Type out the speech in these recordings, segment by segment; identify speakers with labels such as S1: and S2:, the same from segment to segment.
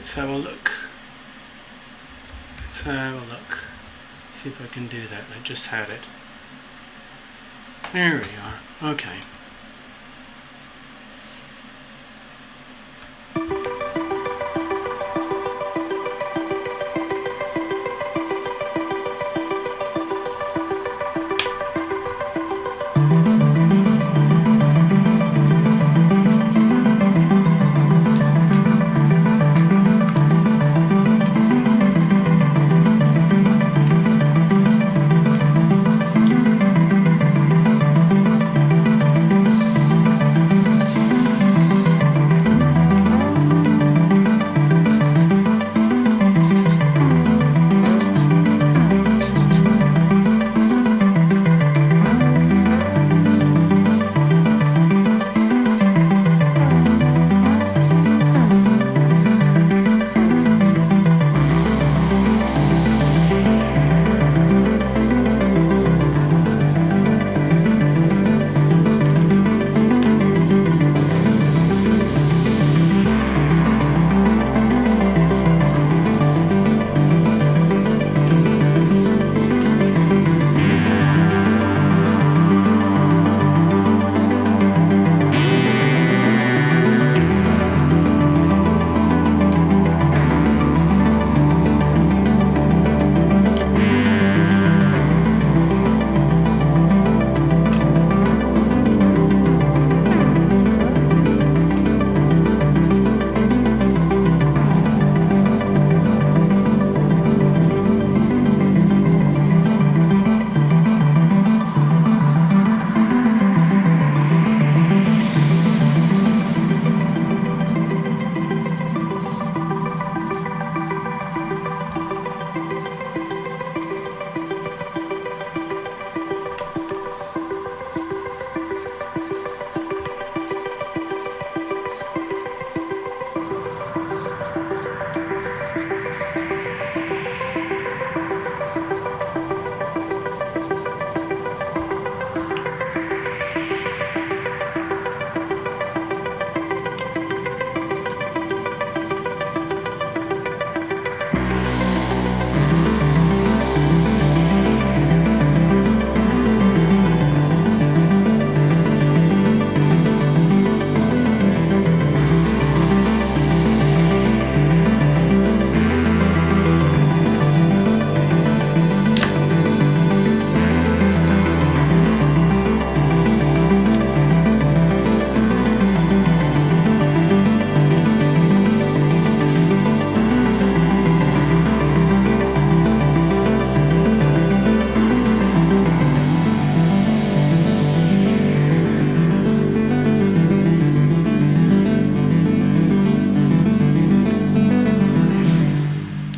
S1: Let's have a look. Let's have a look. See if I can do that. I just had it. There we are. Okay.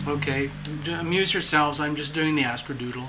S1: Okay, amuse yourselves. I'm just doing the astrodoodle.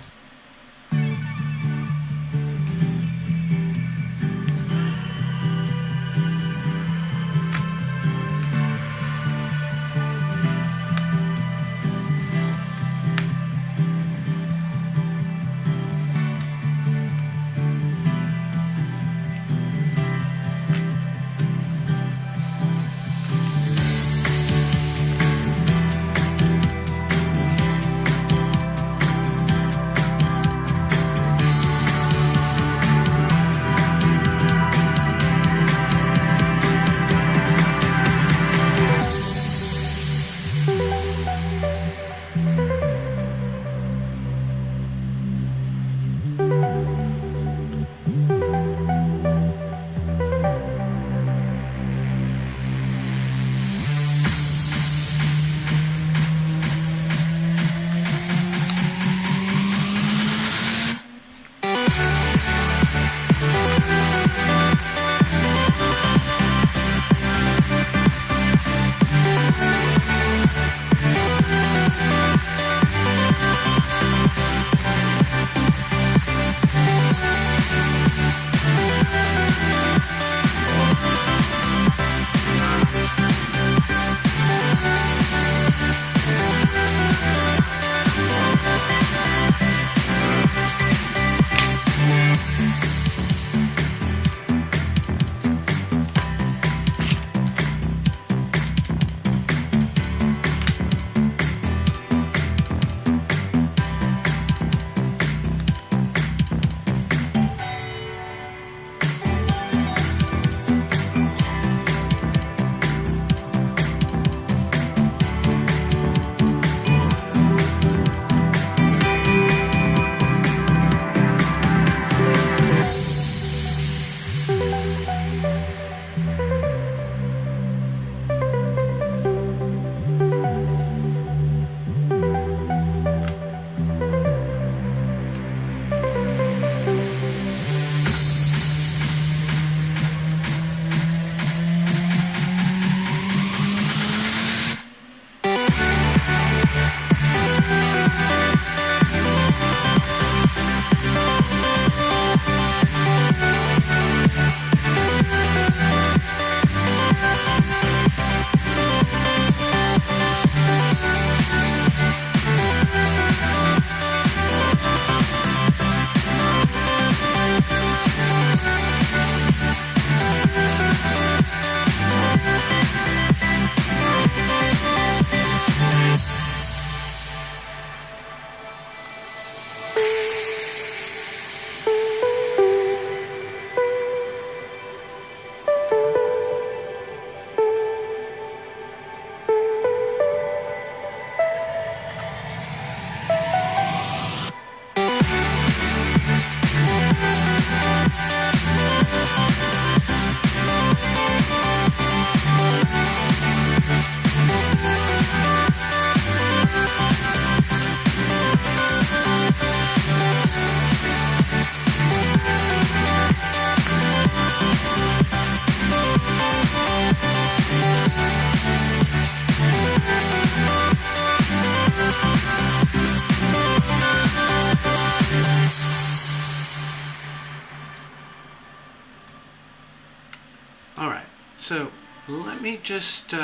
S1: let me just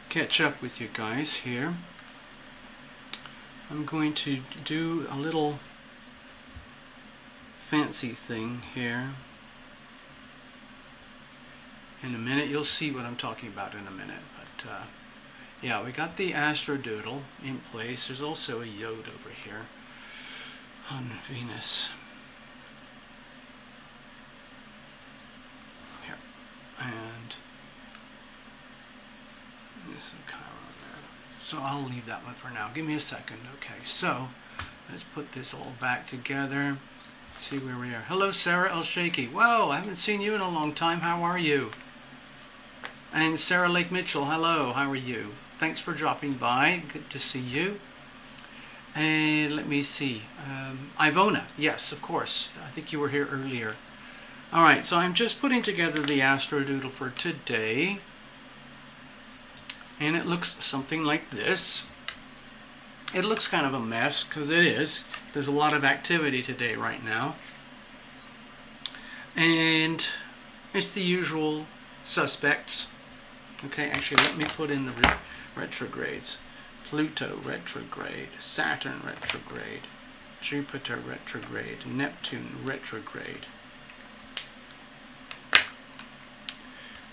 S1: catch up with you guys here. I'm going to do a little fancy thing here. In a minute, you'll see what I'm talking about in a minute. But yeah, we got the astrodoodle in place. There's also a yod over here on Venus. Here. And this is Chiron there. So I'll leave that one for now. Give me a second. Okay, so let's put this all back together. See where we are. Hello, Sarah El Shaky. Whoa, I haven't seen you in a long time. How are you? And Sarah Lake Mitchell, hello. How are you? Thanks for dropping by. Good to see you. And let me see. Ivona, yes, of course. I think you were here earlier. All right, so I'm just putting together the astrodoodle for today. And it looks something like this. It looks kind of a mess, because it is. There's a lot of activity today right now. And it's the usual suspects. Okay, actually let me put in the retrogrades. Pluto retrograde, Saturn retrograde, Jupiter retrograde, Neptune retrograde.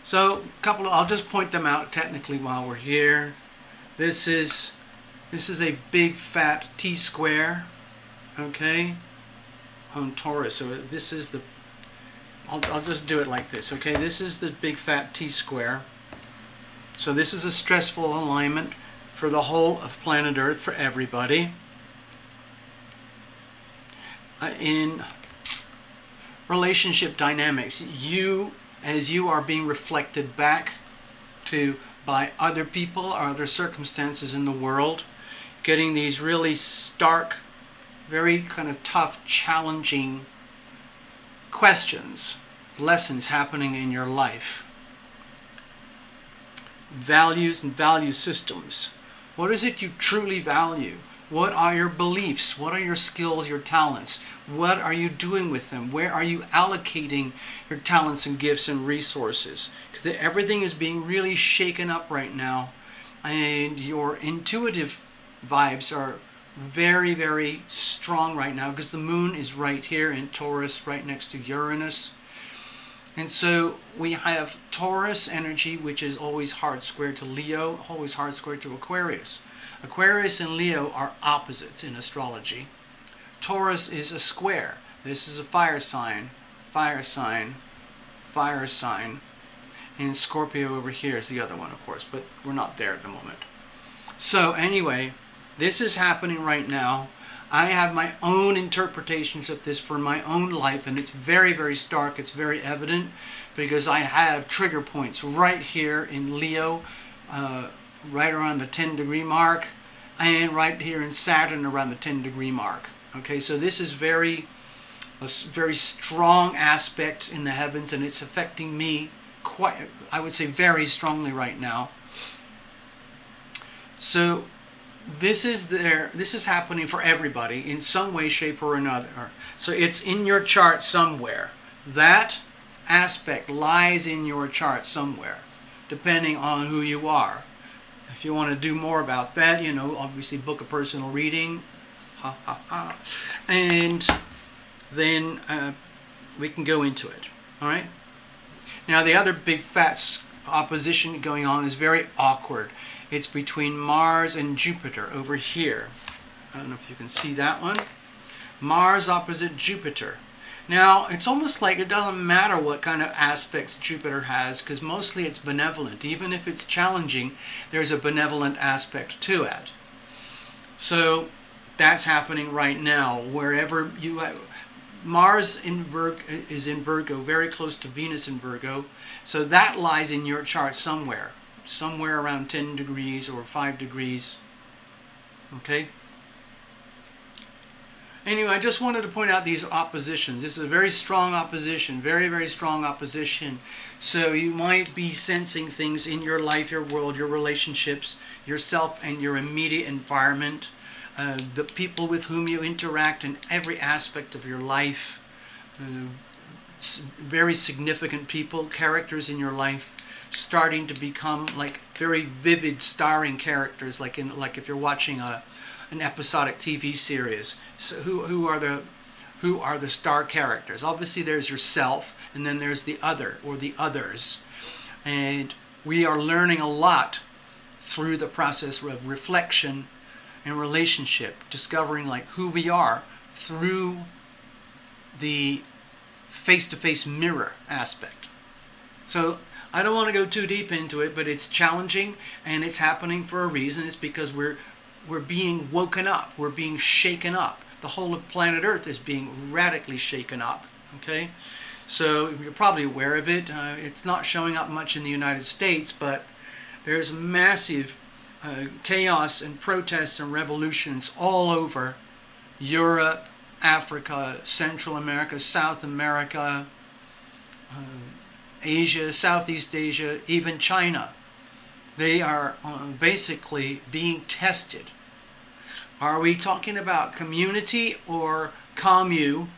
S1: So, I'll just point them out technically while we're here. This is a big fat T-square, okay, on Taurus. So this is the, I'll just do it like this, okay. This is the big fat T-square. So this is a stressful alignment for the whole of planet Earth, for everybody. In relationship dynamics, as you are being reflected back to by other people or other circumstances in the world, getting these really stark, very kind of tough, challenging questions, lessons happening in your life. Values and value systems. What is it you truly value? What are your beliefs? What are your skills, your talents? What are you doing with them? Where are you allocating your talents and gifts and resources? Because everything is being really shaken up right now, and your intuitive vibes are very, very strong right now, because the moon is right here in Taurus, right next to Uranus. And so we have Taurus energy, which is always hard squared to Leo, always hard squared to Aquarius. Aquarius and Leo are opposites in astrology. Taurus is a square. This is a fire sign, fire sign, fire sign. And Scorpio over here is the other one, of course, but we're not there at the moment. So anyway, this is happening right now. I have my own interpretations of this for my own life, and it's very, very stark. It's very evident because I have trigger points right here in Leo, right around the 10-degree mark, and right here in Saturn around the 10-degree mark. Okay, so this is a very strong aspect in the heavens, and it's affecting me quite, I would say, very strongly right now. So this is happening for everybody in some way, shape, or another. So it's in your chart somewhere. That aspect lies in your chart somewhere, depending on who you are. If you want to do more about that, obviously book a personal reading. And then we can go into it. All right? Now, the other big fat opposition going on is very awkward. It's between Mars and Jupiter over here. I don't know if you can see that one. Mars opposite Jupiter. Now, it's almost like it doesn't matter what kind of aspects Jupiter has, because mostly it's benevolent. Even if it's challenging, there's a benevolent aspect to it. So that's happening right now. Wherever you have, Mars is in Virgo, very close to Venus in Virgo. So that lies in your chart somewhere around 10 degrees or 5 degrees. Okay? Anyway, I just wanted to point out these oppositions. This is a very strong opposition, very, very strong opposition. So you might be sensing things in your life, your world, your relationships, yourself and your immediate environment, the people with whom you interact in every aspect of your life, very significant people, characters in your life. starting to become like very vivid starring characters, like if you're watching an episodic TV series. So who are the star characters? Obviously there's yourself, and then there's the other or the others. And we are learning a lot through the process of reflection and relationship, discovering like who we are through the face-to-face mirror aspect. So I don't want to go too deep into it, but it's challenging and it's happening for a reason. It's because we're being woken up. We're being shaken up. The whole of planet Earth is being radically shaken up. Okay? So you're probably aware of it. It's not showing up much in the United States, but there's massive chaos and protests and revolutions all over Europe, Africa, Central America, South America, Asia, Southeast Asia, even China. They are basically being tested. Are we talking about community or communism?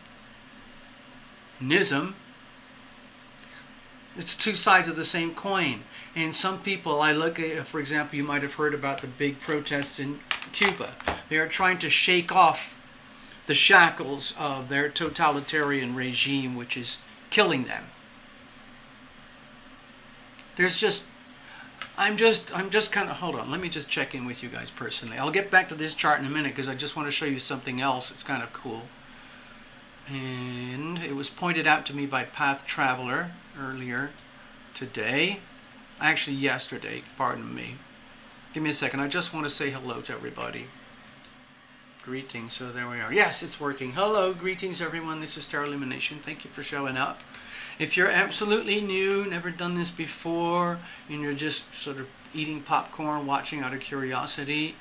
S1: It's two sides of the same coin. And some people, I look at, for example, you might have heard about the big protests in Cuba. They are trying to shake off the shackles of their totalitarian regime, which is killing them. I'm just kind of, hold on, let me just check in with you guys personally. I'll get back to this chart in a minute because I just want to show you something else. It's kind of cool. And it was pointed out to me by Path Traveler earlier today. Actually, yesterday, pardon me. Give me a second. I just want to say hello to everybody. Greetings. So there we are. Yes, it's working. Hello, greetings everyone. This is Tarot Lumination. Thank you for showing up. If you're absolutely new, never done this before, and you're just sort of eating popcorn, watching out of curiosity,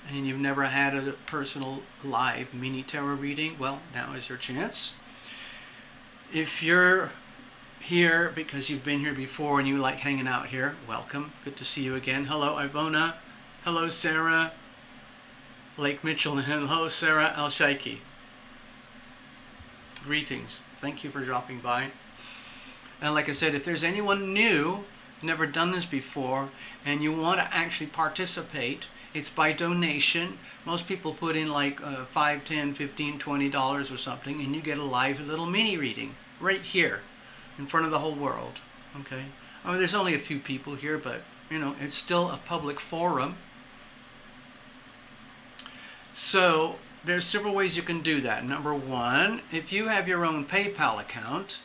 S1: and you've never had a personal live mini tarot reading, well, now is your chance. If you're here because you've been here before and you like hanging out here, welcome. Good to see you again. Hello, Ivona. Hello, Sarah. Lake Mitchell, and hello, Sarah Al-Shaiki. Greetings. Thank you for dropping by. And like I said, if there's anyone new, never done this before, and you want to actually participate, it's by donation. Most people put in like $5, $10, $15, $20 or something, and you get a live little mini reading right here in front of the whole world. Okay? I mean, there's only a few people here, but, you know, it's still a public forum. So there's several ways you can do that. Number one, if you have your own PayPal account,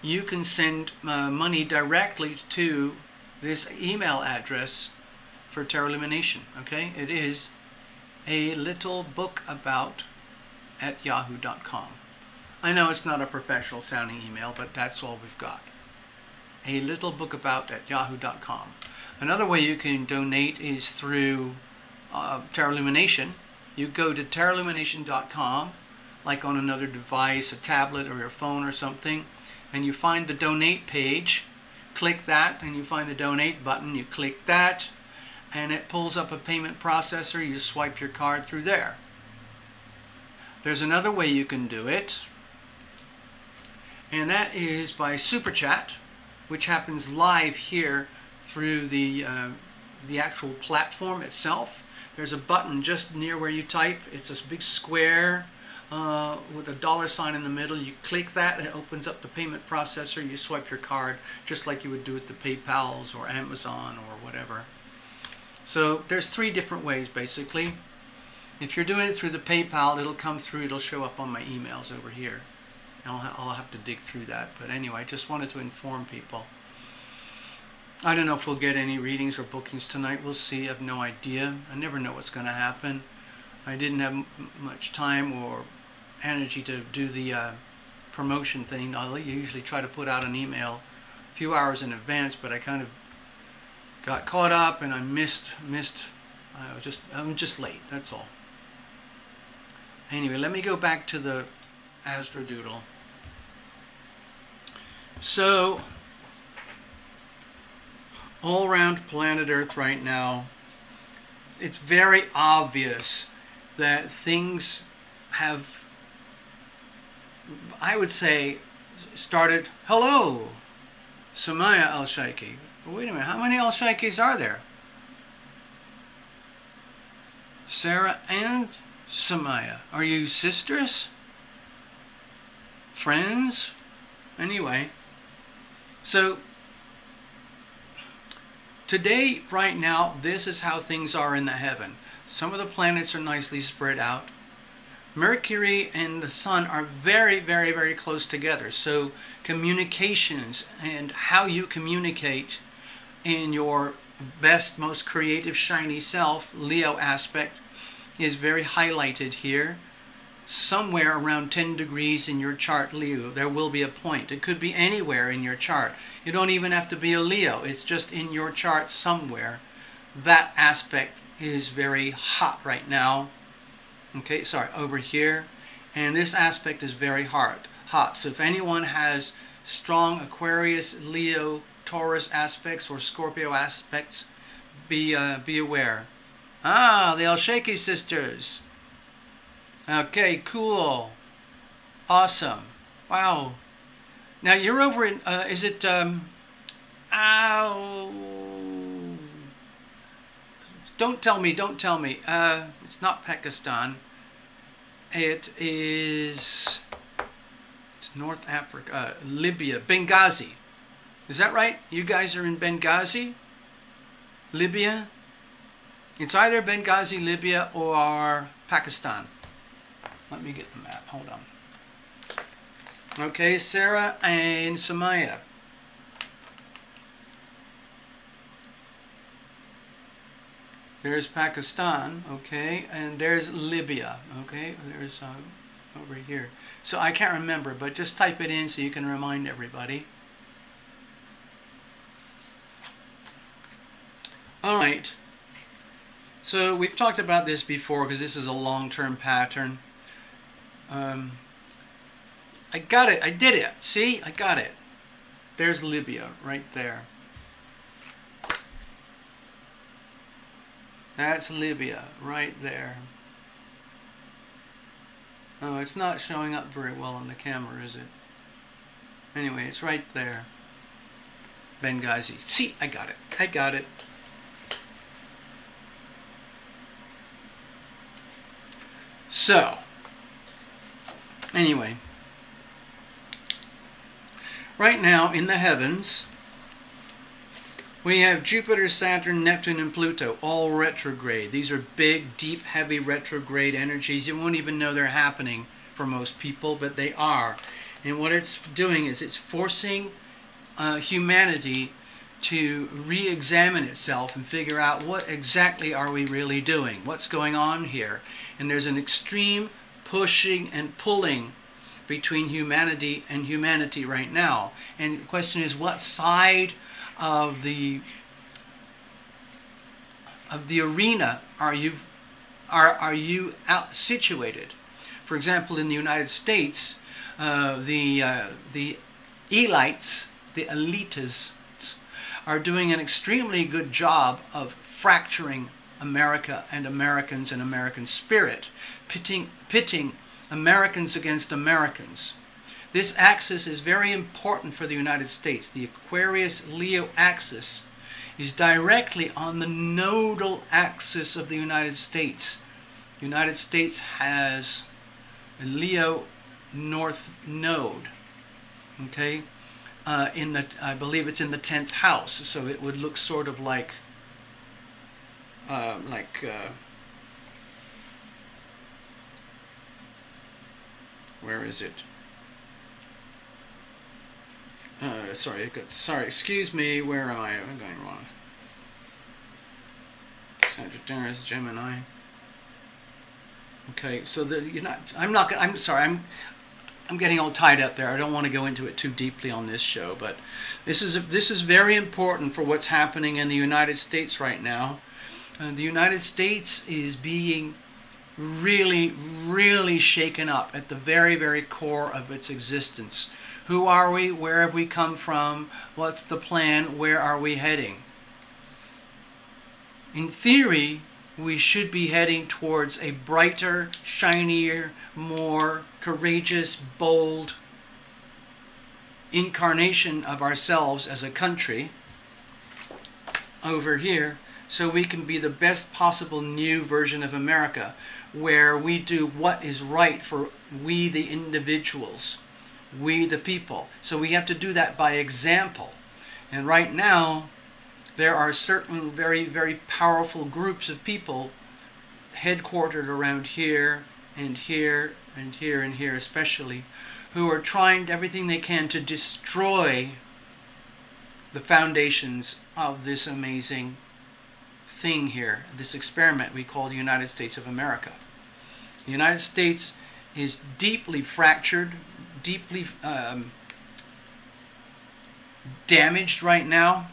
S1: you can send money directly to this email address for Tarot Lumination. Okay, it is alittlebookabout@yahoo.com. I know it's not a professional sounding email, but that's all we've got. alittlebookabout@yahoo.com. Another way you can donate is through Tarot Lumination. You go to tarotlumination.com, like on another device, a tablet or your phone or something, and you find the donate page. Click that and you find the donate button. You click that and it pulls up a payment processor. You swipe your card through there. There's another way you can do it, and that is by Super Chat, which happens live here through the actual platform itself. There's a button just near where you type. It's a big square with a $sign in the middle. You click that and it opens up the payment processor. You swipe your card just like you would do with the PayPals or Amazon or whatever. So there's three different ways basically. If you're doing it through the PayPal, it'll come through. It'll show up on my emails over here. And I'll have to dig through that. But anyway, I just wanted to inform people. I don't know if we'll get any readings or bookings tonight. We'll see. I have no idea. I never know what's going to happen. I didn't have much time or energy to do the promotion thing. I usually try to put out an email a few hours in advance, but I kind of got caught up and I missed. I'm just late. That's all. Anyway, let me go back to the Astrodoodle. So, all around planet Earth right now, it's very obvious that things have, I would say, started, hello, Sumaya al-Shaykhi. Wait a minute, how many al-Shaykhis are there? Sarah and Sumaya. Are you sisters? Friends? Anyway, so today, right now, this is how things are in the heaven. Some of the planets are nicely spread out. Mercury and the Sun are very, very, very close together. So communications and how you communicate in your best, most creative, shiny self, Leo aspect, is very highlighted here. Somewhere around 10 degrees in your chart, Leo, there will be a point. It could be anywhere in your chart. You don't even have to be a Leo. It's just in your chart somewhere. That aspect is very hot right now. Okay, sorry, over here. And this aspect is very hot. So if anyone has strong Aquarius, Leo, Taurus aspects or Scorpio aspects, be aware. Ah, the al-Shaykhi sisters. Okay, cool. Awesome. Wow. Now you're over in, is it, don't tell me. It's not Pakistan. It's North Africa, Libya, Benghazi. Is that right? You guys are in Benghazi? Libya? It's either Benghazi, Libya, or Pakistan. Let me get the map. Hold on. Okay, Sarah and Sumaya. There's Pakistan, okay, and there's Libya, okay, there's over here. So I can't remember, but just type it in so you can remind everybody. All right. So we've talked about this before because this is a long-term pattern. I got it. I did it. See? I got it. There's Libya right there. That's Libya right there. Oh, it's not showing up very well on the camera, is it? Anyway, it's right there. Benghazi. See? I got it. I got it. So, anyway, right now in the heavens, we have Jupiter, Saturn, Neptune, and Pluto, all retrograde. These are big, deep, heavy retrograde energies. You won't even know they're happening for most people, but they are. And what it's doing is it's forcing humanity to re-examine itself and figure out what exactly are we really doing, what's going on here. And there's an extreme pushing and pulling between humanity and humanity right now. And the question is, what side of the arena are you out situated? For example, in the United States, the elites, the elites, are doing an extremely good job of fracturing America and Americans and American spirit, pitting Americans against Americans. This axis is very important for the United States. The Aquarius-Leo axis is directly on the nodal axis of the United States. The United States has a Leo North Node, okay? I believe it's in the 10th house, so it would look sort of like where is it? Sorry, excuse me, where am I? I'm going wrong. Sagittarius, Gemini. Okay, so I'm getting all tied up there. I don't want to go into it too deeply on this show, but this is very important for what's happening in the United States right now. The United States is being really, really shaken up at the very, very core of its existence. Who are we? Where have we come from? What's the plan? Where are we heading? In theory, we should be heading towards a brighter, shinier, more courageous, bold incarnation of ourselves as a country over here, so we can be the best possible new version of America, where we do what is right for we the individuals, we the people. So we have to do that by example. And right now, there are certain very, very powerful groups of people headquartered around here and here and here and here especially, who are trying everything they can to destroy the foundations of this amazing thing here, this experiment we call the United States of America. The United States is deeply fractured, deeply damaged right now.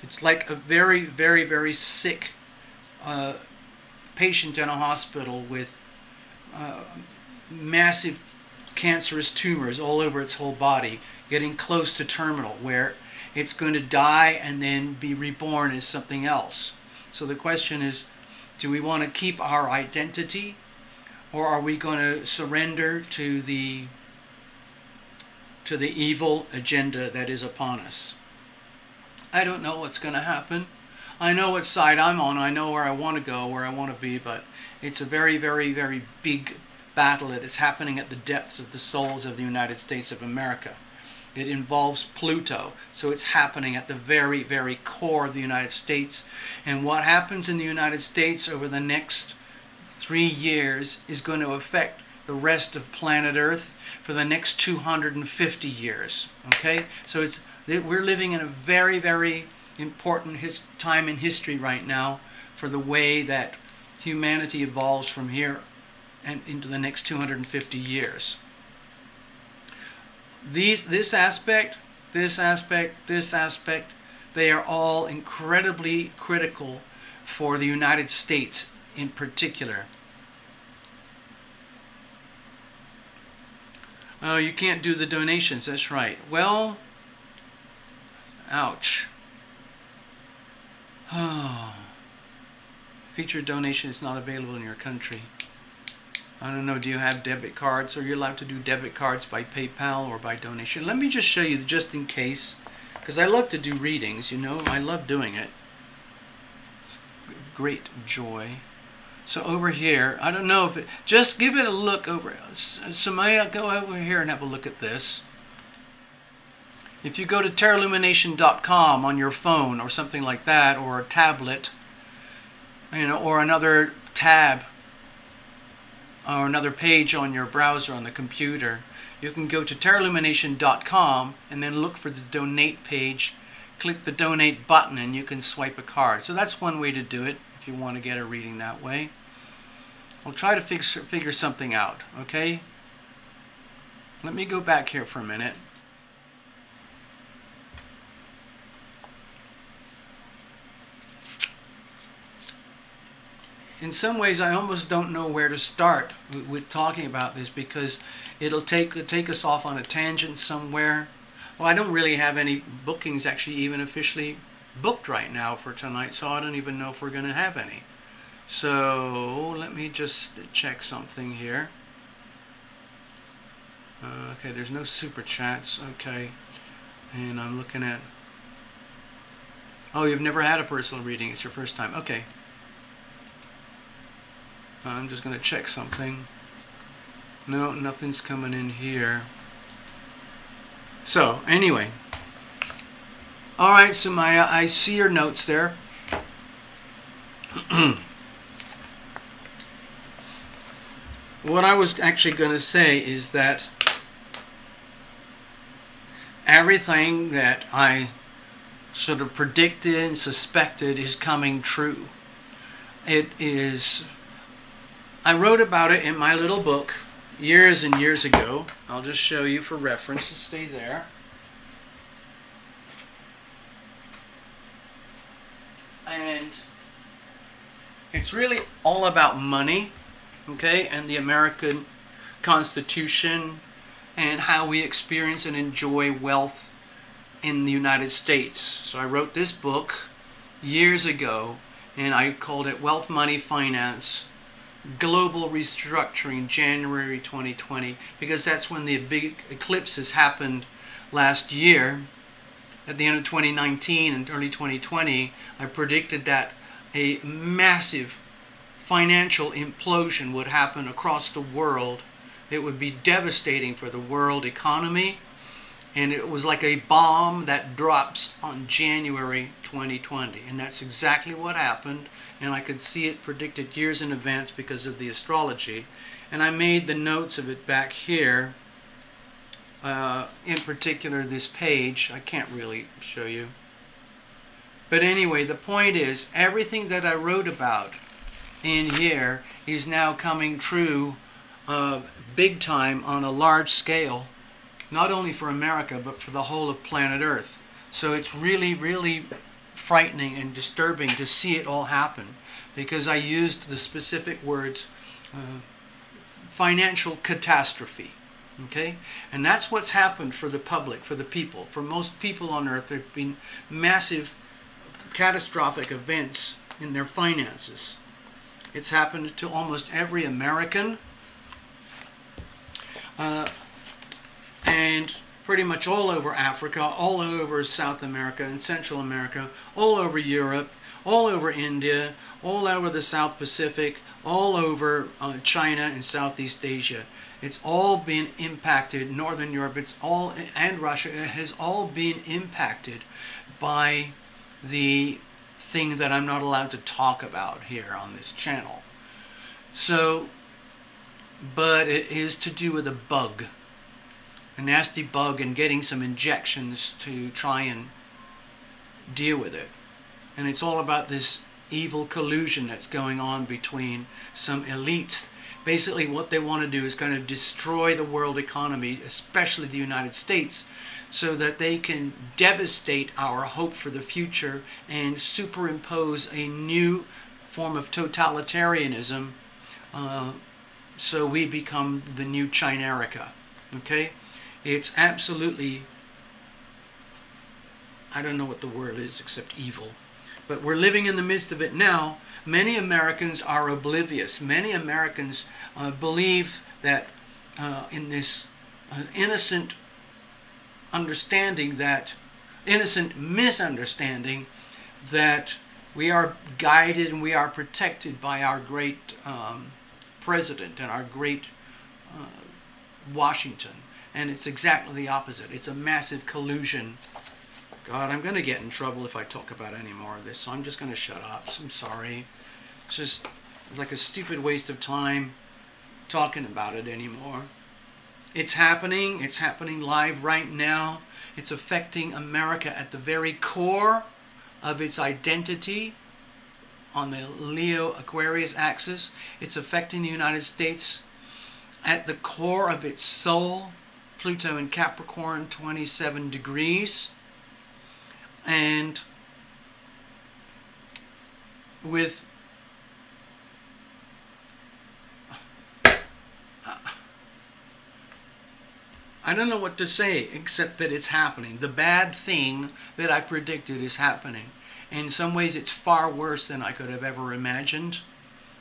S1: It's like a very, very, very sick patient in a hospital with massive cancerous tumors all over its whole body, getting close to terminal, where it's going to die and then be reborn as something else. So the question is, do we want to keep our identity, or are we going to surrender to the evil agenda that is upon us? I don't know what's going to happen. I know what side I'm on. I know where I want to go, where I want to be, but it's a very, very, very big battle that is happening at the depths of the souls of the United States of America. It involves Pluto, so it's happening at the very, very core of the United States. And what happens in the United States over the next 3 years is going to affect the rest of planet Earth for the next 250 years. Okay? So we're living in a very, very important time in history right now for the way that humanity evolves from here and into the next 250 years. This aspect, they are all incredibly critical for the United States in particular. Oh, you can't do the donations, that's right. Well, ouch. Oh. Featured donation is not available in your country. I don't know, do you have debit cards? Are you allowed to do debit cards by PayPal or by donation? Let me just show you just in case, because I love to do readings, you know, I love doing it. Great joy. So over here, I don't know if it, just give it a look over. Samaya, go over here and have a look at this. If you go to terralumination.com on your phone or something like that, or a tablet, you know, or another tab, or another page on your browser on the computer, you can go to terralumination.com and then look for the donate page, click the donate button, and you can swipe a card. So that's one way to do it if you want to get a reading that way. I'll try to figure something out, okay? Let me go back here for a minute. In some ways, I almost don't know where to start with talking about this, because it'll take us off on a tangent somewhere. Well, I don't really have any bookings actually even officially booked right now for tonight, so I don't even know if we're going to have any. So let me just check something here. Okay, there's no super chats. Okay, and I'm looking at. Oh, you've never had a personal reading. It's your first time. Okay. I'm just going to check something. No, nothing's coming in here. So, anyway. Alright, Sumaya, I see your notes there. What I was actually going to say is that everything that I sort of predicted and suspected is coming true. It is... I wrote about it in my little book years and years ago. I'll just show you for reference. Stay there. And it's really all about money, okay, and the American Constitution and how we experience and enjoy wealth in the United States. So I wrote this book years ago, and I called it Wealth, Money, Finance, Global Restructuring, January 2020, because that's when the big eclipses happened last year, at the end of 2019 and early 2020, I predicted that a massive financial implosion would happen across the world. It would be devastating for the world economy, and it was like a bomb that drops on January 2020, and that's exactly what happened, and I could see it predicted years in advance because of the astrology, and I made the notes of it back here. In particular, this page, I can't really show you. But anyway, the point is, everything that I wrote about in here is now coming true big time on a large scale, not only for America, but for the whole of planet Earth. So it's really, really frightening and disturbing to see it all happen, because I used the specific words financial catastrophe. Okay? And that's what's happened for the public, for the people. For most people on Earth, there have been massive, catastrophic events in their finances. It's happened to almost every American, and pretty much all over Africa, all over South America and Central America, all over Europe, all over India, all over the South Pacific, all over China and Southeast Asia. It's all been impacted. Northern Europe, and Russia, it has all been impacted by the thing that I'm not allowed to talk about here on this channel. So, but it is to do with a bug, a nasty bug, and getting some injections to try and deal with it. And it's all about this evil collusion that's going on between some elites. Basically, what they want to do is kind of destroy the world economy, especially the United States, so that they can devastate our hope for the future and superimpose a new form of totalitarianism, so we become the new Chinerica. Okay? It's absolutely, I don't know what the word is except evil. But we're living in the midst of it now. Many Americans are oblivious. Many Americans believe that in this innocent misunderstanding that we are guided and we are protected by our great president and our great Washington. And it's exactly the opposite. It's a massive collusion. God, I'm going to get in trouble if I talk about any more of this, so I'm just going to shut up. I'm sorry. It's just like a stupid waste of time talking about it anymore. It's happening. It's happening live right now. It's affecting America at the very core of its identity on the Leo-Aquarius axis. It's affecting the United States at the core of its soul. Pluto in Capricorn, 27 degrees. And with I don't know what to say except that it's happening. The bad thing that I predicted is happening. In some ways it's far worse than I could have ever imagined.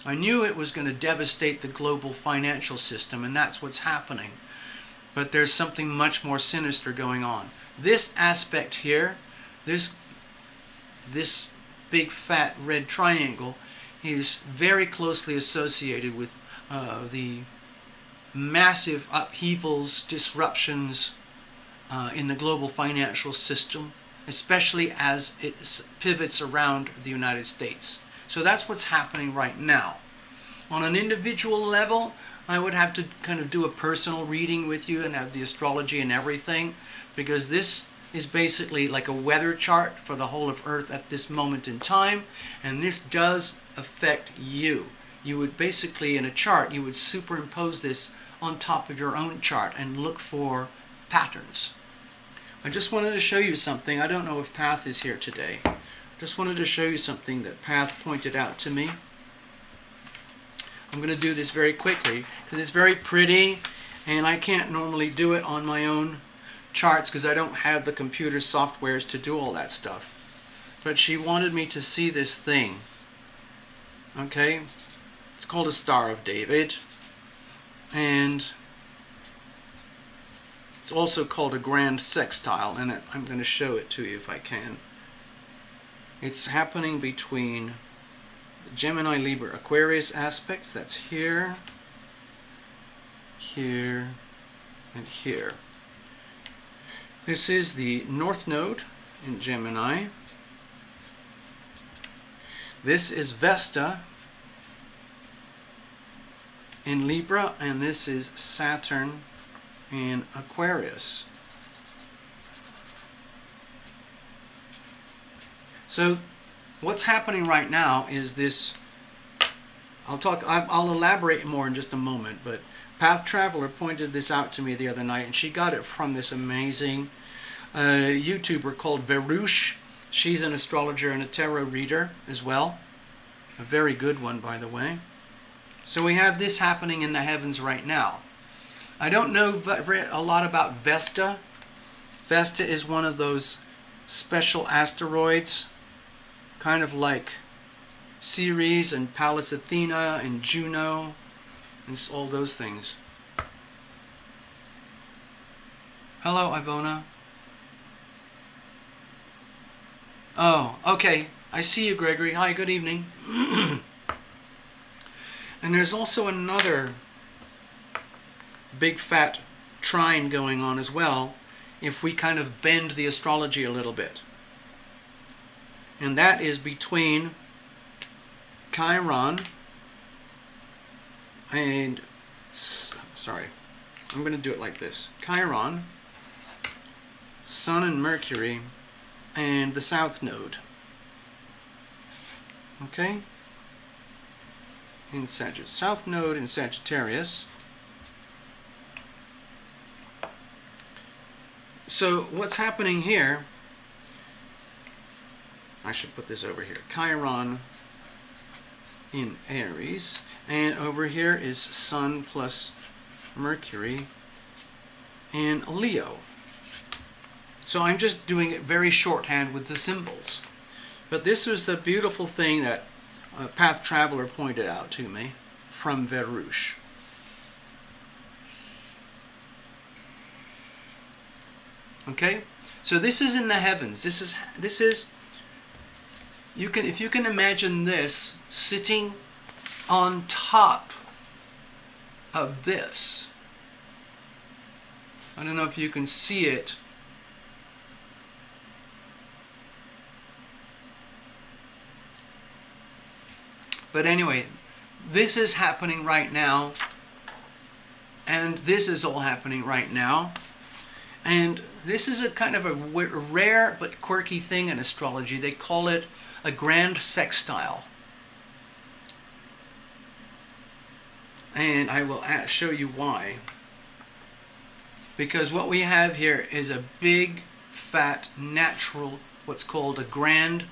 S1: I knew it was going to devastate the global financial system, and that's what's happening. But there's something much more sinister going on. This aspect here, this big fat red triangle, is very closely associated with the massive upheavals, disruptions in the global financial system, especially as it pivots around the United States. So that's what's happening right now. On an individual level, I would have to kind of do a personal reading with you and have the astrology and everything, because this is basically like a weather chart for the whole of Earth at this moment in time, and this does affect you. You would basically, in a chart, you would superimpose this on top of your own chart and look for patterns. I just wanted to show you something. I don't know if Path is here today. Just wanted to show you something that Path pointed out to me. I'm going to do this very quickly because it's very pretty, and I can't normally do it on my own charts because I don't have the computer softwares to do all that stuff. But she wanted me to see this thing. Okay? It's called a Star of David. And It's also called a grand sextile, and I'm going to show it to you if I can. It's happening between the Gemini, Libra, Aquarius aspects. That's here, here, and here. This is the North Node in Gemini. This is Vesta in Libra, and this is Saturn in Aquarius. So what's happening right now is this, I'll elaborate more in just a moment, but Path Traveler pointed this out to me the other night, and she got it from this amazing YouTuber called Verush. She's an astrologer and a tarot reader as well. A very good one, by the way. So we have this happening in the heavens right now. I don't know a lot about Vesta. Vesta is one of those special asteroids, kind of like Ceres and Pallas Athena and Juno and all those things. Hello, Ivona. Oh, okay. I see you, Gregory. Hi, good evening. And there's also another big fat trine going on as well, if we kind of bend the astrology a little bit. And that is between Chiron and, sorry, I'm going to do it like this. Chiron, Sun and Mercury, and the South Node. Okay? In Sagittarius. South Node in Sagittarius. So what's happening here, I should put this over here, Chiron in Aries, and over here is Sun plus Mercury in Leo. So I'm just doing it very shorthand with the symbols. But this was the beautiful thing that Path Traveler pointed out to me from Verush. Okay, so this is in the heavens. This is you can, if you can imagine this sitting on top of this. I don't know if you can see it. But anyway, this is happening right now, and this is all happening right now. And this is a kind of a rare but quirky thing in astrology. They call it a grand sextile. And I will show you why. Because what we have here is a big, fat, natural, what's called a grand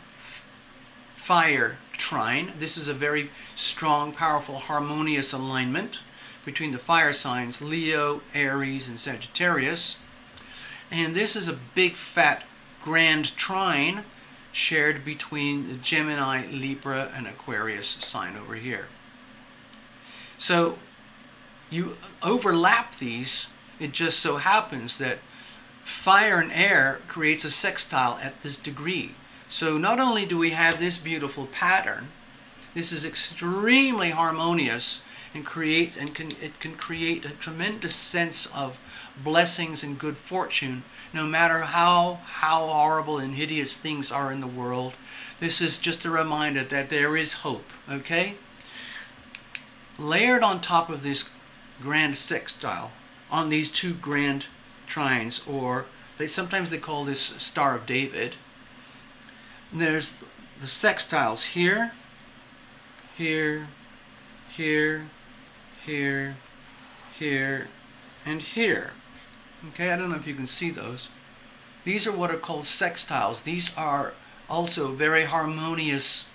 S1: fire trine. This is a very strong, powerful, harmonious alignment between the fire signs Leo, Aries, and Sagittarius. And this is a big, fat, grand trine shared between the Gemini, Libra, and Aquarius sign over here. So you overlap these. It just so happens that fire and air creates a sextile at this degree. So not only do we have this beautiful pattern, this is extremely harmonious and it can create a tremendous sense of blessings and good fortune, no matter how horrible and hideous things are in the world. This is just a reminder that there is hope, okay? Layered on top of this grand sextile, on these two grand trines, or sometimes they call this Star of David, there's the sextiles here, here, here, here, here, and here. Okay, I don't know if you can see those. These are what are called sextiles. These are also very harmonious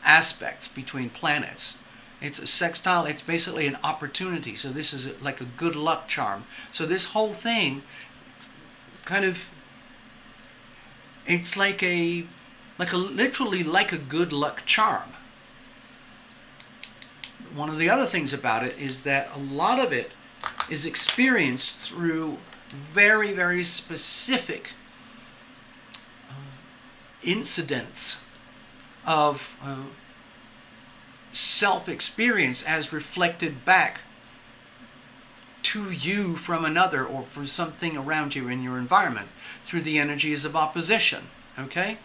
S1: aspects between planets. It's a sextile, it's basically an opportunity. So this is like a good luck charm. So this whole thing kind of, it's literally like a good luck charm. One of the other things about it is that a lot of it is experienced through very, very specific incidents of self-experience as reflected back to you from another or from something around you in your environment through the energies of opposition. Okay?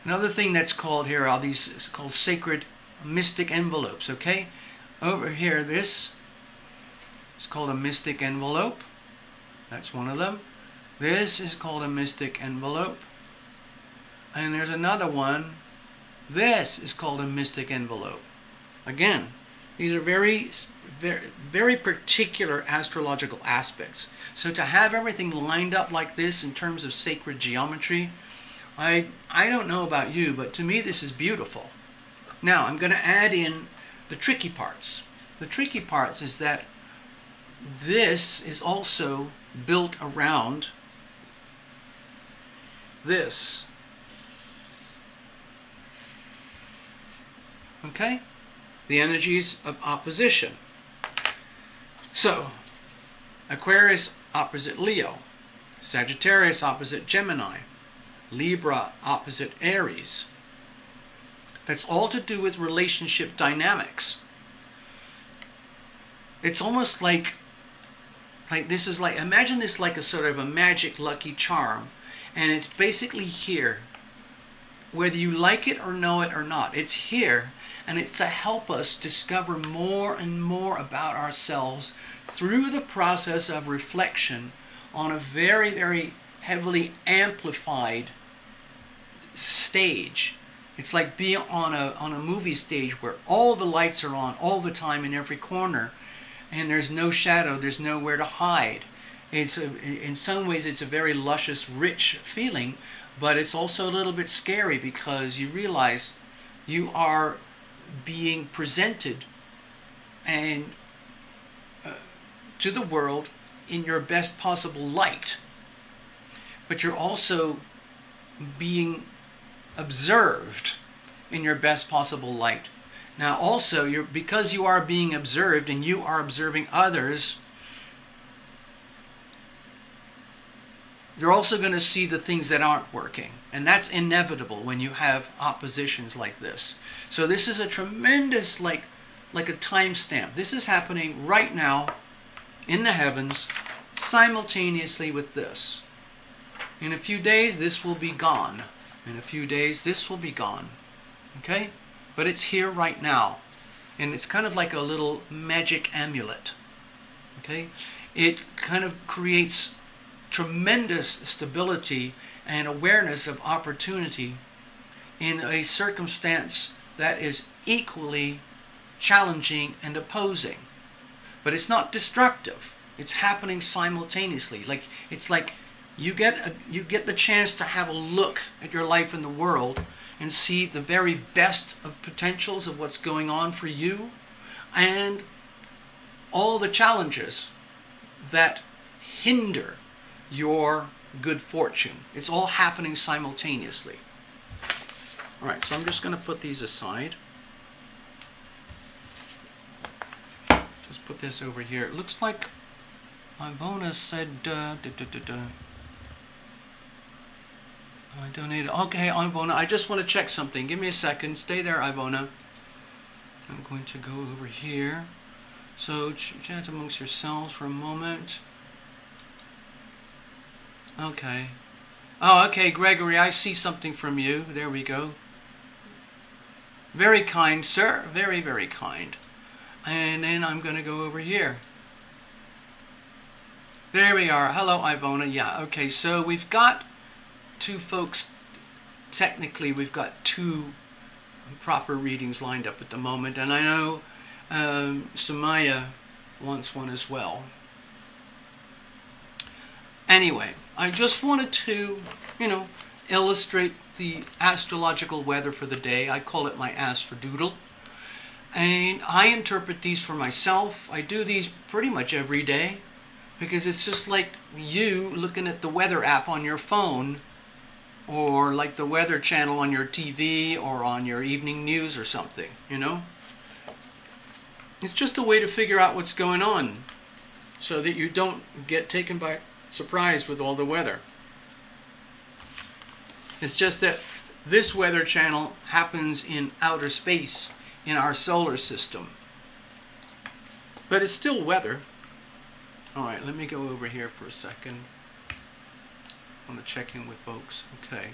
S1: Another thing that's called here are these called sacred mystic envelopes. Okay? Over here, this is called a mystic envelope. That's one of them. This is called a mystic envelope. And there's another one. This is called a mystic envelope. Again, these are very, very particular astrological aspects. So to have everything lined up like this in terms of sacred geometry, I don't know about you, but to me this is beautiful. Now I'm going to add in the tricky parts. The tricky parts is that this is also built around this. Okay? The energies of opposition. So, Aquarius opposite Leo, Sagittarius opposite Gemini, Libra opposite Aries. That's all to do with relationship dynamics. It's almost like this is like, imagine this like a sort of a magic lucky charm, and it's basically here, whether you like it or know it or not. It's here, and it's to help us discover more and more about ourselves through the process of reflection on a very, very heavily amplified stage. It's like being on a movie stage where all the lights are on all the time in every corner, and there's no shadow, there's nowhere to hide. In some ways it's a very luscious, rich feeling, but it's also a little bit scary because you realize you are being presented and to the world in your best possible light, but you're also being observed in your best possible light. Now also, because you are being observed and you are observing others, you're also going to see the things that aren't working. And that's inevitable when you have oppositions like this. So this is a tremendous, like a timestamp. This is happening right now in the heavens simultaneously with this. In a few days, this will be gone. In a few days, this will be gone. Okay? But it's here right now. And it's kind of like a little magic amulet. Okay? It kind of creates tremendous stability and awareness of opportunity in a circumstance that is equally challenging and opposing. But it's not destructive. It's happening simultaneously. It's like you get the chance to have a look at your life in the world and see the very best of potentials of what's going on for you and all the challenges that hinder your good fortune. It's all happening simultaneously. All right, so I'm just going to put these aside. Just put this over here. It looks like Ivona said I donated. Okay, Ivona, I just want to check something. Give me a second. Stay there, Ivona. I'm going to go over here. So chat amongst yourselves for a moment. Okay. Oh, okay, Gregory, I see something from you. There we go. Very kind, sir. Very, very kind. And then I'm going to go over here. There we are. Hello, Ivona. Yeah, okay, so we've got two folks. Technically, we've got two proper readings lined up at the moment. And I know Sumaya wants one as well. Anyway, I just wanted to, illustrate the astrological weather for the day. I call it my astrodoodle. And I interpret these for myself. I do these pretty much every day because it's just like you looking at the weather app on your phone or like the weather channel on your TV or on your evening news or something, It's just a way to figure out what's going on so that you don't get taken by surprise with all the weather. It's just that this weather channel happens in outer space in our solar system. But it's still weather. Alright, let me go over here for a second. I want to check in with folks. Okay.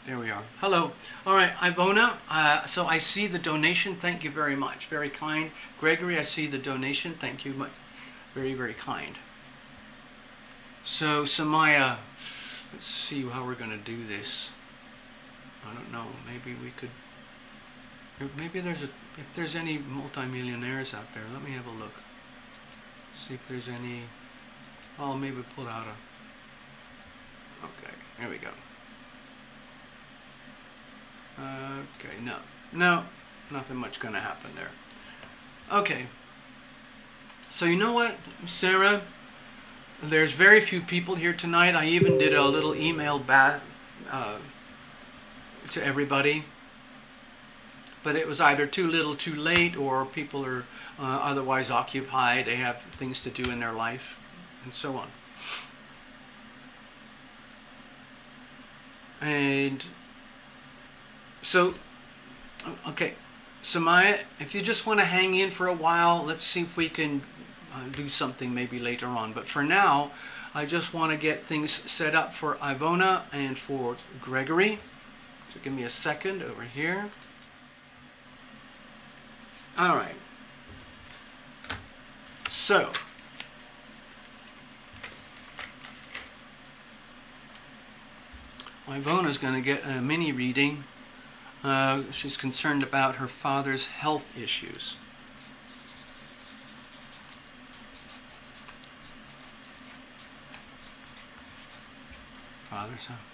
S1: There we are. Hello. Alright, Ivona, so I see the donation. Thank you very much. Very kind. Gregory, I see the donation. Thank you much. Very, very kind. So, Samaya, let's see how we're going to do this. I don't know. Maybe we could... Maybe if there's any multimillionaires out there, let me have a look. See if there's any... I'll maybe pull out a... Okay, there we go. Okay, no, nothing much going to happen there. Okay. So you know what, Sarah? There's very few people here tonight. I even did a little email back to everybody. But it was either too little, too late, or people are otherwise occupied. They have things to do in their life, and so on. And so, okay, Samaya, if you just want to hang in for a while, let's see if we can do something maybe later on. But for now, I just want to get things set up for Ivona and for Gregory. So give me a second over here. All right. So, Ivona's going to get a mini reading. She's concerned about her father's health issues. Father's health.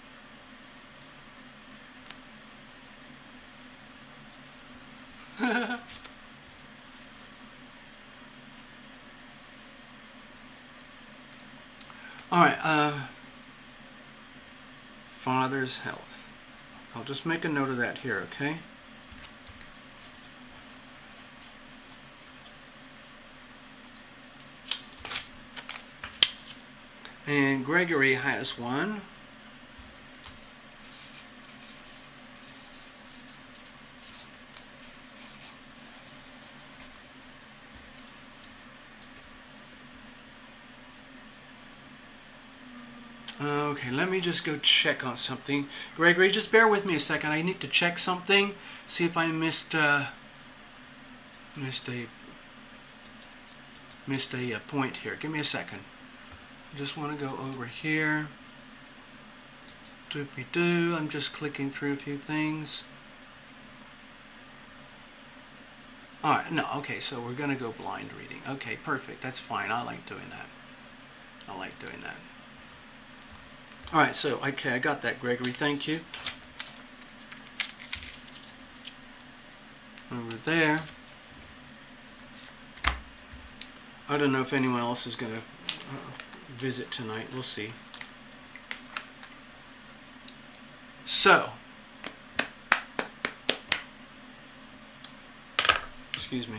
S1: All right, father's health. I'll just make a note of that here, okay? And Gregory has one. Okay, let me just go check on something. Gregory, just bear with me a second. I need to check something. See if I missed a point here. Give me a second. I just want to go over here. Doopy-doo. I'm just clicking through a few things. Alright, no, okay, so we're going to go blind reading. Okay, perfect. That's fine. I like doing that. I like doing that. Alright, so, okay, I got that, Gregory. Thank you. Over there. I don't know if anyone else is going to visit tonight. We'll see. So, excuse me.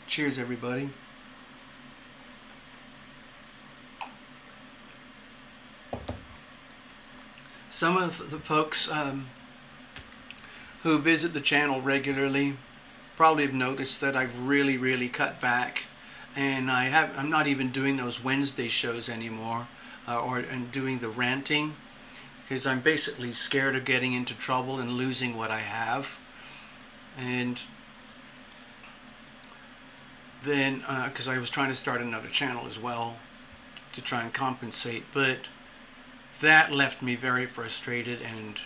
S1: Cheers, everybody. Some of the folks who visit the channel regularly probably have noticed that I've really cut back, and I'm not even doing those Wednesday shows anymore, and doing the ranting, because I'm basically scared of getting into trouble and losing what I have. And then because I was trying to start another channel as well to try and compensate, but that left me very frustrated, and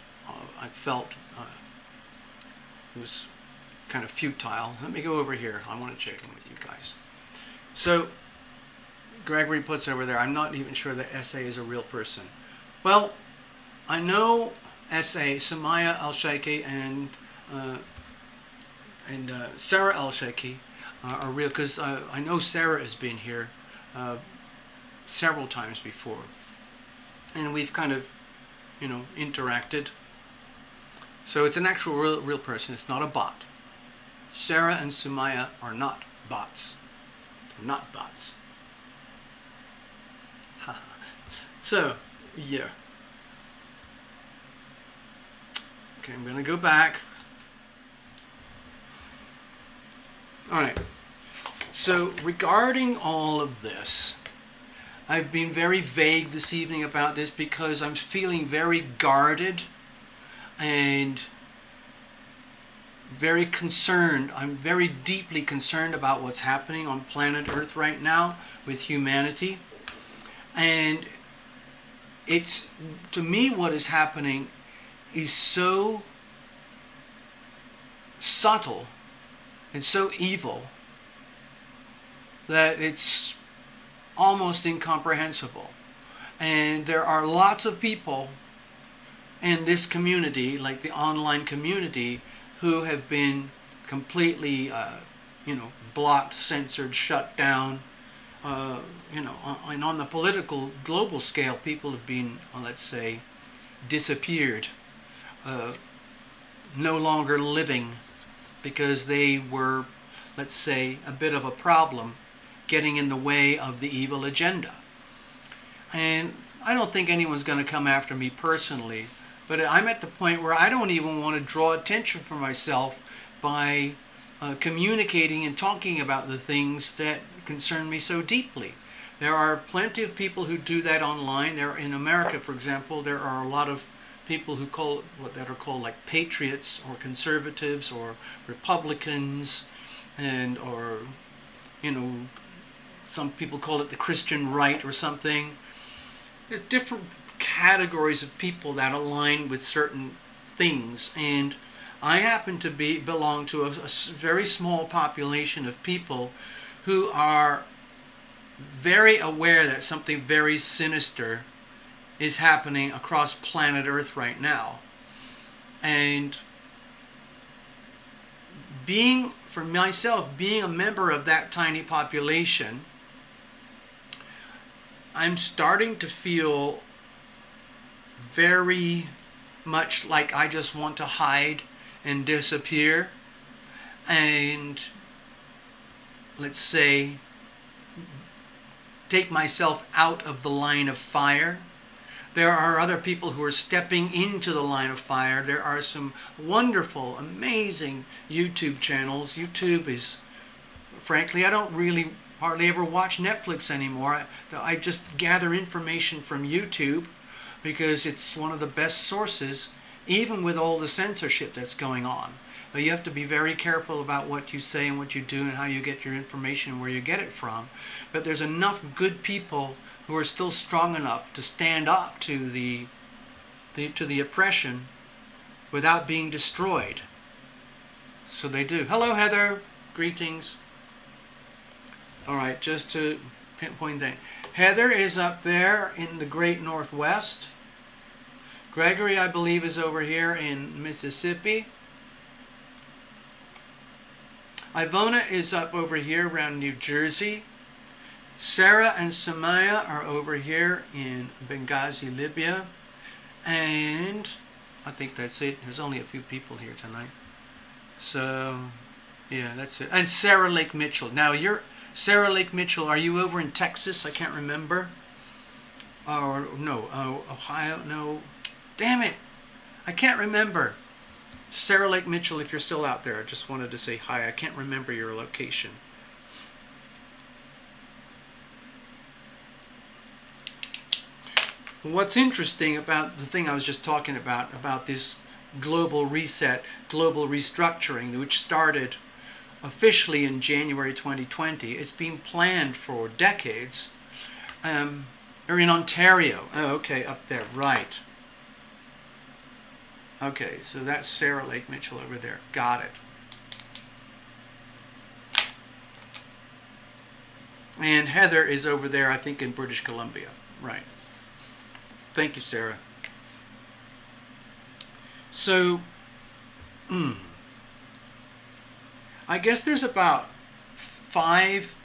S1: I felt it was kind of futile. Let me go over here. I want to check in with you guys. So, Gregory puts over there, I'm not even sure that S.A. is a real person. Well, I know S.A., Samaya Al-Sheikhi and Sarah Al-Sheikhi are real, because I know Sarah has been here several times before. And we've kind of, interacted. So it's an actual real person. It's not a bot. Sarah and Sumaya are not bots. Not bots. So, yeah. Okay, I'm going to go back. All right. So, regarding all of this, I've been very vague this evening about this because I'm feeling very guarded and very concerned. I'm very deeply concerned about what's happening on planet Earth right now with humanity. And it's, to me, what is happening is so subtle and so evil that it's almost incomprehensible. And there are lots of people in this community, like the online community, who have been completely, blocked, censored, shut down. And on the political global scale, people have been, let's say, disappeared, no longer living, because they were, let's say, a bit of a problem, getting in the way of the evil agenda. And I don't think anyone's going to come after me personally, but I'm at the point where I don't even want to draw attention for myself by communicating and talking about the things that concern me so deeply. There are plenty of people who do that online. There, in America, for example, there are a lot of people who call that are called like patriots or conservatives or Republicans, and or some people call it the Christian right or something. There are different categories of people that align with certain things, and I happen to belong to a very small population of people who are very aware that something very sinister is happening across planet Earth right now. And for myself, being a member of that tiny population, I'm starting to feel very much like I just want to hide and disappear and, let's say, take myself out of the line of fire. There are other people who are stepping into the line of fire. There are some wonderful, amazing YouTube channels. YouTube is, frankly, I don't really hardly ever watch Netflix anymore. I just gather information from YouTube because it's one of the best sources, even with all the censorship that's going on. But you have to be very careful about what you say and what you do and how you get your information and where you get it from. But there's enough good people who are still strong enough to stand up to the oppression without being destroyed. So they do. Hello, Heather. Greetings. All right, just to pinpoint that. Heather is up there in the great Northwest. Gregory, I believe, is over here in Mississippi. Ivona is up over here around New Jersey. Sarah and Samaya are over here in Benghazi, Libya. And I think that's it. There's only a few people here tonight. So, yeah, that's it. And Sarah Lake Mitchell. Now, Sarah Lake Mitchell, are you over in Texas? I can't remember. Or, no, Ohio? No. Damn it. I can't remember. Sarah Lake Mitchell, if you're still out there, I just wanted to say hi. I can't remember your location. What's interesting about the thing I was just talking about this global reset, global restructuring, which started officially in January 2020, it's been planned for decades. Or in Ontario. Oh, okay, up there, right. Okay, so that's Sarah Lake Mitchell over there. Got it. And Heather is over there, I think, in British Columbia. Right. Thank you, Sarah. So, I guess there's about 5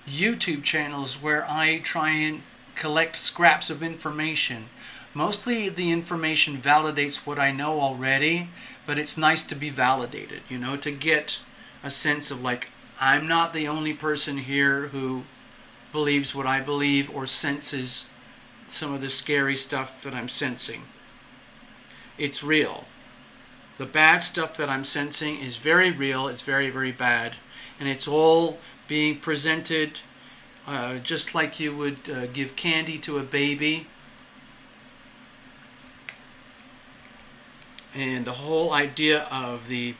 S1: YouTube channels where I try and collect scraps of information. Mostly the information validates what I know already, but it's nice to be validated, to get a sense of like, I'm not the only person here who believes what I believe or senses some of the scary stuff that I'm sensing. It's real. The bad stuff that I'm sensing is very real. It's very, very bad. And it's all being presented just like you would give candy to a baby. And the whole idea of the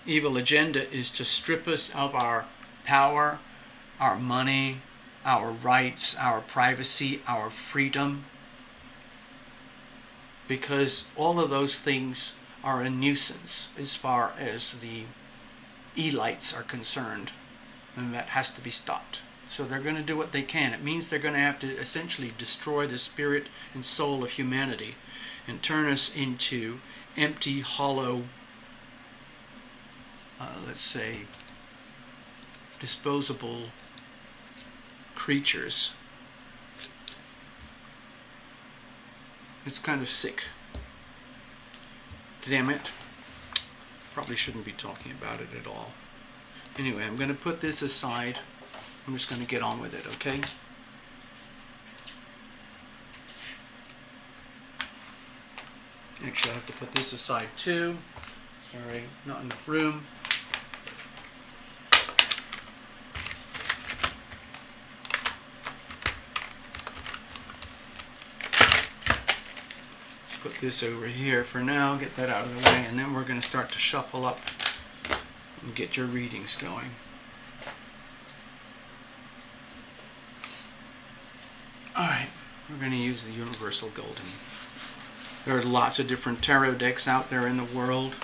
S1: evil agenda is to strip us of our power, our money, our rights, our privacy, our freedom. Because all of those things are a nuisance as far as the elites are concerned. And that has to be stopped. So they're going to do what they can. It means they're going to have to essentially destroy the spirit and soul of humanity and turn us into empty, hollow, let's say, disposable creatures. It's kind of sick. Damn it. Probably shouldn't be talking about it at all. Anyway, I'm going to put this aside. I'm just going to get on with it, okay? Actually, I have to put this aside too. Sorry, not enough room. Let's put this over here for now, get that out of the way, and then we're going to start to shuffle up and get your readings going. Alright, we're going to use the Universal Golden. There are lots of different tarot decks out there in the world.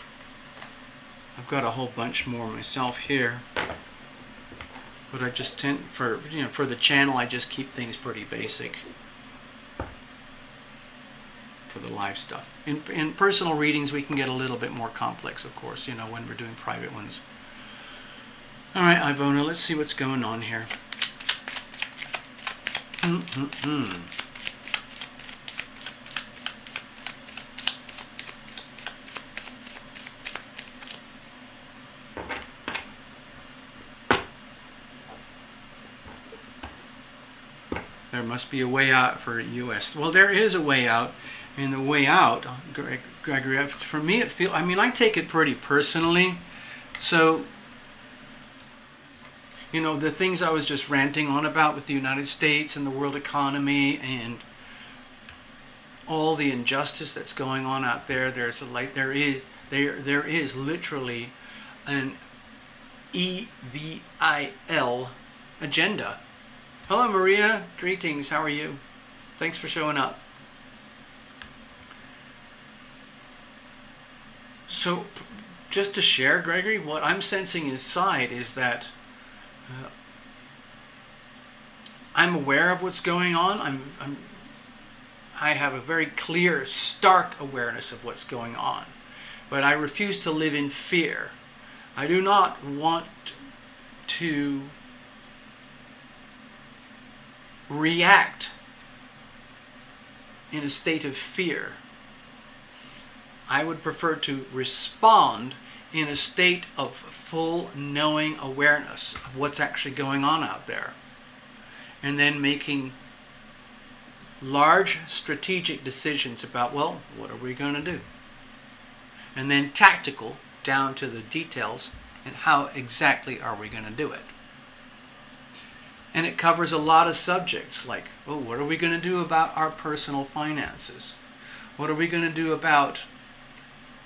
S1: I've got a whole bunch more myself here. But I just tend, for the channel, I just keep things pretty basic for the live stuff. In personal readings, we can get a little bit more complex, of course, when we're doing private ones. Alright, Ivona, let's see what's going on here. There must be a way out for U.S. Well, there is a way out, and the way out, Gregory, for me it feels, I take it pretty personally. So, the things I was just ranting on about with the United States and the world economy and all the injustice that's going on out there, there is literally an EVIL agenda. Hello, Maria. Greetings. How are you? Thanks for showing up. So, just to share, Gregory, what I'm sensing inside is that I'm aware of what's going on. I have a very clear, stark awareness of what's going on. But I refuse to live in fear. I do not want to react in a state of fear. I would prefer to respond in a state of full knowing awareness of what's actually going on out there. And then making large strategic decisions about, well, what are we going to do? And then tactical, down to the details, and how exactly are we going to do it? And it covers a lot of subjects like, oh, what are we going to do about our personal finances? What are we going to do about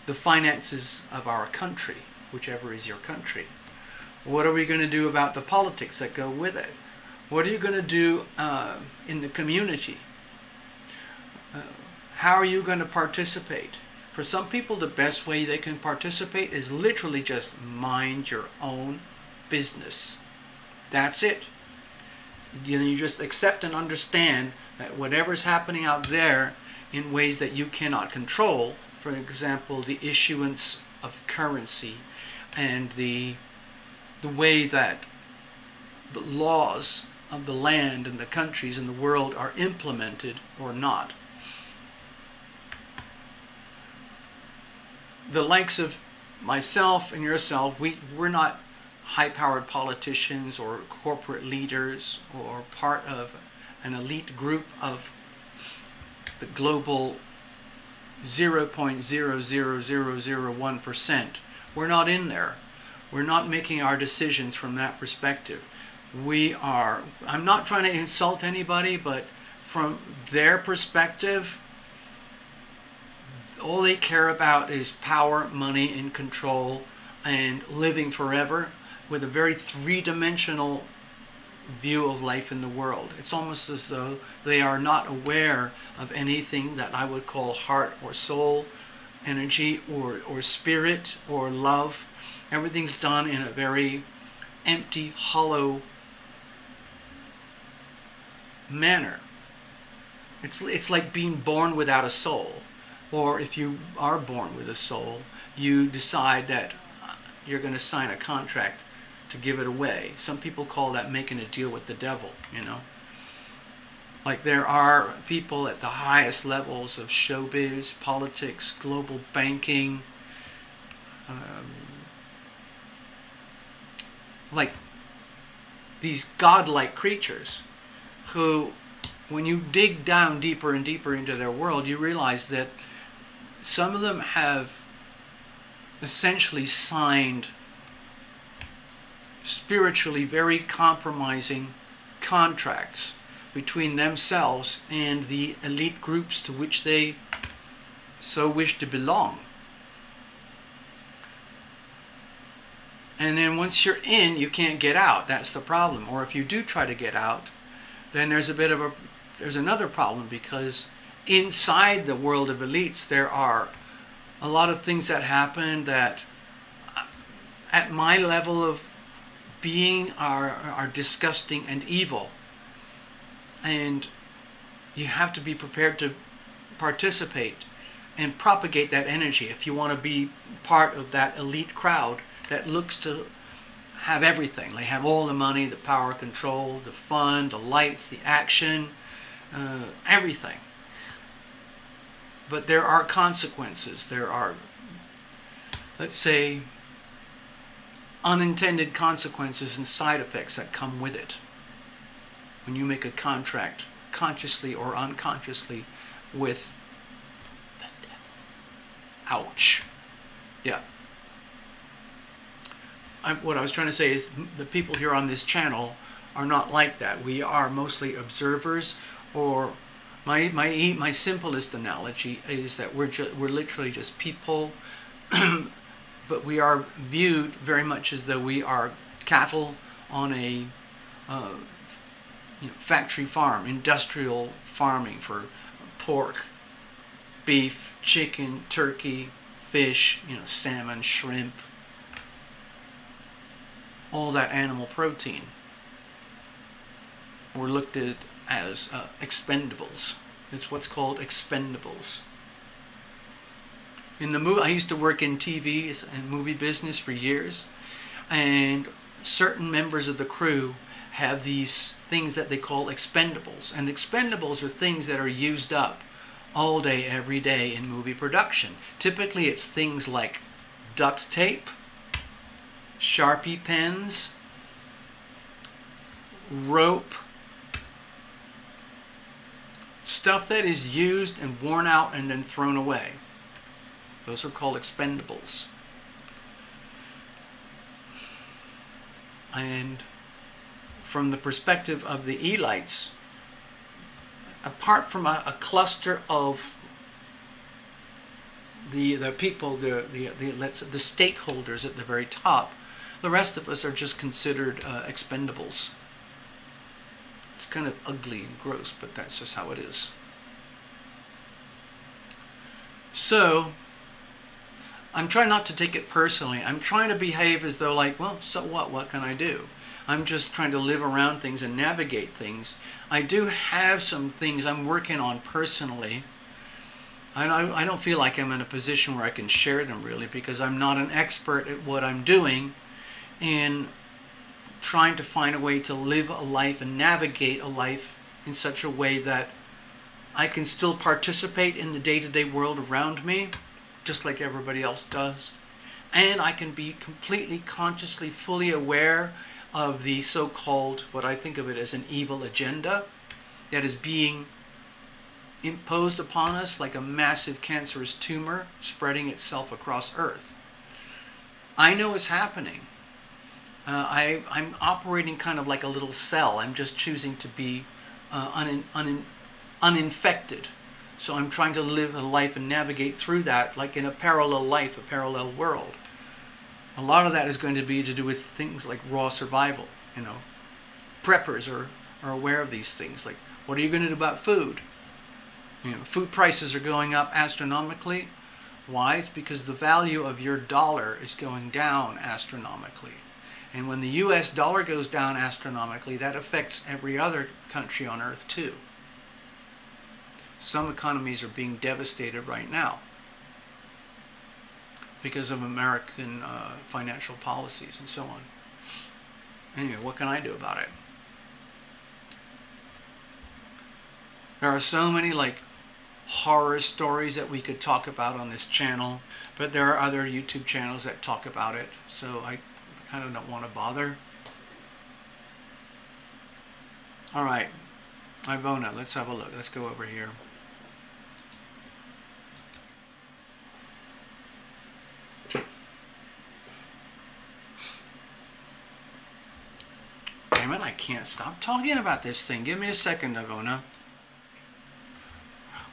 S1: the finances of our country, whichever is your country? What are we going to do about the politics that go with it? What are you going to do in the community? How are you going to participate? For some people, the best way they can participate is literally just mind your own business. That's it. You just accept and understand that whatever's happening out there in ways that you cannot control, for example, the issuance of currency and the way that the laws of the land and the countries in the world are implemented or not. The likes of myself and yourself, we're not high-powered politicians or corporate leaders or part of an elite group of the global 0.00001%. We're not in there. We're not making our decisions from that perspective. I'm not trying to insult anybody, but from their perspective, all they care about is power, money, and control, and living forever with a very three-dimensional view of life in the world. It's almost as though they are not aware of anything that I would call heart or soul energy or spirit or love. Everything's done in a very empty, hollow manner. It's like being born without a soul. Or if you are born with a soul, you decide that you're going to sign a contract to give it away. Some people call that making a deal with the devil, you know. Like there are people at the highest levels of showbiz, politics, global banking, like these godlike creatures who, when you dig down deeper and deeper into their world, you realize that some of them have essentially signed spiritually very compromising contracts between themselves and the elite groups to which they so wish to belong. And then once you're in, you can't get out. That's the problem. Or if you do try to get out, then there's another problem, because inside the world of elites there are a lot of things that happen that at my level of being are disgusting and evil. And you have to be prepared to participate and propagate that energy if you want to be part of that elite crowd that looks to have everything. They have all the money, the power, control, the fun, the lights, the action, everything. But there are consequences. There are, let's say, unintended consequences and side effects that come with it when you make a contract, consciously or unconsciously, with the devil. Ouch. Yeah. What I was trying to say is the people here on this channel are not like that. We are mostly observers, or my simplest analogy is that we're literally just people, but we are viewed very much as though we are cattle on a factory farm, industrial farming for pork, beef, chicken, turkey, fish, salmon, shrimp, all that animal protein. We're looked at as expendables. It's what's called expendables. I used to work in TV and movie business for years, and certain members of the crew have these things that they call expendables. And expendables are things that are used up all day, every day in movie production. Typically it's things like duct tape, Sharpie pens, rope, stuff that is used and worn out and then thrown away. Those are called expendables. And from the perspective of the elites, apart from a cluster of the people, the stakeholders at the very top, the rest of us are just considered expendables. It's kind of ugly and gross, but that's just how it is. So, I'm trying not to take it personally. I'm trying to behave as though like, well, so what? What can I do? I'm just trying to live around things and navigate things. I do have some things I'm working on personally. I don't feel like I'm in a position where I can share them really, because I'm not an expert at what I'm doing in trying to find a way to live a life and navigate a life in such a way that I can still participate in the day-to-day world around me, just like everybody else does, and I can be completely consciously fully aware of the so-called, what I think of it as an evil agenda that is being imposed upon us like a massive cancerous tumor spreading itself across Earth. I know it's happening. I'm operating kind of like a little cell. I'm just choosing to be uninfected. So I'm trying to live a life and navigate through that like in a parallel life, a parallel world. A lot of that is going to be to do with things like raw survival. Preppers are aware of these things. Like, what are you going to do about food? Food prices are going up astronomically. Why? It's because the value of your dollar is going down astronomically. And when the US dollar goes down astronomically, that affects every other country on Earth too. Some economies are being devastated right now because of American financial policies and so on. Anyway, what can I do about it? There are so many horror stories that we could talk about on this channel, but there are other YouTube channels that talk about it, so I kind of don't want to bother. All right, Ivona, let's have a look. Let's go over here. Damn it, I can't stop talking about this thing. Give me a second, Ivona.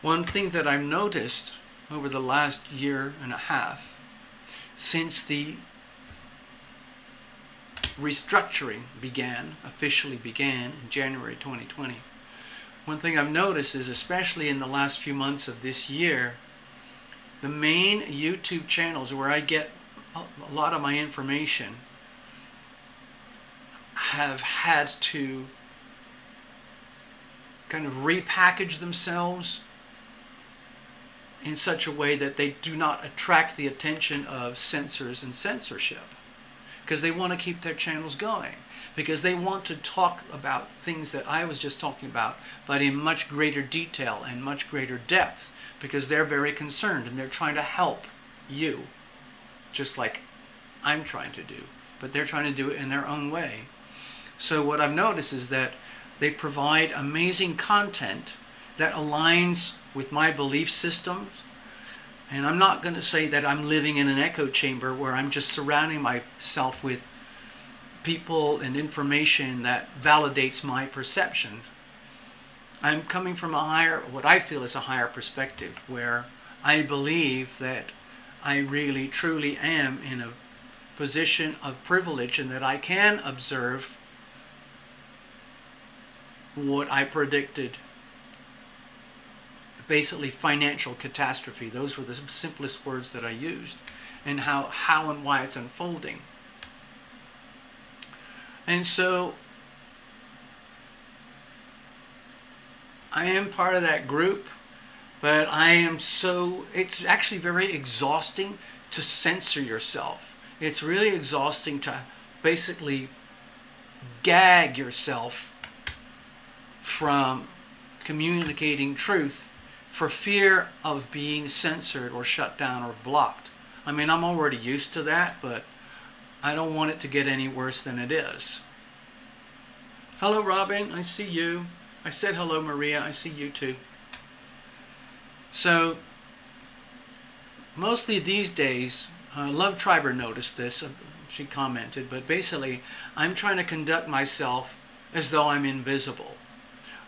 S1: One thing that I've noticed over the last year and a half, since the restructuring officially began in January 2020, one thing I've noticed is, especially in the last few months of this year, the main YouTube channels where I get a lot of my information have had to kind of repackage themselves in such a way that they do not attract the attention of censors and censorship, because they want to keep their channels going, because they want to talk about things that I was just talking about, but in much greater detail and much greater depth, because they're very concerned and they're trying to help you, just like I'm trying to do, but they're trying to do it in their own way. So what I've noticed is that they provide amazing content that aligns with my belief systems. And I'm not going to say that I'm living in an echo chamber where I'm just surrounding myself with people and information that validates my perceptions. I'm coming from what I feel is a higher perspective, where I believe that I really truly am in a position of privilege and that I can observe what I predicted, basically financial catastrophe. Those were the simplest words that I used, and how and why it's unfolding. And so I am part of that group, but it's actually very exhausting to censor yourself. It's really exhausting to basically gag yourself from communicating truth for fear of being censored or shut down or blocked. I mean, I'm already used to that, but I don't want it to get any worse than it is. Hello, Robin. I see you. I said hello, Maria. I see you too. So, mostly these days, Love Triber noticed this. She commented, but basically, I'm trying to conduct myself as though I'm invisible.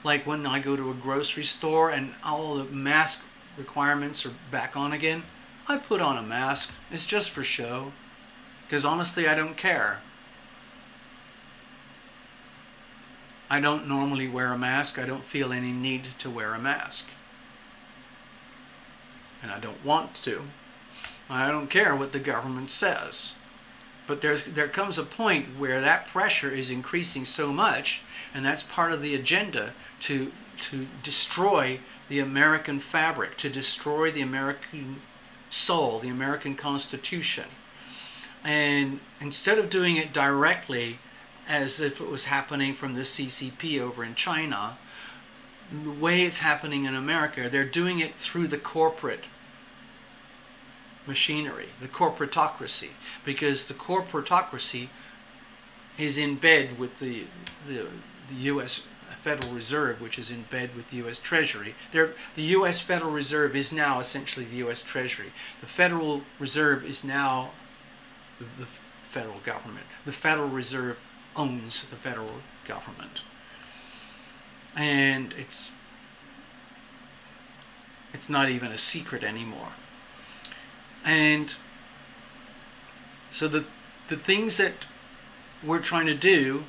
S1: Like when I go to a grocery store and all the mask requirements are back on again, I put on a mask. It's just for show. Because honestly, I don't care. I don't normally wear a mask. I don't feel any need to wear a mask. And I don't want to. I don't care what the government says. But there comes a point where that pressure is increasing so much, and that's part of the agenda to destroy the American fabric, to destroy the American soul, the American Constitution. And instead of doing it directly, as if it was happening from the CCP over in China, the way it's happening in America, they're doing it through the corporate machinery, the corporatocracy, because the corporatocracy is in bed with the U.S. Federal Reserve, which is in bed with the U.S. Treasury. The U.S. Federal Reserve is now essentially the U.S. Treasury. The Federal Reserve is now the federal government. The Federal Reserve owns the federal government. And it's not even a secret anymore. And so the things that we're trying to do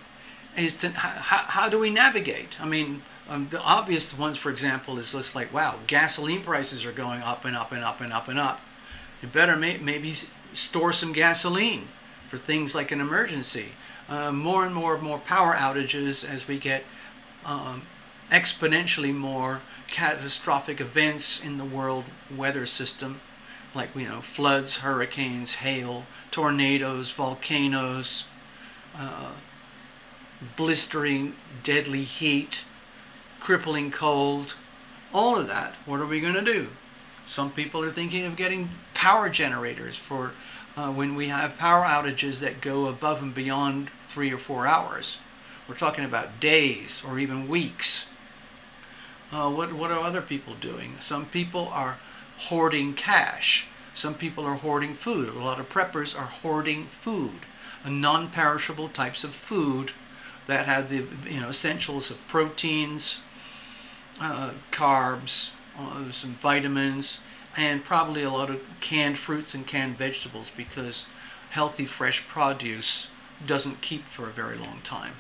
S1: is to how do we navigate? I mean, the obvious ones, for example, is just like, wow, gasoline prices are going up and up and up and up and up. You better maybe store some gasoline for things like an emergency. More and more power outages as we get exponentially more catastrophic events in the world weather system, like floods, hurricanes, hail, tornadoes, volcanoes, blistering, deadly heat, crippling cold, all of that. What are we going to do? Some people are thinking of getting power generators for when we have power outages that go above and beyond 3 or 4 hours. We're talking about days or even weeks. What are other people doing? Some people are hoarding cash. Some people are hoarding food. A lot of preppers are hoarding food, non-perishable types of food that have the essentials of proteins, carbs, some vitamins, and probably a lot of canned fruits and canned vegetables, because healthy fresh produce doesn't keep for a very long time.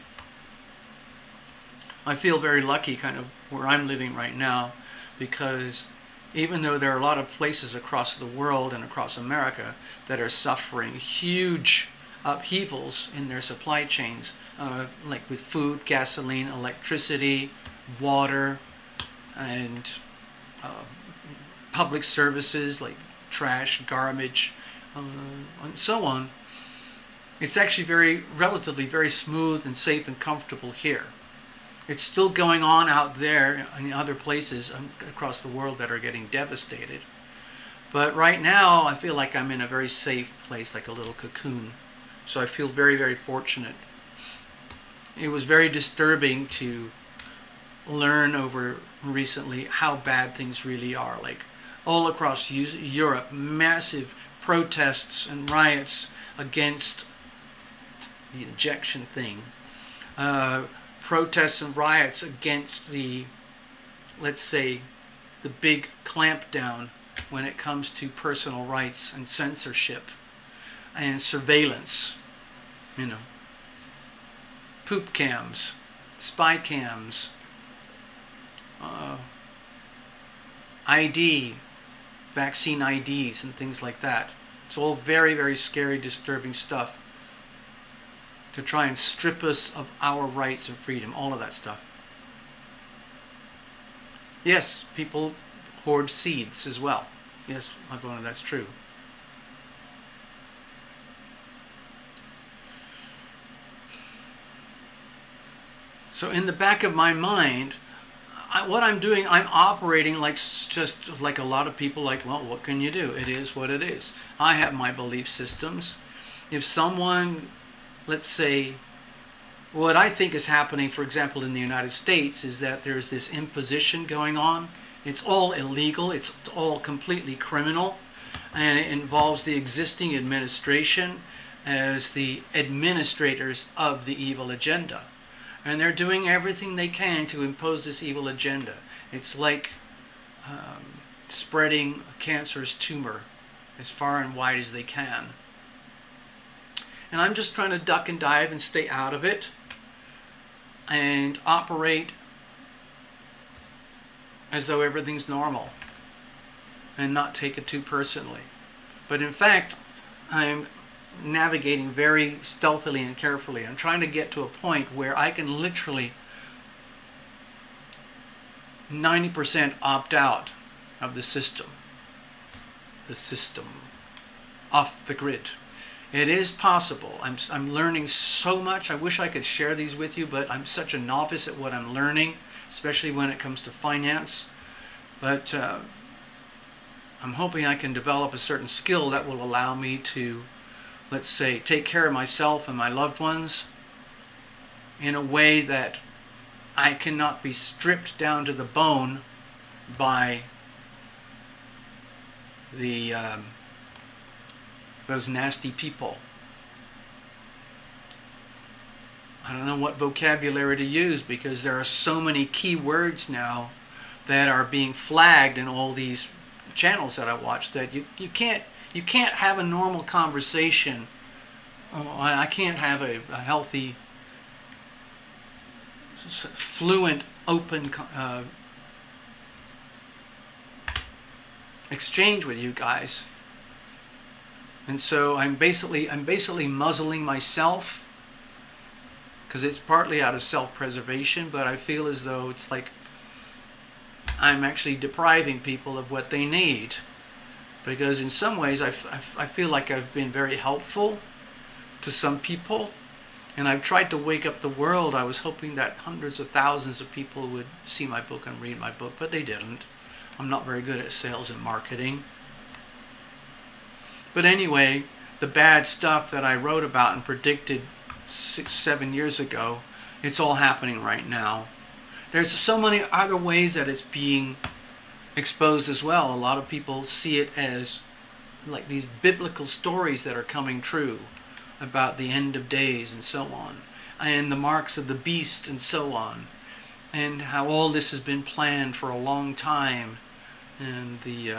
S1: I feel very lucky kind of where I'm living right now, because even though there are a lot of places across the world and across America that are suffering huge upheavals in their supply chains, like with food, gasoline, electricity, water, and public services like trash, garbage, and so on. It's actually relatively very smooth and safe and comfortable here. It's still going on out there in other places across the world that are getting devastated. But right now, I feel like I'm in a very safe place, like a little cocoon. So I feel very, very fortunate. It was very disturbing to learn over recently how bad things really are. Like all across Europe, massive protests and riots against the injection thing. Protests and riots against the, let's say, the big clampdown when it comes to personal rights and censorship and surveillance. Poop cams, spy cams, vaccine IDs and things like that. It's all very, very scary, disturbing stuff to try and strip us of our rights and freedom, all of that stuff. Yes, people hoard seeds as well. Yes, Ivona, that's true. So in the back of my mind, what I'm doing, I'm operating just like a lot of people, like, well, what can you do? It is what it is. I have my belief systems. If someone, let's say, what I think is happening, for example, in the United States, is that there's this imposition going on. It's all illegal. It's all completely criminal. And it involves the existing administration as the administrators of the evil agenda. And they're doing everything they can to impose this evil agenda. It's like spreading a cancerous tumor as far and wide as they can. And I'm just trying to duck and dive and stay out of it and operate as though everything's normal and not take it too personally. But in fact, I'm navigating very stealthily and carefully. I'm trying to get to a point where I can literally 90% opt out of the system. Off the grid. It is possible. I'm learning so much. I wish I could share these with you, but I'm such a novice at what I'm learning, especially when it comes to finance. But I'm hoping I can develop a certain skill that will allow me to, let's say, take care of myself and my loved ones in a way that I cannot be stripped down to the bone by the those nasty people. I don't know what vocabulary to use because there are so many key words now that are being flagged in all these channels that I watch that you can't have a normal conversation. I can't have a healthy, fluent, open exchange with you guys. And so I'm basically muzzling myself, because it's partly out of self-preservation, but I feel as though it's like I'm actually depriving people of what they need. Because in some ways I feel like I've been very helpful to some people, and I've tried to wake up the world. I was hoping that hundreds of thousands of people would see my book and read my book, but they didn't. I'm not very good at sales and marketing. But anyway, the bad stuff that I wrote about and predicted 6-7 years ago, it's all happening right now. There's so many other ways that it's being exposed as well. A lot of people see it as like these biblical stories that are coming true about the end of days and so on, and the marks of the beast and so on, and how all this has been planned for a long time, and the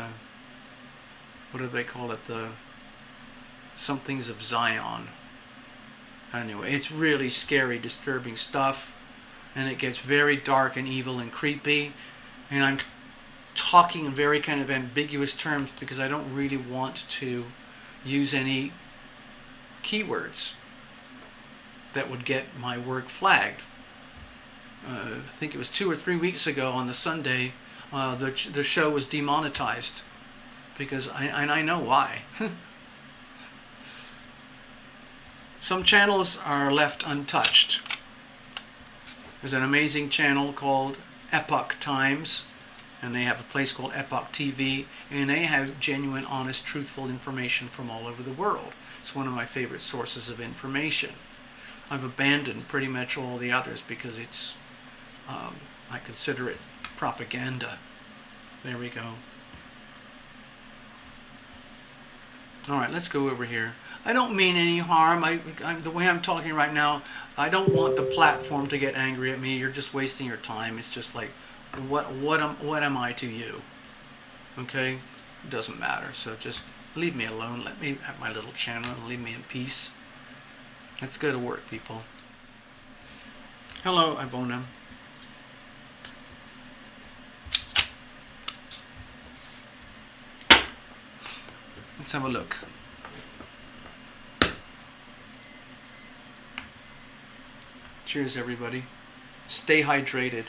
S1: what do they call it, the somethings of Zion. Anyway, it's really scary, disturbing stuff, and it gets very dark and evil and creepy, and I'm talking in very kind of ambiguous terms because I don't really want to use any keywords that would get my work flagged. I think it was 2 or 3 weeks ago on the Sunday, the show was demonetized because I know why. Some channels are left untouched. There's an amazing channel called Epoch Times, and they have a place called Epoch TV, and they have genuine, honest, truthful information from all over the world. It's one of my favorite sources of information. I've abandoned pretty much all the others because it's, I consider it propaganda. There we go. Alright, let's go over here. I don't mean any harm. The way I'm talking right now, I don't want the platform to get angry at me. You're just wasting your time. It's just like, what am I to you? Okay? It doesn't matter. So just leave me alone. Let me have my little channel and leave me in peace. Let's go to work, people. Hello, Ivona. Let's have a look. Cheers, everybody. Stay hydrated.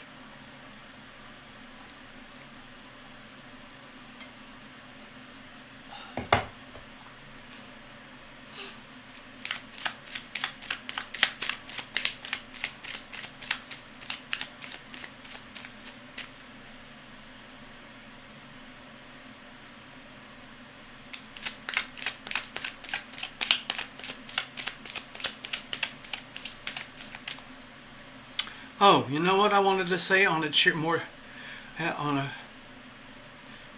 S1: Oh, you know what I wanted to say on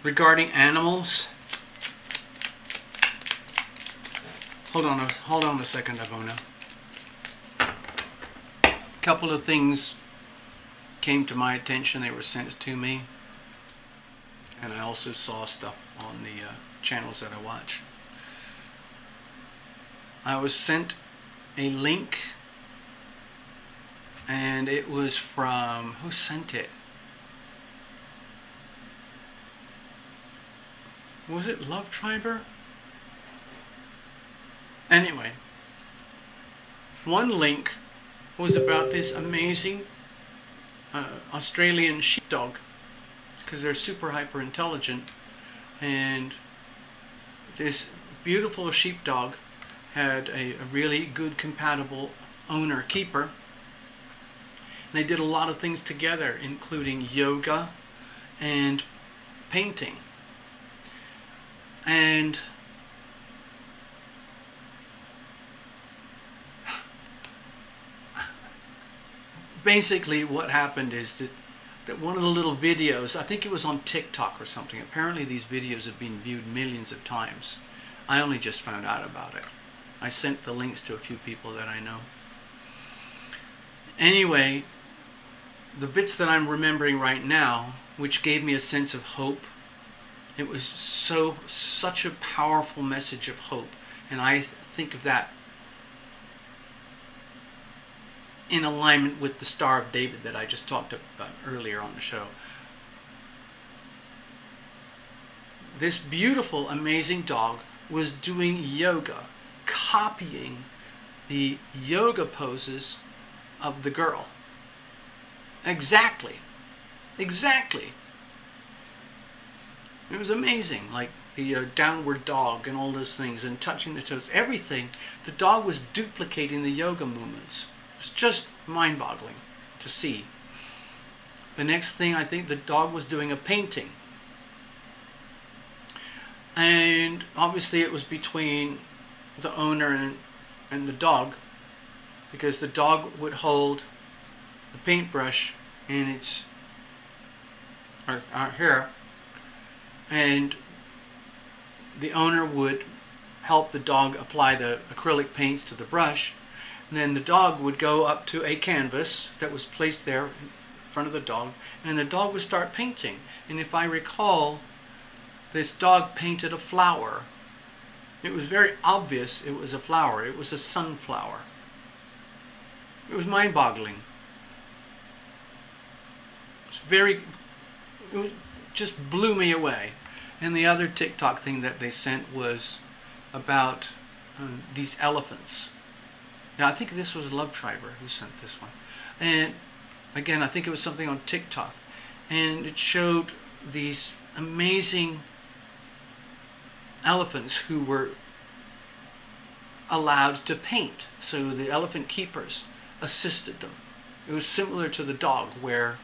S1: regarding animals. Hold on a second, Ivona. A couple of things came to my attention. They were sent to me, and I also saw stuff on the channels that I watch. I was sent a link. And it was from, who sent it? Was it Love Triber? Anyway, one link was about this amazing Australian sheepdog, because they're super hyper intelligent, and this beautiful sheepdog had a really good compatible owner keeper. They did a lot of things together, including yoga and painting. And basically what happened is that one of the little videos, I think it was on TikTok or something, apparently these videos have been viewed millions of times. I only just found out about it. I sent the links to a few people that I know. Anyway, the bits that I'm remembering right now, which gave me a sense of hope, it was such a powerful message of hope. And I think of that in alignment with the Star of David that I just talked about earlier on the show. This beautiful, amazing dog was doing yoga, copying the yoga poses of the girl. Exactly. It was amazing, like the downward dog and all those things, and touching the toes, everything. The dog was duplicating the yoga movements. It was just mind-boggling to see. The next thing, I think the dog was doing a painting. And obviously it was between the owner and the dog, because the dog would hold the paintbrush in its hair, and the owner would help the dog apply the acrylic paints to the brush, and then the dog would go up to a canvas that was placed there in front of the dog, and the dog would start painting. And if I recall, this dog painted a flower. It was very obvious it was a flower. It was a sunflower. It was mind-boggling. It just blew me away. And the other TikTok thing that they sent was about these elephants. Now, I think this was Love Triber who sent this one. And again, I think it was something on TikTok. And it showed these amazing elephants who were allowed to paint. So the elephant keepers assisted them. It was similar to the dog, where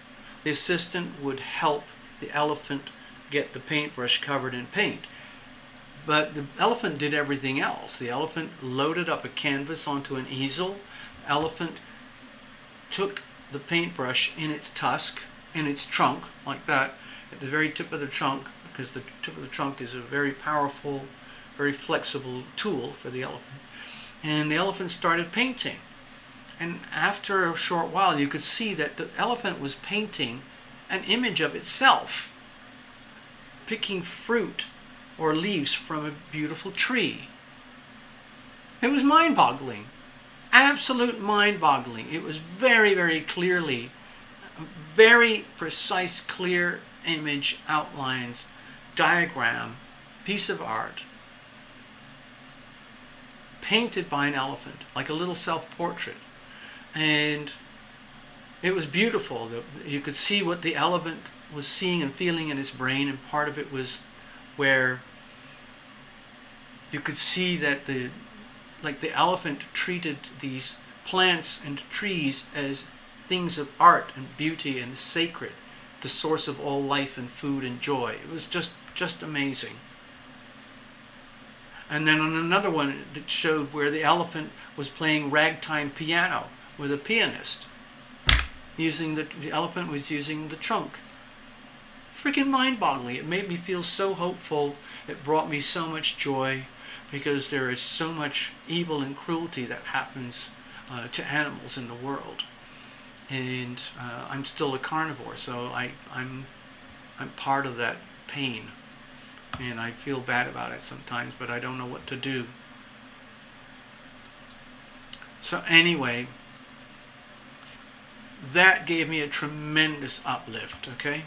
S1: the assistant would help the elephant get the paintbrush covered in paint. But the elephant did everything else. The elephant loaded up a canvas onto an easel. The elephant took the paintbrush in its tusk, in its trunk, like that, at the very tip of the trunk, because the tip of the trunk is a very powerful, very flexible tool for the elephant. And the elephant started painting. And after a short while, you could see that the elephant was painting an image of itself, picking fruit or leaves from a beautiful tree. It was mind-boggling. Absolute mind-boggling. It was very, very clearly, very precise, clear image, outlines, diagram, piece of art, painted by an elephant, like a little self-portrait. And it was beautiful. You could see what the elephant was seeing and feeling in his brain, and part of it was where you could see that the elephant treated these plants and trees as things of art and beauty and sacred, the source of all life and food and joy. It was just amazing. And then on another one, it showed where the elephant was playing ragtime piano with a pianist. The elephant was using the trunk. Freaking mind-boggling. It made me feel so hopeful. It brought me so much joy, because there is so much evil and cruelty that happens to animals in the world. And I'm still a carnivore, so I'm part of that pain. And I feel bad about it sometimes, but I don't know what to do. So anyway, that gave me a tremendous uplift, okay?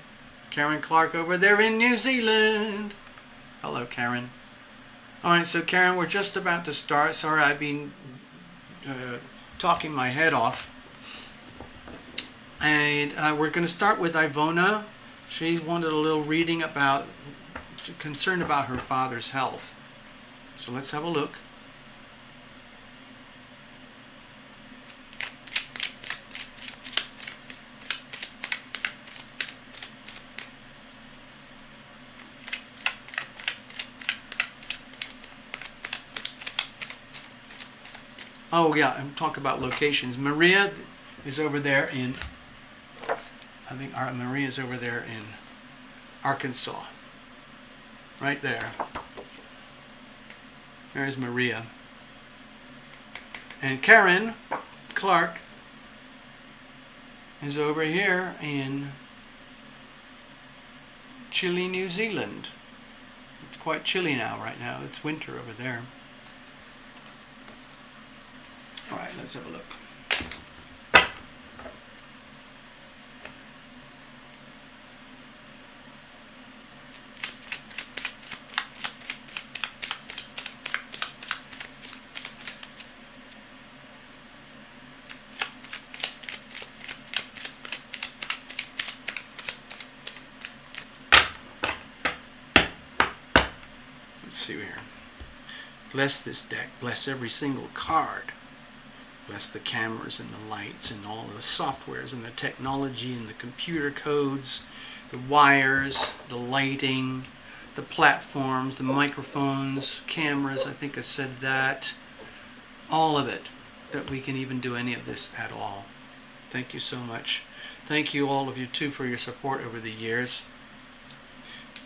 S1: Karen Clark over there in New Zealand. Hello, Karen. Alright, so Karen, we're just about to start. Sorry, I've been talking my head off. And we're going to start with Ivona. She wanted a little reading about, concerned about her father's health. So let's have a look. Oh yeah, I'm talking about locations. Maria is over there in, I think Maria is over there in Arkansas. Right there. There's Maria. And Karen Clark is over here in Chile, New Zealand. It's quite chilly now, right now. It's winter over there. All right, let's have a look. Let's see here. Bless this deck. Bless every single card. Bless the cameras and the lights and all the softwares and the technology and the computer codes, the wires, the lighting, the platforms, the microphones, cameras, I think I said that. All of it, that we can even do any of this at all. Thank you so much. Thank you all of you too for your support over the years.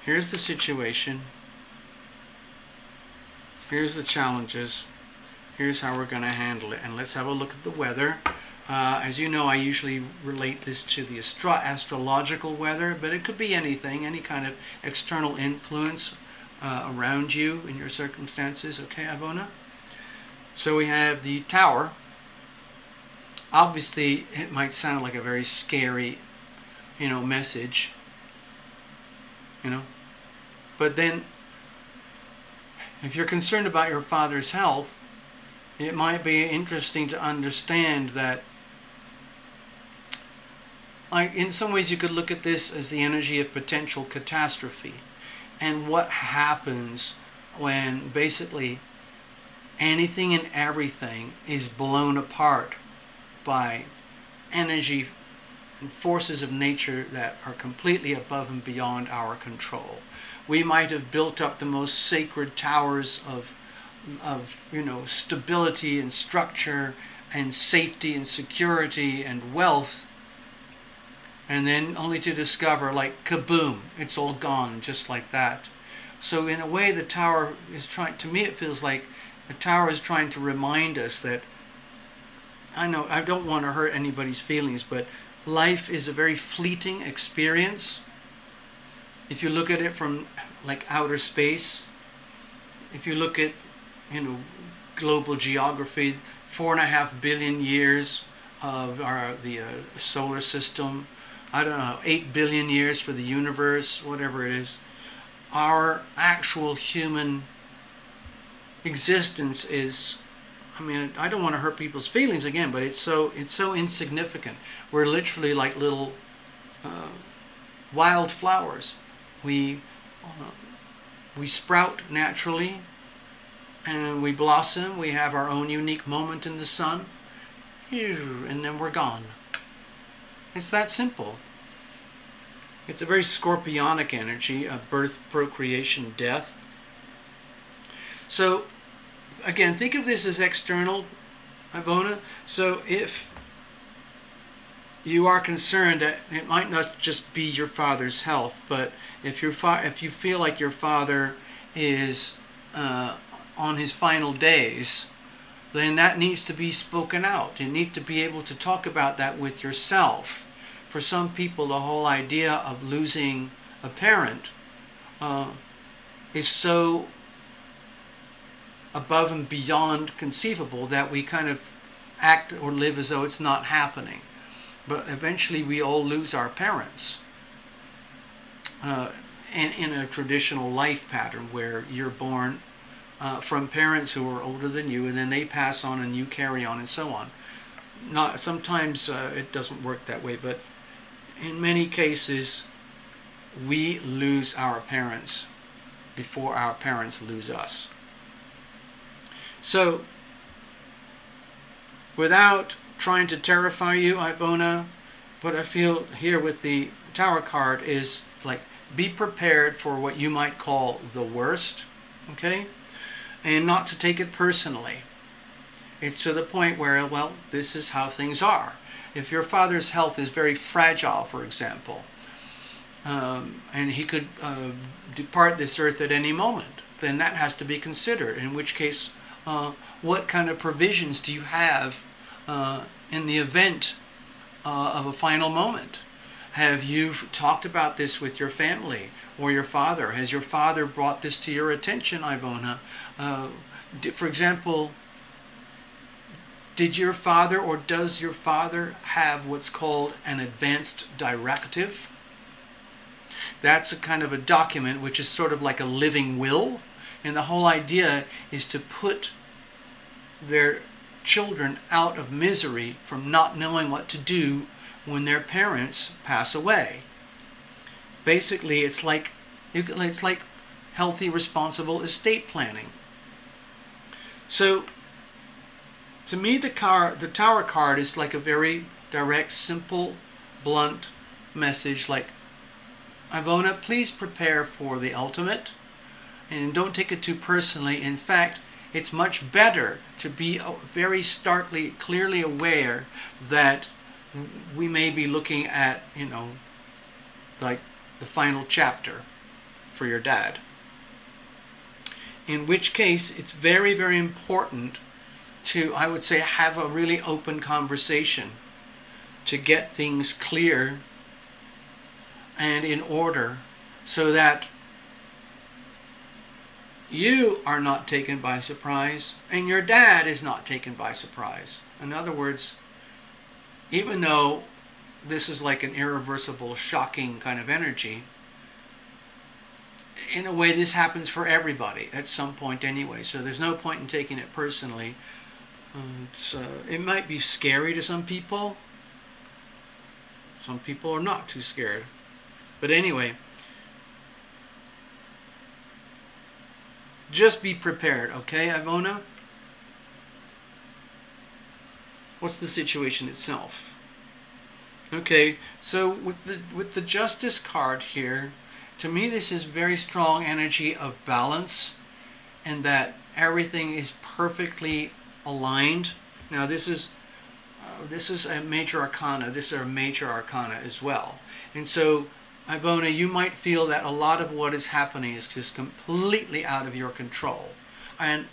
S1: Here's the situation. Here's the challenges. Here's how we're going to handle it. And let's have a look at the weather. As you know, I usually relate this to the astrological weather, but it could be anything, any kind of external influence around you in your circumstances. Okay, Ivona? So we have the Tower. Obviously, it might sound like a very scary, message, But then, if you're concerned about your father's health, it might be interesting to understand that, in some ways you could look at this as the energy of potential catastrophe. And what happens when basically anything and everything is blown apart by energy and forces of nature that are completely above and beyond our control. We might have built up the most sacred towers of stability and structure and safety and security and wealth, and then only to discover, like, kaboom, it's all gone just like that. So in a way, the Tower is trying, to me it feels like the Tower is trying to remind us that, I know I don't want to hurt anybody's feelings, but life is a very fleeting experience. If you look at it from like outer space, if you look at global geography, 4.5 billion years of the solar system, I don't know, 8 billion years for the universe, whatever it is. Our actual human existence is, I don't want to hurt people's feelings again, but it's so insignificant. We're literally like little wild flowers. We sprout naturally, and we blossom. We have our own unique moment in the sun, and then we're gone. It's that simple. It's a very scorpionic energy of birth, procreation, death. So, again, think of this as external, Ivona. So if you are concerned that it might not just be your father's health, but if you feel like your father is on his final days, then that needs to be spoken out. You need to be able to talk about that with yourself. For some people, the whole idea of losing a parent is so above and beyond conceivable that we kind of act or live as though it's not happening. But eventually we all lose our parents in a traditional life pattern where you're born from parents who are older than you, and then they pass on and you carry on and so on. Sometimes it doesn't work that way, but in many cases we lose our parents before our parents lose us. So, without trying to terrify you, Ivona, what I feel here with the Tower card is like, be prepared for what you might call the worst, okay? And not to take it personally. It's to the point where, well, this is how things are. If your father's health is very fragile, for example, and he could depart this earth at any moment, then that has to be considered. In which case, what kind of provisions do you have in the event of a final moment? Have you talked about this with your family or your father? Has your father brought this to your attention, Ivona? For example, did your father or does your father have what's called an advanced directive? That's a kind of a document which is sort of like a living will. And the whole idea is to put their children out of misery from not knowing what to do when their parents pass away. Basically, it's like healthy, responsible estate planning. So, to me, the Tower card is like a very direct, simple, blunt message like, Ivona, please prepare for the ultimate and don't take it too personally. In fact, it's much better to be very starkly, clearly aware that we may be looking at, like the final chapter for your dad. In which case, it's very, very important to, I would say, have a really open conversation to get things clear and in order so that you are not taken by surprise and your dad is not taken by surprise. In other words, even though this is like an irreversible, shocking kind of energy, in a way this happens for everybody at some point anyway, so there's no point in taking it personally. It might be scary to some people. Some people are not too scared. But anyway, just be prepared, okay, Ivona? What's the situation itself? Okay, so with the Justice card here, to me this is very strong energy of balance and that everything is perfectly aligned. Now this is a major arcana. This is a major arcana as well. And so, Ivona, you might feel that a lot of what is happening is just completely out of your control. And,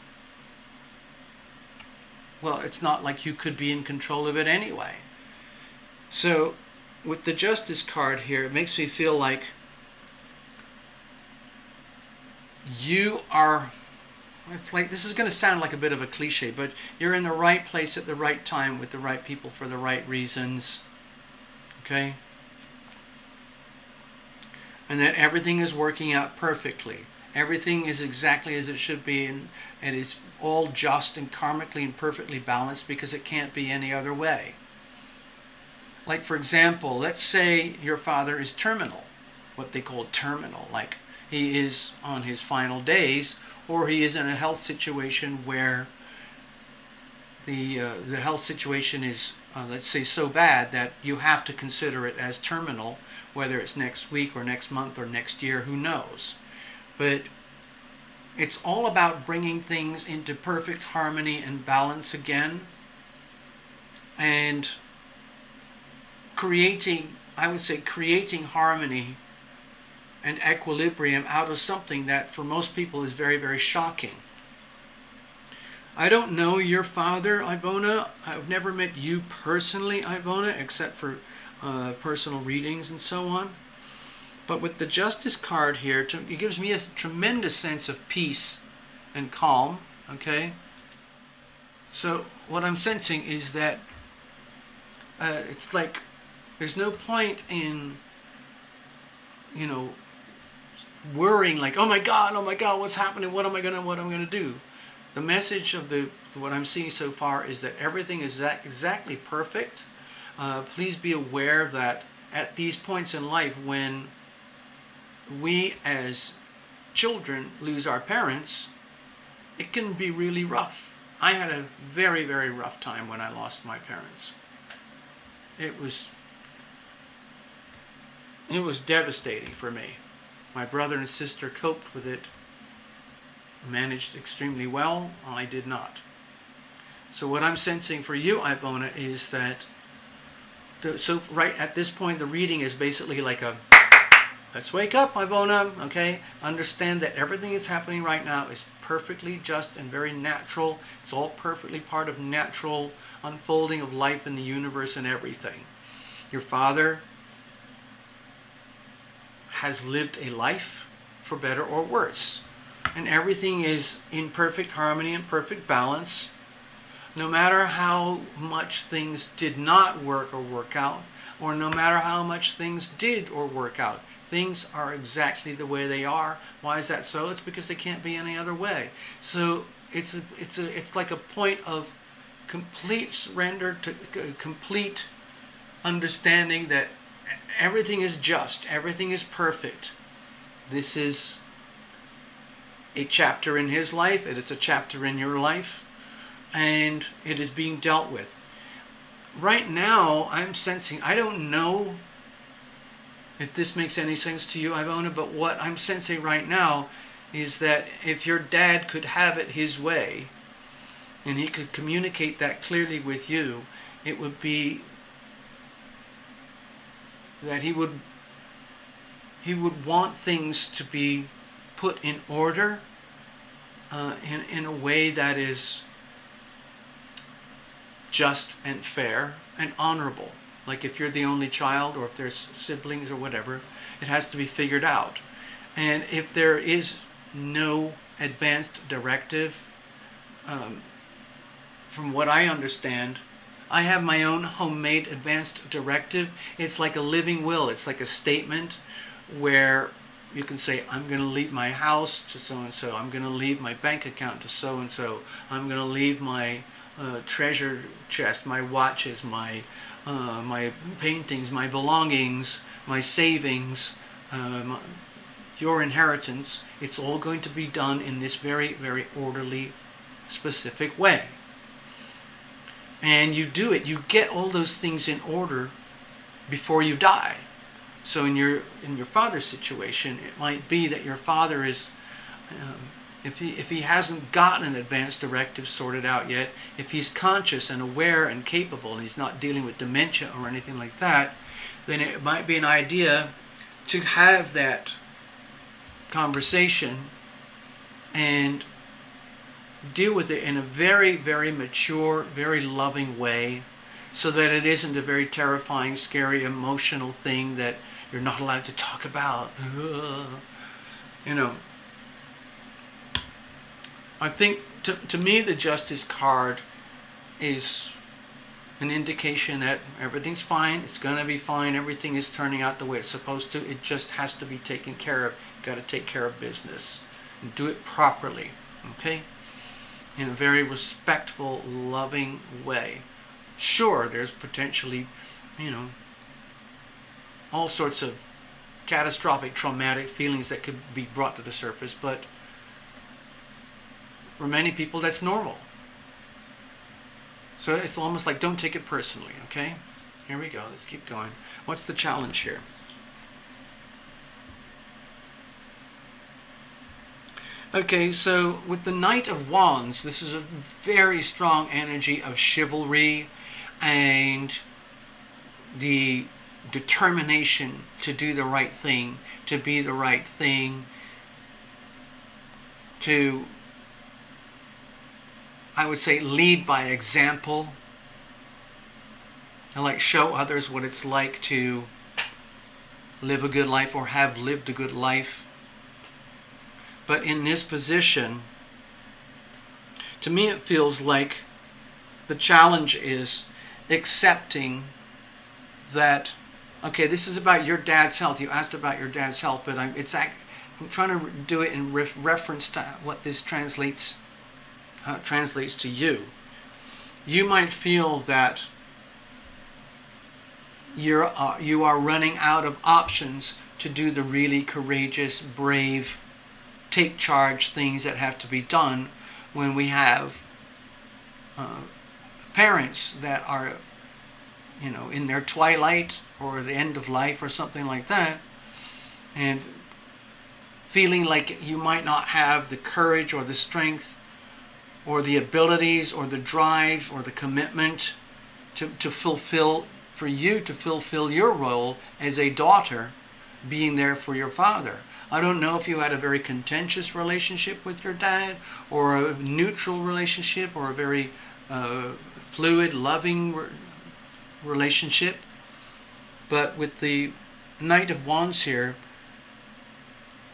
S1: well, it's not like you could be in control of it anyway. So, with the Justice card here, it makes me feel like you are, it's like, this is going to sound like a bit of a cliche, but you're in the right place at the right time with the right people for the right reasons. Okay? And that everything is working out perfectly. Everything is exactly as it should be, and it is all just and karmically and perfectly balanced because it can't be any other way. Like, for example, let's say your father is terminal, what they call terminal, like he is on his final days, or he is in a health situation where the health situation is, let's say, so bad that you have to consider it as terminal, whether it's next week or next month or next year, who knows. But it's all about bringing things into perfect harmony and balance again and creating harmony and equilibrium out of something that for most people is very, very shocking. I don't know your father, Ivona. I've never met you personally, Ivona, except for personal readings and so on. But with the Justice card here, it gives me a tremendous sense of peace and calm, okay? So what I'm sensing is that it's like there's no point in, worrying like, oh my God, what's happening? What am I gonna do? The message of what I'm seeing so far is that everything is exactly perfect. Please be aware that at these points in life when we as children lose our parents, it can be really rough. I had a very, very rough time when I lost my parents. It was devastating for me. My brother and sister coped with it, managed extremely well. I did not. So what I'm sensing for you, Ivona, is that, so right at this point, the reading is basically like a, let's wake up, Ivona, okay? Understand that everything that's happening right now is perfectly just and very natural. It's all perfectly part of natural unfolding of life in the universe and everything. Your father has lived a life, for better or worse. And everything is in perfect harmony and perfect balance. No matter how much things did not work or work out, or no matter how much things did or work out, things are exactly the way they are. Why is that so? It's because they can't be any other way. So it's like a point of complete surrender, to complete understanding that everything is just, everything is perfect. This is a chapter in his life, and it's a chapter in your life, and it is being dealt with. Right now, I'm sensing, I don't know if this makes any sense to you, Ivona, but what I'm sensing right now is that if your dad could have it his way, and he could communicate that clearly with you, it would be that he would want things to be put in order in a way that is just and fair and honorable. Like if you're the only child, or if there's siblings or whatever, it has to be figured out. And if there is no advanced directive, from what I understand, I have my own homemade advanced directive. It's like a living will. It's like a statement where you can say, I'm going to leave my house to so-and-so. I'm going to leave my bank account to so-and-so. I'm going to leave my treasure chest, my watches, my paintings, my belongings, my savings, your inheritance. It's all going to be done in this very, very orderly, specific way. And you do it. You get all those things in order before you die. So in your father's situation, it might be that your father is, if he hasn't gotten an advanced directive sorted out yet, if he's conscious and aware and capable, and he's not dealing with dementia or anything like that, then it might be an idea to have that conversation and deal with it in a very, very mature, very loving way, so that it isn't a very terrifying, scary, emotional thing that you're not allowed to talk about. You know, I think to me the Justice card is an indication that everything's fine, it's going to be fine, everything is turning out the way it's supposed to. It just has to be taken care of. You've got to take care of business and do it properly, okay? In a very respectful, loving way. Sure, there's potentially, all sorts of catastrophic, traumatic feelings that could be brought to the surface, but for many people, that's normal. So it's almost like, don't take it personally, okay? Here we go, let's keep going. What's the challenge here? Okay, so with the Knight of Wands, this is a very strong energy of chivalry and the determination to do the right thing, to be the right thing, to, I would say, lead by example, and like show others what it's like to live a good life or have lived a good life. But in this position, to me it feels like the challenge is accepting that, okay, this is about your dad's health. You asked about your dad's health, but I'm trying to do it in reference to what this translates, how it translates to you. You might feel that you are running out of options to do the really courageous, brave, take charge things that have to be done when we have parents that are, in their twilight or the end of life or something like that, and feeling like you might not have the courage or the strength or the abilities or the drive or the commitment to fulfill, for you to fulfill your role as a daughter, being there for your father. I don't know if you had a very contentious relationship with your dad, or a neutral relationship, or a very fluid, loving relationship. But with the Knight of Wands here,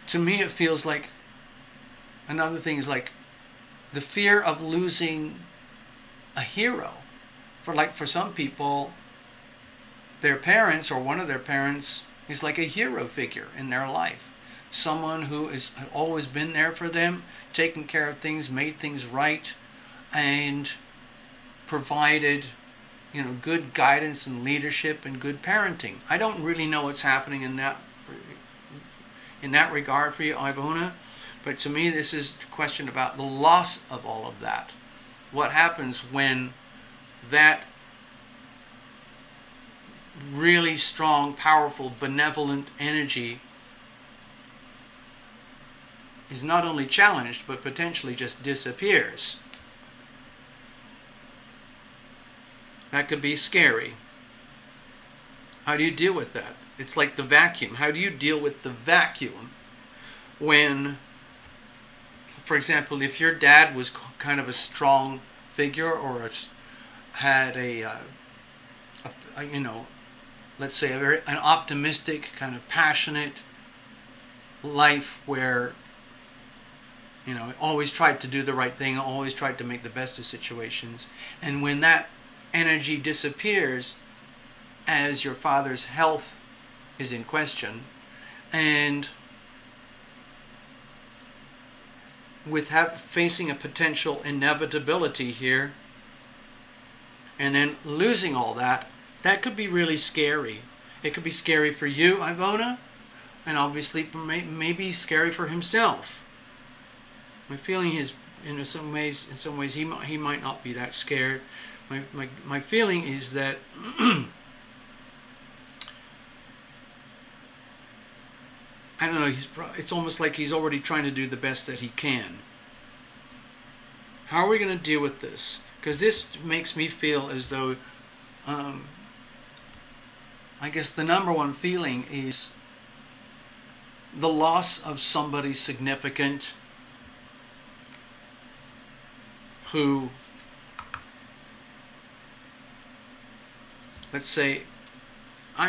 S1: to me it feels like, another thing is like the fear of losing a hero. For some people, their parents or one of their parents is like a hero figure in their life. Someone who has always been there for them, taken care of things, made things right, and provided, good guidance and leadership and good parenting. I don't really know what's happening in that regard for you, Ivona, but to me this is a question about the loss of all of that. What happens when that really strong, powerful, benevolent energy is not only challenged, but potentially just disappears? That could be scary. How do you deal with that? It's like the vacuum. How do you deal with the vacuum when, for example, if your dad was kind of a strong figure, or had let's say an optimistic, kind of passionate life where, always tried to do the right thing, always tried to make the best of situations. And when that energy disappears as your father's health is in question, and with facing a potential inevitability here, and then losing all that, that could be really scary. It could be scary for you, Ivona, and obviously maybe scary for himself. My feeling is, in some ways, he might not be that scared. My feeling is that I don't know. It's almost like he's already trying to do the best that he can. How are we going to deal with this? Because this makes me feel as though, I guess the number one feeling is the loss of somebody significant who, let's say,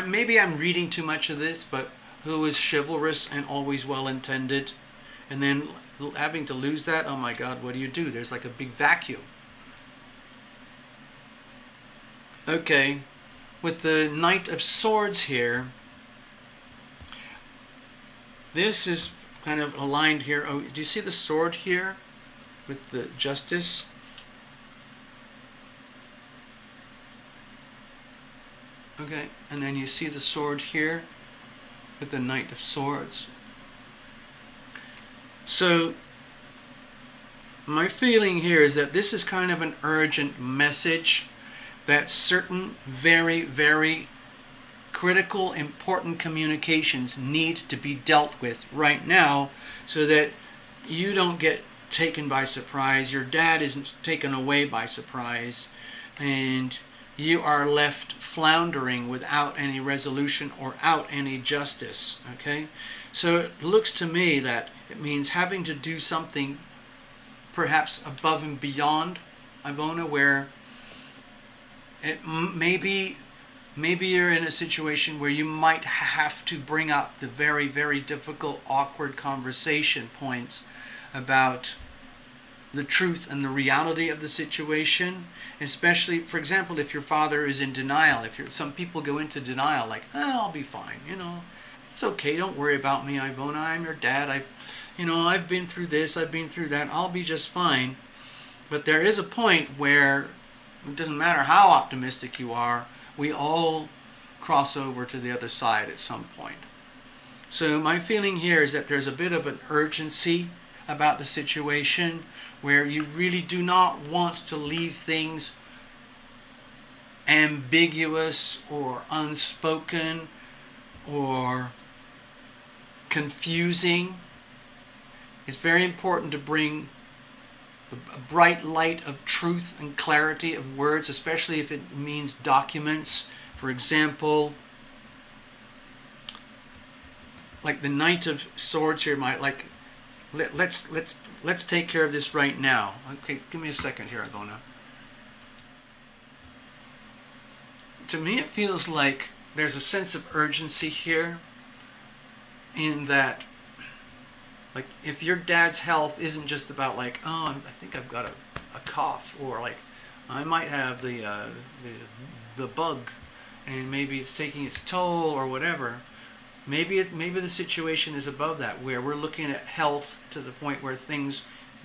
S1: maybe I'm reading too much of this, but who is chivalrous and always well-intended, and then having to lose that, oh my God, what do? There's like a big vacuum. Okay, with the Knight of Swords here, this is kind of aligned here. Oh, do you see the sword here with the Justice? Okay, and then you see the sword here with the Knight of Swords. So my feeling here is that this is kind of an urgent message that certain very, very critical, important communications need to be dealt with right now, so that you don't get taken by surprise, your dad isn't taken away by surprise, and you are left floundering without any resolution or out any justice. Okay? So it looks to me that it means having to do something perhaps above and beyond, Ivona, where it maybe you're in a situation where you might have to bring up the very, very difficult, awkward conversation points about the truth and the reality of the situation. Especially, for example, if your father is in denial. Some people go into denial, like, I'll be fine, it's okay, don't worry about me, Ivona, I'm your dad, I've been through this, I've been through that, I'll be just fine. But there is a point where it doesn't matter how optimistic you are, we all cross over to the other side at some point. So my feeling here is that there's a bit of an urgency about the situation, where you really do not want to leave things ambiguous or unspoken or confusing. It's very important to bring a bright light of truth and clarity of words, especially if it means documents. For example, like the Knight of Swords here might let's take care of this right now. Okay, give me a second here, Ivona. To me, it feels like there's a sense of urgency here, in that, like, if your dad's health isn't just about like, oh, I think I've got a cough, or like I might have the bug, and maybe it's taking its toll or whatever. Maybe the situation is above that, where we're looking at health to the point where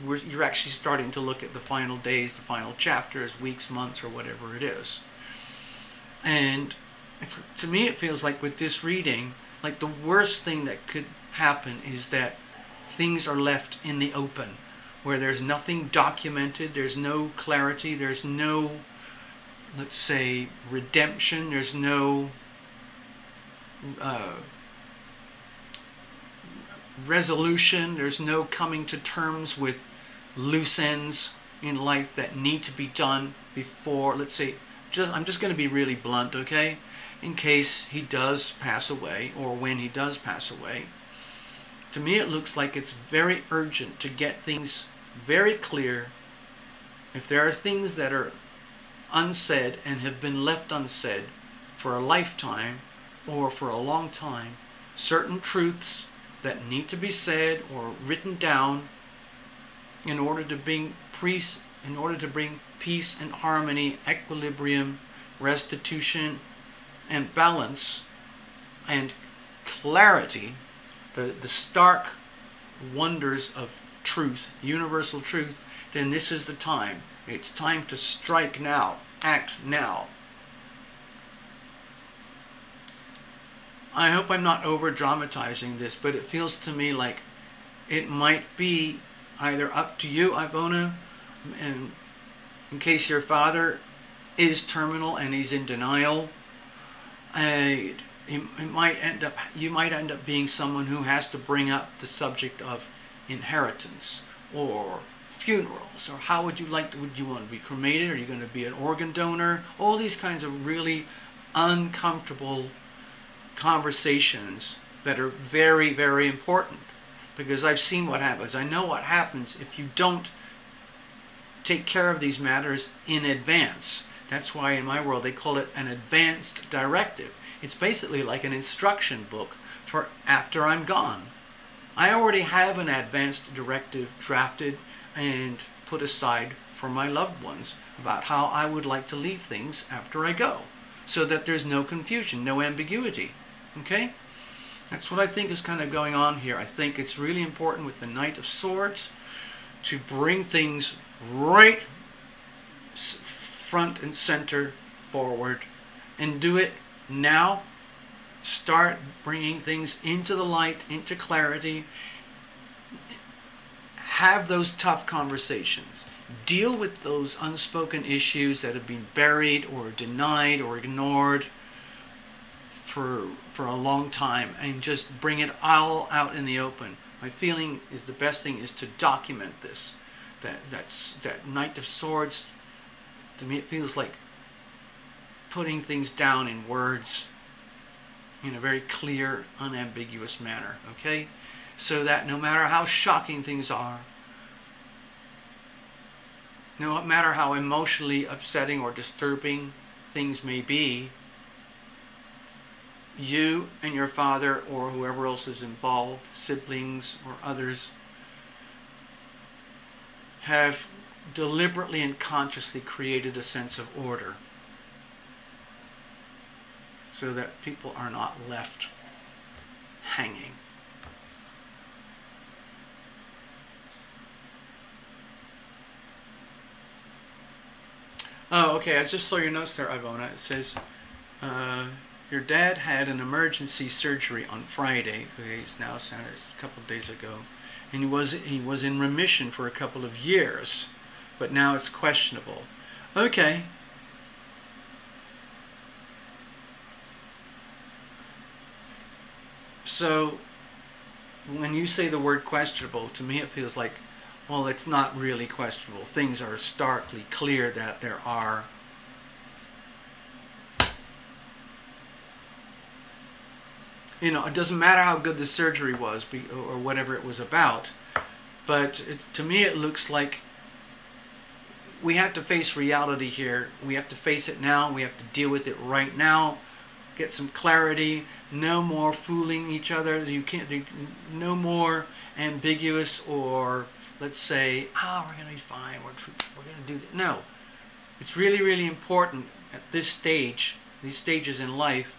S1: you're actually starting to look at the final days, the final chapters, weeks, months, or whatever it is. And to me, it feels like with this reading, like the worst thing that could happen is that things are left in the open, where there's nothing documented, there's no clarity, there's no, let's say, redemption, there's no resolution, there's no coming to terms with loose ends in life that need to be done before, let's say, I'm just going to be really blunt, okay? In case he does pass away, or when he does pass away. To me, it looks like it's very urgent to get things very clear. If there are things that are unsaid and have been left unsaid for a lifetime or for a long time, certain truths that need to be said or written down in order to bring peace and harmony, equilibrium, restitution, and balance, and clarity, the stark wonders of truth, universal truth, then this is the time. It's time to strike now, act now. I hope I'm not over-dramatizing this, but it feels to me like it might be either up to you, Ivona, and in case your father is terminal and he's in denial, you might end up being someone who has to bring up the subject of inheritance or funerals, or how would you want to be cremated? Are you going to be an organ donor? All these kinds of really uncomfortable conversations that are very, very important, because I've seen what happens. I know what happens if you don't take care of these matters in advance. That's why in my world they call it an advanced directive. It's basically like an instruction book for after I'm gone. I already have an advanced directive drafted and put aside for my loved ones about how I would like to leave things after I go, so that there's no confusion, no ambiguity. Okay? That's what I think is kind of going on here. I think it's really important with the Knight of Swords to bring things right front and center forward, and do it now. Start bringing things into the light, into clarity. Have those tough conversations. Deal with those unspoken issues that have been buried or denied or ignored for a long time, and just bring it all out in the open. My feeling is the best thing is to document this. That Knight of Swords, to me it feels like putting things down in words in a very clear, unambiguous manner, okay? So that no matter how shocking things are, no matter how emotionally upsetting or disturbing things may be, you and your father or whoever else is involved, siblings or others, have deliberately and consciously created a sense of order, so that people are not left hanging. Oh, okay, I just saw your notes there, Ivona. It says, your dad had an emergency surgery on Friday. Okay, it's now a couple of days ago. And he was in remission for a couple of years, but now it's questionable. Okay. So when you say the word questionable, to me it feels like well, it's not really questionable. Things are starkly clear that there are it doesn't matter how good the surgery was or whatever it was about, but to me it looks like we have to face reality here. We have to face it now. We have to deal with it right now. Get some clarity. No more fooling each other. You can't. No more ambiguous or let's say, we're going to be fine. We're going to do that. No, it's really, really important at this stage, these stages in life,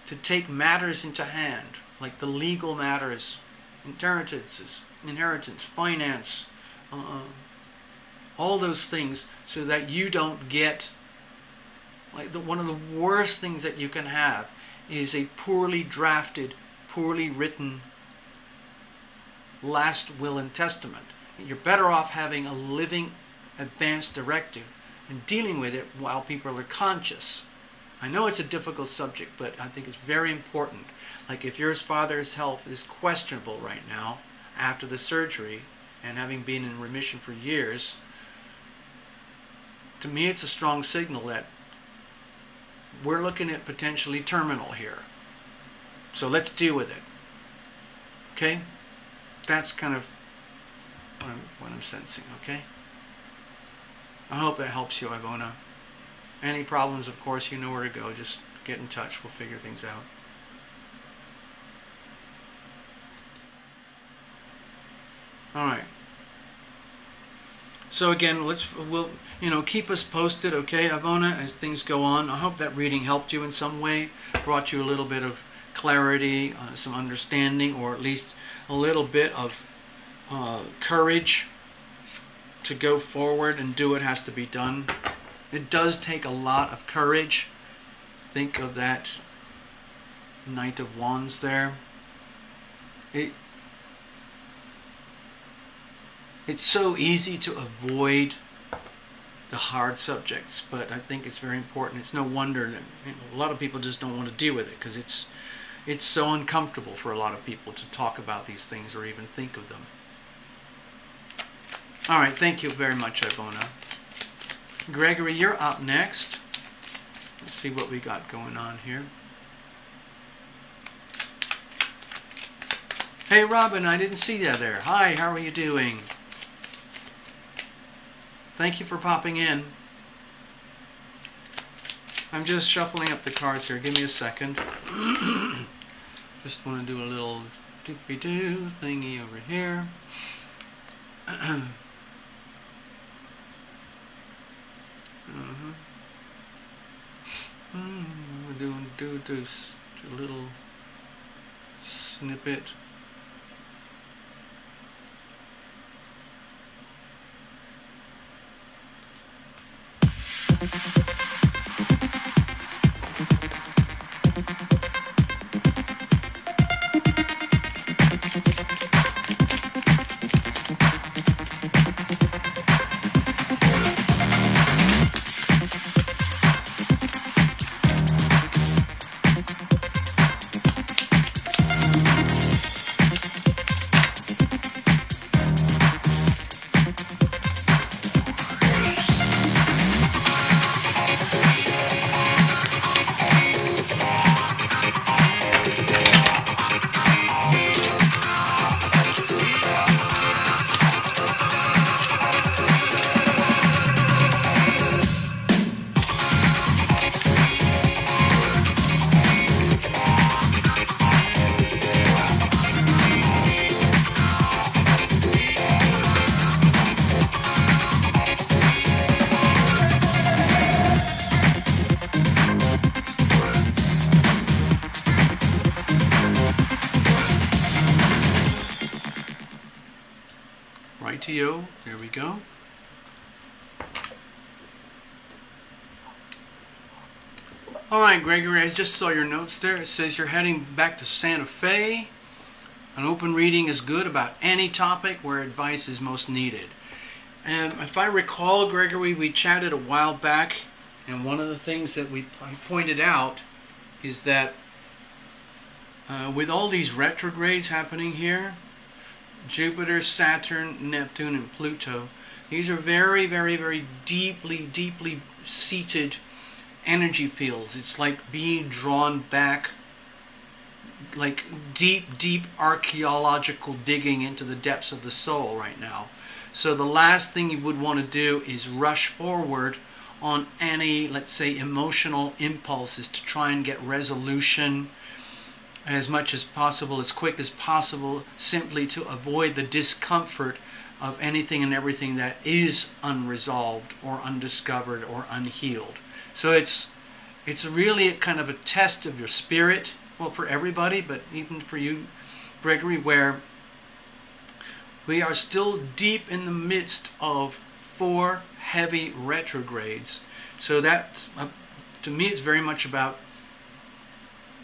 S1: to take matters into hand, like the legal matters, inheritance, finance. All those things, so that you don't get one of the worst things that you can have is a poorly drafted, poorly written last will and testament. You're better off having a living advance directive and dealing with it while people are conscious. I know it's a difficult subject, but I think it's very important. Like if your father's health is questionable right now after the surgery and having been in remission for years, to me it's a strong signal that we're looking at potentially terminal here. So let's deal with it. Okay? That's kind of what I'm sensing, okay? I hope that helps you, Ivona. Any problems, of course, you know where to go. Just get in touch. We'll figure things out. All right. So again, we'll keep us posted, okay, Ivona, as things go on. I hope that reading helped you in some way, brought you a little bit of clarity, some understanding, or at least a little bit of courage to go forward and do what has to be done. It does take a lot of courage. Think of that Knight of Wands there. It's so easy to avoid the hard subjects, but I think it's very important. It's no wonder that a lot of people just don't want to deal with it, because it's so uncomfortable for a lot of people to talk about these things or even think of them. All right, thank you very much, Ivona. Gregory, you're up next. Let's see what we got going on here. Hey, Robin, I didn't see you there. Hi, how are you doing? Thank you for popping in. I'm just shuffling up the cards here. Give me a second. Just want to do a little doopy-doo thingy over here. We're doing do a little snippet. Rightio, there we go. Alright, Gregory, I just saw your notes there. It says you're heading back to Santa Fe. An open reading is good about any topic where advice is most needed. And if I recall, Gregory, we chatted a while back, and one of the things that I pointed out is that with all these retrogrades happening here, Jupiter, Saturn, Neptune, and Pluto. These are very, very, very deeply, deeply seated energy fields. It's like being drawn back, like deep, deep archaeological digging into the depths of the soul right now. So the last thing you would want to do is rush forward on any, let's say, emotional impulses to try and get resolution as much as possible, as quick as possible, simply to avoid the discomfort of anything and everything that is unresolved or undiscovered or unhealed. So it's really a kind of a test of your spirit, well, for everybody, but even for you, Gregory, where we are still deep in the midst of 4 heavy retrogrades. So that's, to me, it's very much about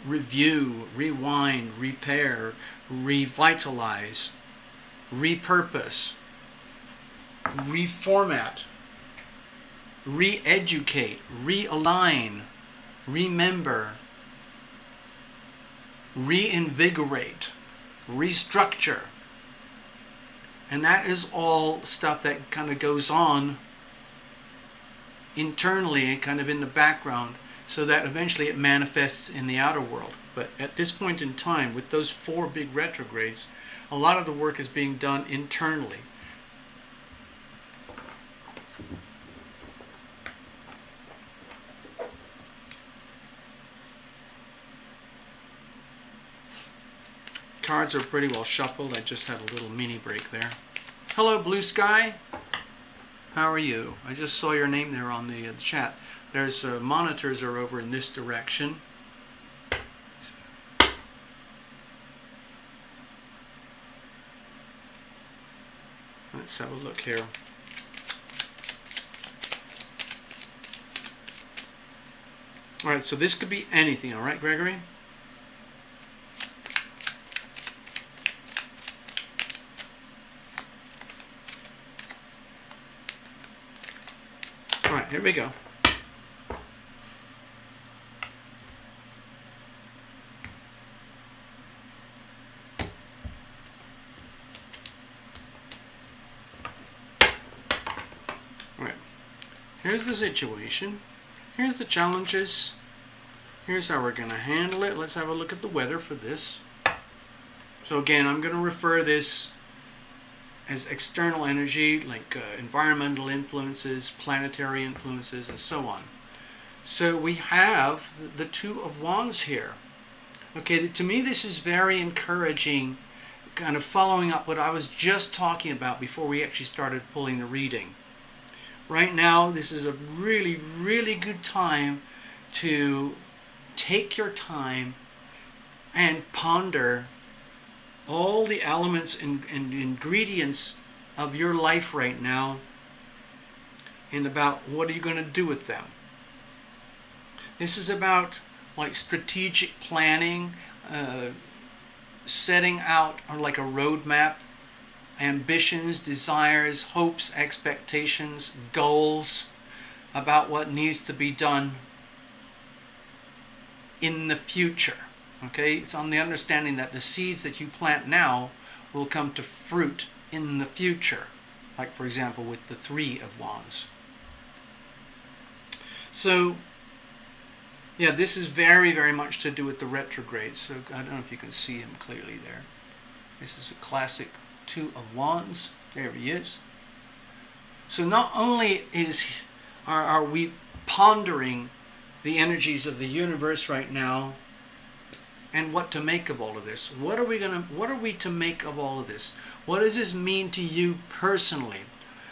S1: review, rewind, repair, revitalize, repurpose, reformat, re-educate, realign, remember, reinvigorate, restructure. And that is all stuff that kind of goes on internally and kind of in the background, so that eventually it manifests in the outer world. But at this point in time, with those 4 big retrogrades, a lot of the work is being done internally. Cards are pretty well shuffled. I just had a little mini break there. Hello, Blue Sky. How are you? I just saw your name there on the chat. There's monitors are over in this direction. Let's have a look here. All right, so this could be anything, all right, Gregory? All right, here we go. All right, here's the situation. Here's the challenges. Here's how we're going to handle it. Let's have a look at the weather for this. So again, I'm going to refer this as external energy, like environmental influences, planetary influences, and so on. So we have the 2 of Wands here. Okay, to me this is very encouraging, kind of following up what I was just talking about before we actually started pulling the reading. Right now, this is a really, really good time to take your time and ponder all the elements and ingredients of your life right now, and about what are you going to do with them. This is about like strategic planning, setting out like a roadmap, ambitions, desires, hopes, expectations, goals about what needs to be done in the future. Okay, it's on the understanding that the seeds that you plant now will come to fruit in the future. Like, for example, with the 3 of Wands. So, yeah, this is very, very much to do with the retrogrades. So, I don't know if you can see him clearly there. This is a classic 2 of Wands. There he is. So, not only are we pondering the energies of the universe right now, and what to make of all of this. What are we to make of all of this? What does this mean to you personally?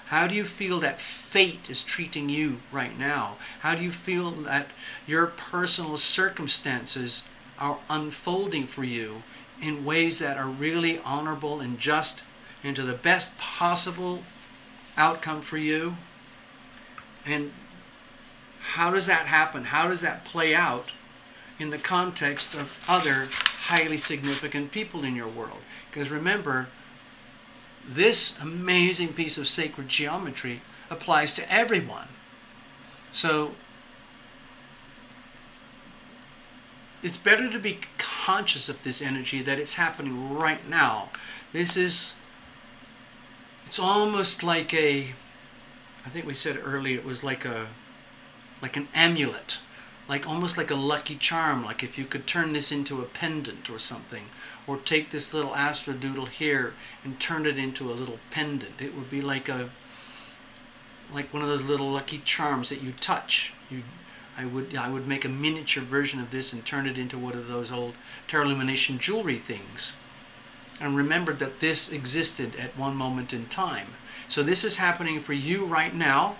S1: How do you feel that fate is treating you right now? How do you feel that your personal circumstances are unfolding for you in ways that are really honorable and just and to the best possible outcome for you? And how does that happen? How does that play out in the context of other highly significant people in your world? Because remember, this amazing piece of sacred geometry applies to everyone. So it's better to be conscious of this energy, that it's happening right now. This is It's almost like I think we said earlier, it was like an amulet, like almost like a lucky charm, like if you could turn this into a pendant or something, or take this little astrodoodle here and turn it into a little pendant. It would be like one of those little lucky charms that you touch. I would make a miniature version of this and turn it into one of those old Lumination jewelry things. And remember that this existed at one moment in time. So this is happening for you right now,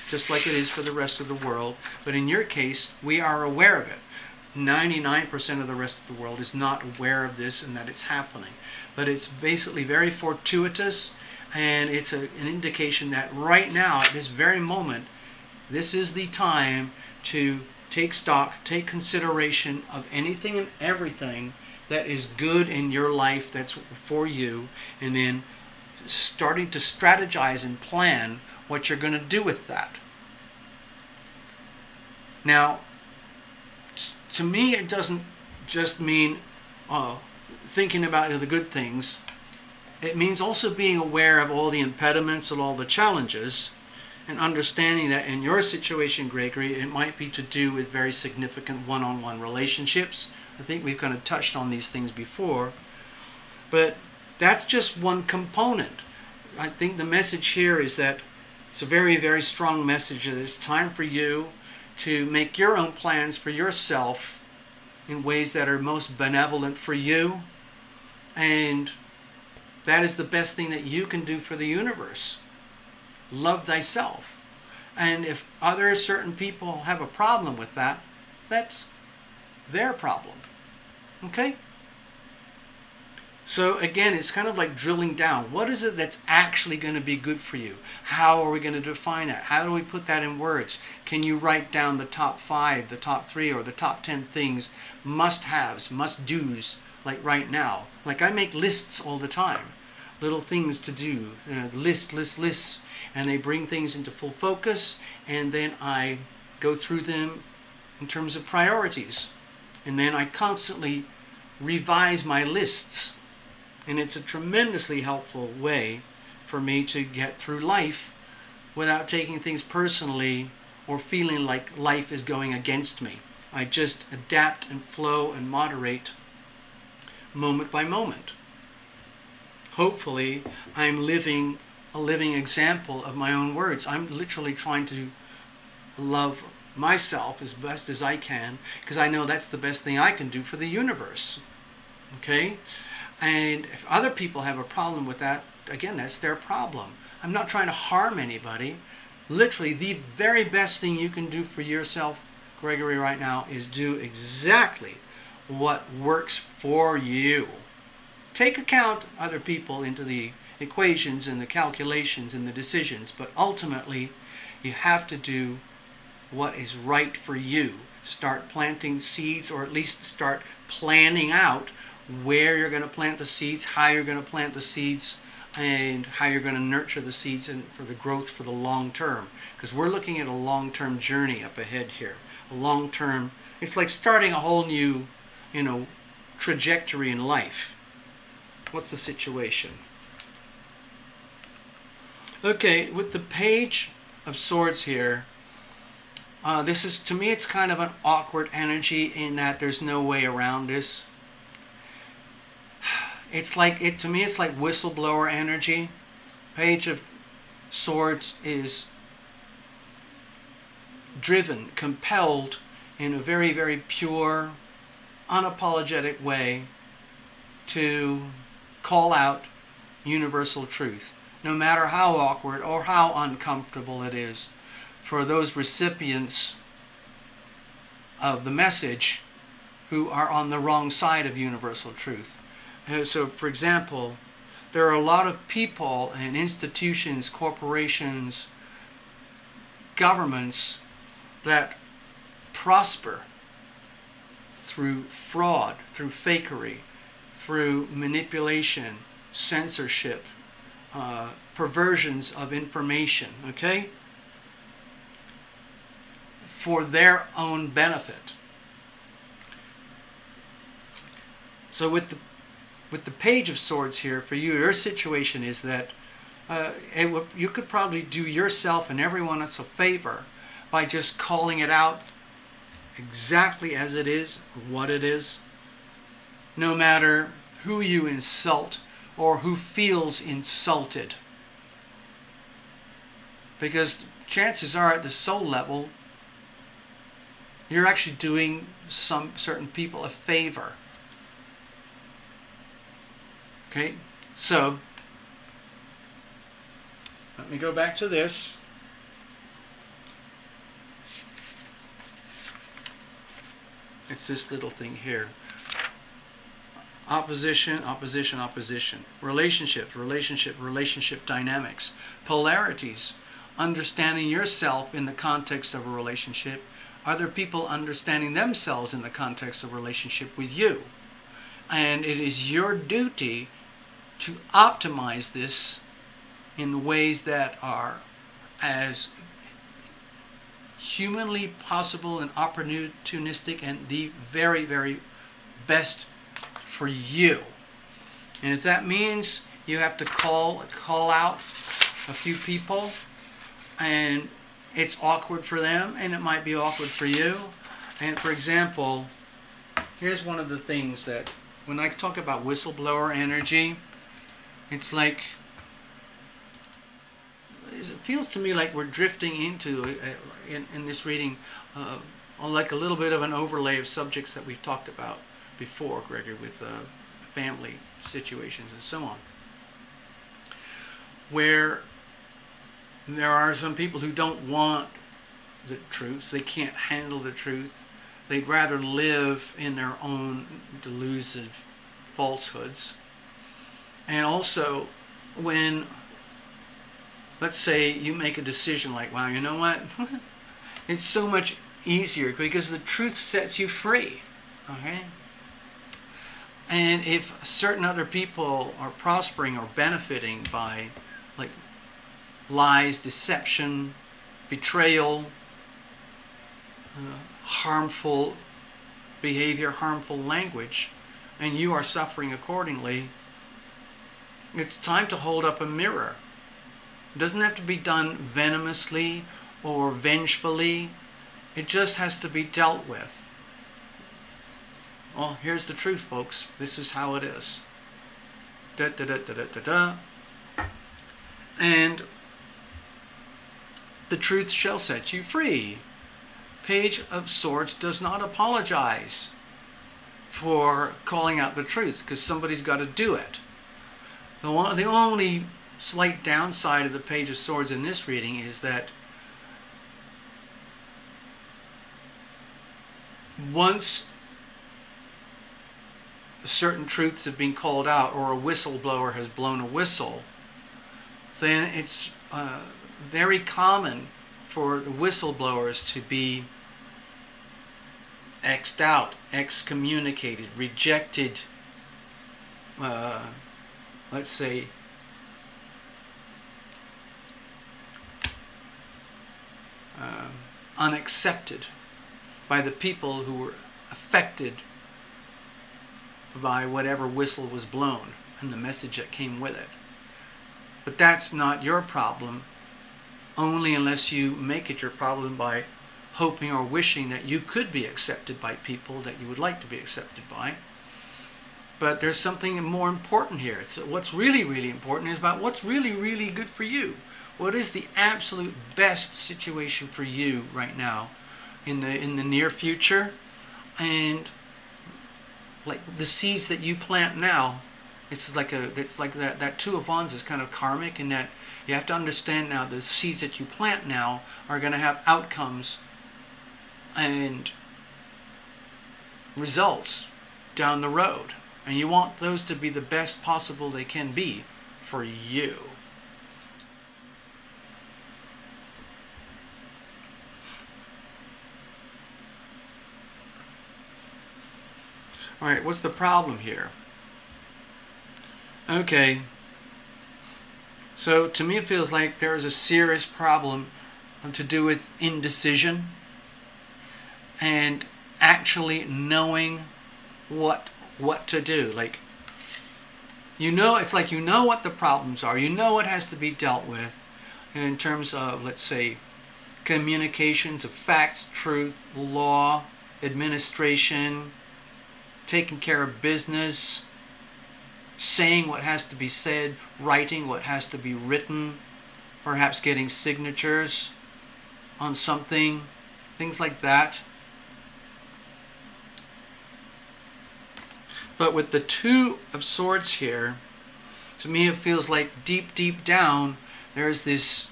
S1: just like it is for the rest of the world. But in your case, we are aware of it. 99% of the rest of the world is not aware of this and that it's happening. But it's basically very fortuitous, and it's an indication that right now, at this very moment, this is the time to take stock, take consideration of anything and everything that is good in your life that's for you, and then starting to strategize and plan what you're going to do with that. Now, to me, it doesn't just mean thinking about the good things. It means also being aware of all the impediments and all the challenges, and understanding that in your situation, Gregory, it might be to do with very significant one-on-one relationships. I think we've kind of touched on these things before, but that's just one component. I think the message here is that it's a very, very strong message that it's time for you to make your own plans for yourself in ways that are most benevolent for you, and that is the best thing that you can do for the universe. Love thyself. And if other certain people have a problem with that, that's their problem. Okay? So again, it's kind of like drilling down. What is it that's actually going to be good for you? How are we going to define that? How do we put that in words? Can you write down the top 5, the top 3, or the top 10 things, must-haves, must-dos, like right now? Like I make lists all the time. Little things to do, lists, and they bring things into full focus, and then I go through them in terms of priorities, and then I constantly revise my lists, and it's a tremendously helpful way for me to get through life without taking things personally or feeling like life is going against me. I just adapt and flow and moderate moment by moment. Hopefully, I'm living a living example of my own words. I'm literally trying to love myself as best as I can, because I know that's the best thing I can do for the universe. Okay? And if other people have a problem with that, again, that's their problem. I'm not trying to harm anybody. Literally, the very best thing you can do for yourself, Gregory, right now, is do exactly what works for you. Take account other people into the equations and the calculations and the decisions, but ultimately you have to do what is right for you. Start planting seeds, or at least start planning out where you're going to plant the seeds, how you're going to plant the seeds, and how you're going to nurture the seeds and for the growth for the long term. Because we're looking at a long-term journey up ahead here. A long-term, it's like starting a whole new, trajectory in life. What's the situation? Okay, with the Page of Swords here, this is, to me, it's kind of an awkward energy in that there's no way around this. To me, it's like whistleblower energy. Page of Swords is driven, compelled in a very, very pure, unapologetic way to call out universal truth, no matter how awkward or how uncomfortable it is for those recipients of the message who are on the wrong side of universal truth. So, for example, there are a lot of people and institutions, corporations, governments that prosper through fraud, through fakery, through manipulation, censorship, perversions of information, okay? For their own benefit. So with the Page of Swords here, for you, your situation is that you could probably do yourself and everyone else a favor by just calling it out exactly as it is, what it is, no matter who you insult or who feels insulted. Because chances are at the soul level, you're actually doing some certain people a favor. Okay, so let me go back to this. It's this little thing here. Opposition, opposition, opposition. Relationships, relationship dynamics. Polarities. Understanding yourself in the context of a relationship. Other people understanding themselves in the context of a relationship with you. And it is your duty to optimize this in ways that are as humanly possible and opportunistic and the very, very best for you. And if that means you have to call out a few people and it's awkward for them and it might be awkward for you. And for example, here's one of the things that when I talk about whistleblower energy, it's like, it feels to me like we're drifting into, in this reading, like a little bit of an overlay of subjects that we've talked about before, Gregory, with family situations and so on, where there are some people who don't want the truth, they can't handle the truth, they'd rather live in their own delusive falsehoods. And also, when, let's say you make a decision like, wow, you know what, it's so much easier because the truth sets you free, okay? And if certain other people are prospering or benefiting by like lies, deception, betrayal, harmful behavior, harmful language, and you are suffering accordingly, it's time to hold up a mirror. It doesn't have to be done venomously or vengefully. It just has to be dealt with. Well, here's the truth, folks. This is how it is. Da, da, da, da, da, da, da. And the truth shall set you free. Page of Swords does not apologize for calling out the truth because somebody's got to do it. The only slight downside of the Page of Swords in this reading is that once certain truths have been called out or a whistleblower has blown a whistle, then it's very common for the whistleblowers to be X'd out, excommunicated, rejected, let's say, unaccepted by the people who were affected by whatever whistle was blown and the message that came with it. But that's not your problem, only unless you make it your problem by hoping or wishing that you could be accepted by people that you would like to be accepted by. But there's something more important here. It's what's really, really important is about what's really, really good for you. What is the absolute best situation for you right now in the near future? And like the seeds that you plant now, it's like that Two of Wands is kind of karmic in that you have to understand now the seeds that you plant now are going to have outcomes and results down the road. And you want those to be the best possible they can be for you. Alright, what's the problem here? Okay, so to me it feels like there is a serious problem to do with indecision and actually knowing what to do. Like, You know, it's like you know what the problems are. You know what has to be dealt with in terms of, let's say, communications of facts, truth, law, administration, taking care of business, saying what has to be said, writing what has to be written, perhaps getting signatures on something, things like that. But with the Two of Swords here, to me it feels like deep, deep down, there's this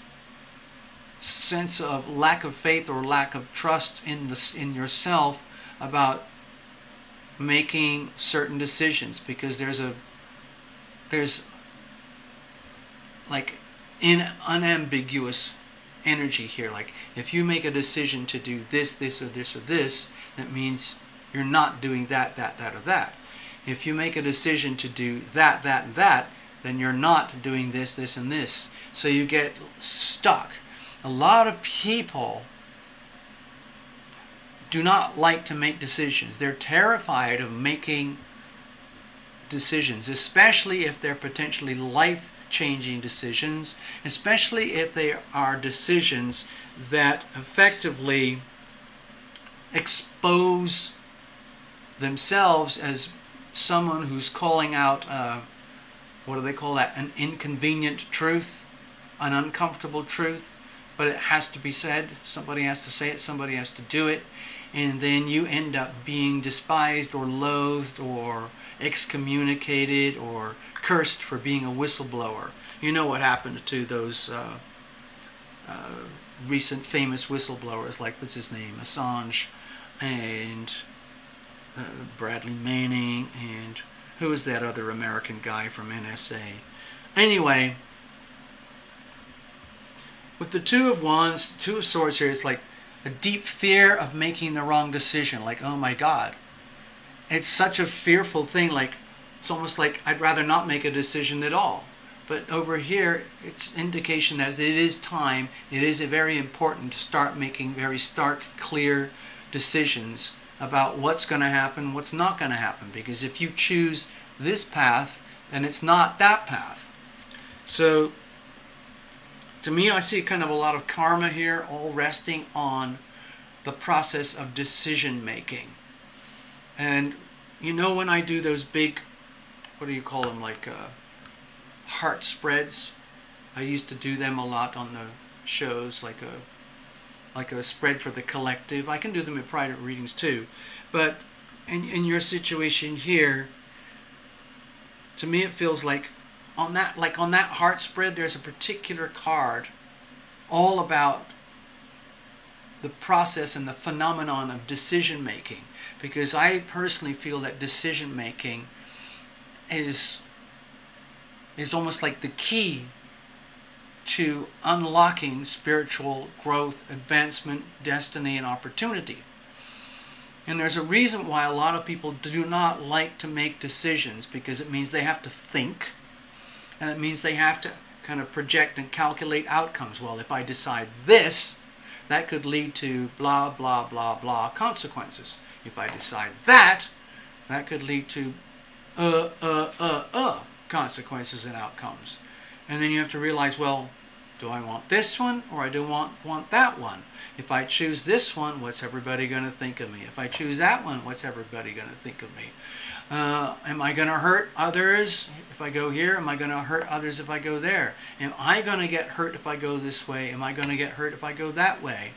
S1: sense of lack of faith or lack of trust in yourself about making certain decisions, because there's like unambiguous energy here. Like if you make a decision to do this, this, or this, or this, that means you're not doing that, that, that, or that. If you make a decision to do that, that, and that, then you're not doing this, this, and this. So you get stuck. A lot of people do not like to make decisions. They're terrified of making decisions, especially if they're potentially life-changing decisions, especially if they are decisions that effectively expose themselves as someone who's calling out, what do they call that? An inconvenient truth, an uncomfortable truth, but it has to be said. Somebody has to say it, somebody has to do it, and then you end up being despised or loathed or excommunicated or cursed for being a whistleblower. You know what happened to those recent famous whistleblowers, like, what's his name, Assange, and Bradley Manning, and who was that other American guy from NSA? Anyway, with the Two of Wands, Two of Swords here, it's like a deep fear of making the wrong decision. Like, oh my God. It's such a fearful thing. Like, it's almost like I'd rather not make a decision at all. But over here, it's indication that it is time, it is very important to start making very stark, clear decisions about what's going to happen, what's not going to happen. Because if you choose this path, then it's not that path. So, to me, I see kind of a lot of karma here, all resting on the process of decision making. And you know, when I do those big, what do you call them, like heart spreads, I used to do them a lot on the shows, like a spread for the collective. I can do them in private readings too. But in your situation here, to me it feels like on that heart spread, there's a particular card all about the process and the phenomenon of decision making. Because I personally feel that decision making is almost like the key to unlocking spiritual growth, advancement, destiny, and opportunity. And there's a reason why a lot of people do not like to make decisions, because it means they have to think, and it means they have to kind of project and calculate outcomes. Well, if I decide this, that could lead to blah, blah, blah, blah consequences. If I decide that, that could lead to consequences and outcomes. And then you have to realize, well, do I want this one or I don't want that one? If I choose this one, what's everybody going to think of me? If I choose that one, what's everybody going to think of me? Am I going to hurt others if I go here? Am I going to hurt others if I go there? Am I going to get hurt if I go this way? Am I going to get hurt if I go that way?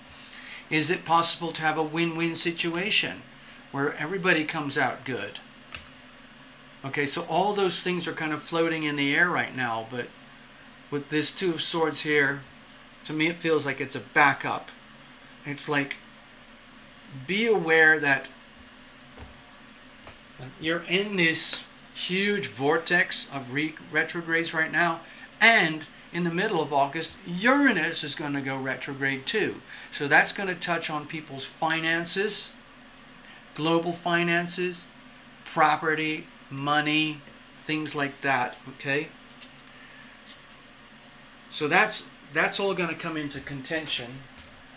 S1: Is it possible to have a win-win situation where everybody comes out good? Okay, so all those things are kind of floating in the air right now, but with this Two of Swords here, to me it feels like it's a backup. It's like, be aware that you're in this huge vortex of retrogrades right now, and in the middle of August, Uranus is going to go retrograde too. So that's going to touch on people's finances, global finances, property, money, things like that, okay? So that's all going to come into contention,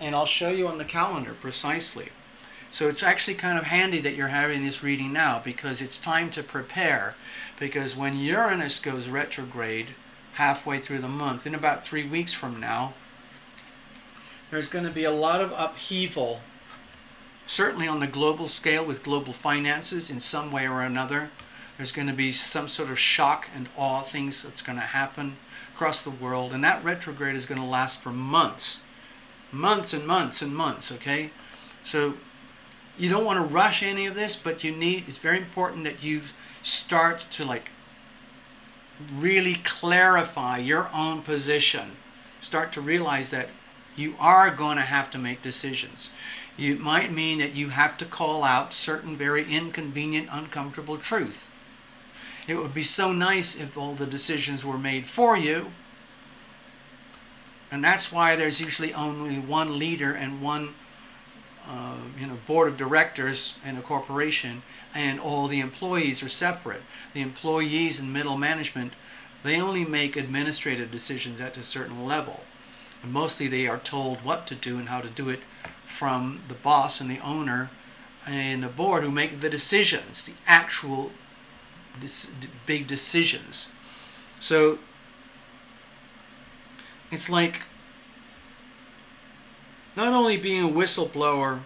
S1: and I'll show you on the calendar precisely. So it's actually kind of handy that you're having this reading now, because it's time to prepare. Because when Uranus goes retrograde halfway through the month, in about 3 weeks from now, there's going to be a lot of upheaval, certainly on the global scale with global finances in some way or another. There's going to be some sort of shock and awe things that's going to happen across the world, and that retrograde is going to last for months. Months and months and months, okay? So you don't want to rush any of this, but it's very important that you start to really clarify your own position. Start to realize that you are going to have to make decisions. It might mean that you have to call out certain very inconvenient, uncomfortable truth. It would be so nice if all the decisions were made for you. And that's why there's usually only one leader and one board of directors in a corporation, and all the employees are separate. The employees and middle management, they only make administrative decisions at a certain level. And mostly they are told what to do and how to do it from the boss and the owner and the board, who make the decisions, the actual big decisions. So it's like not only being a whistleblower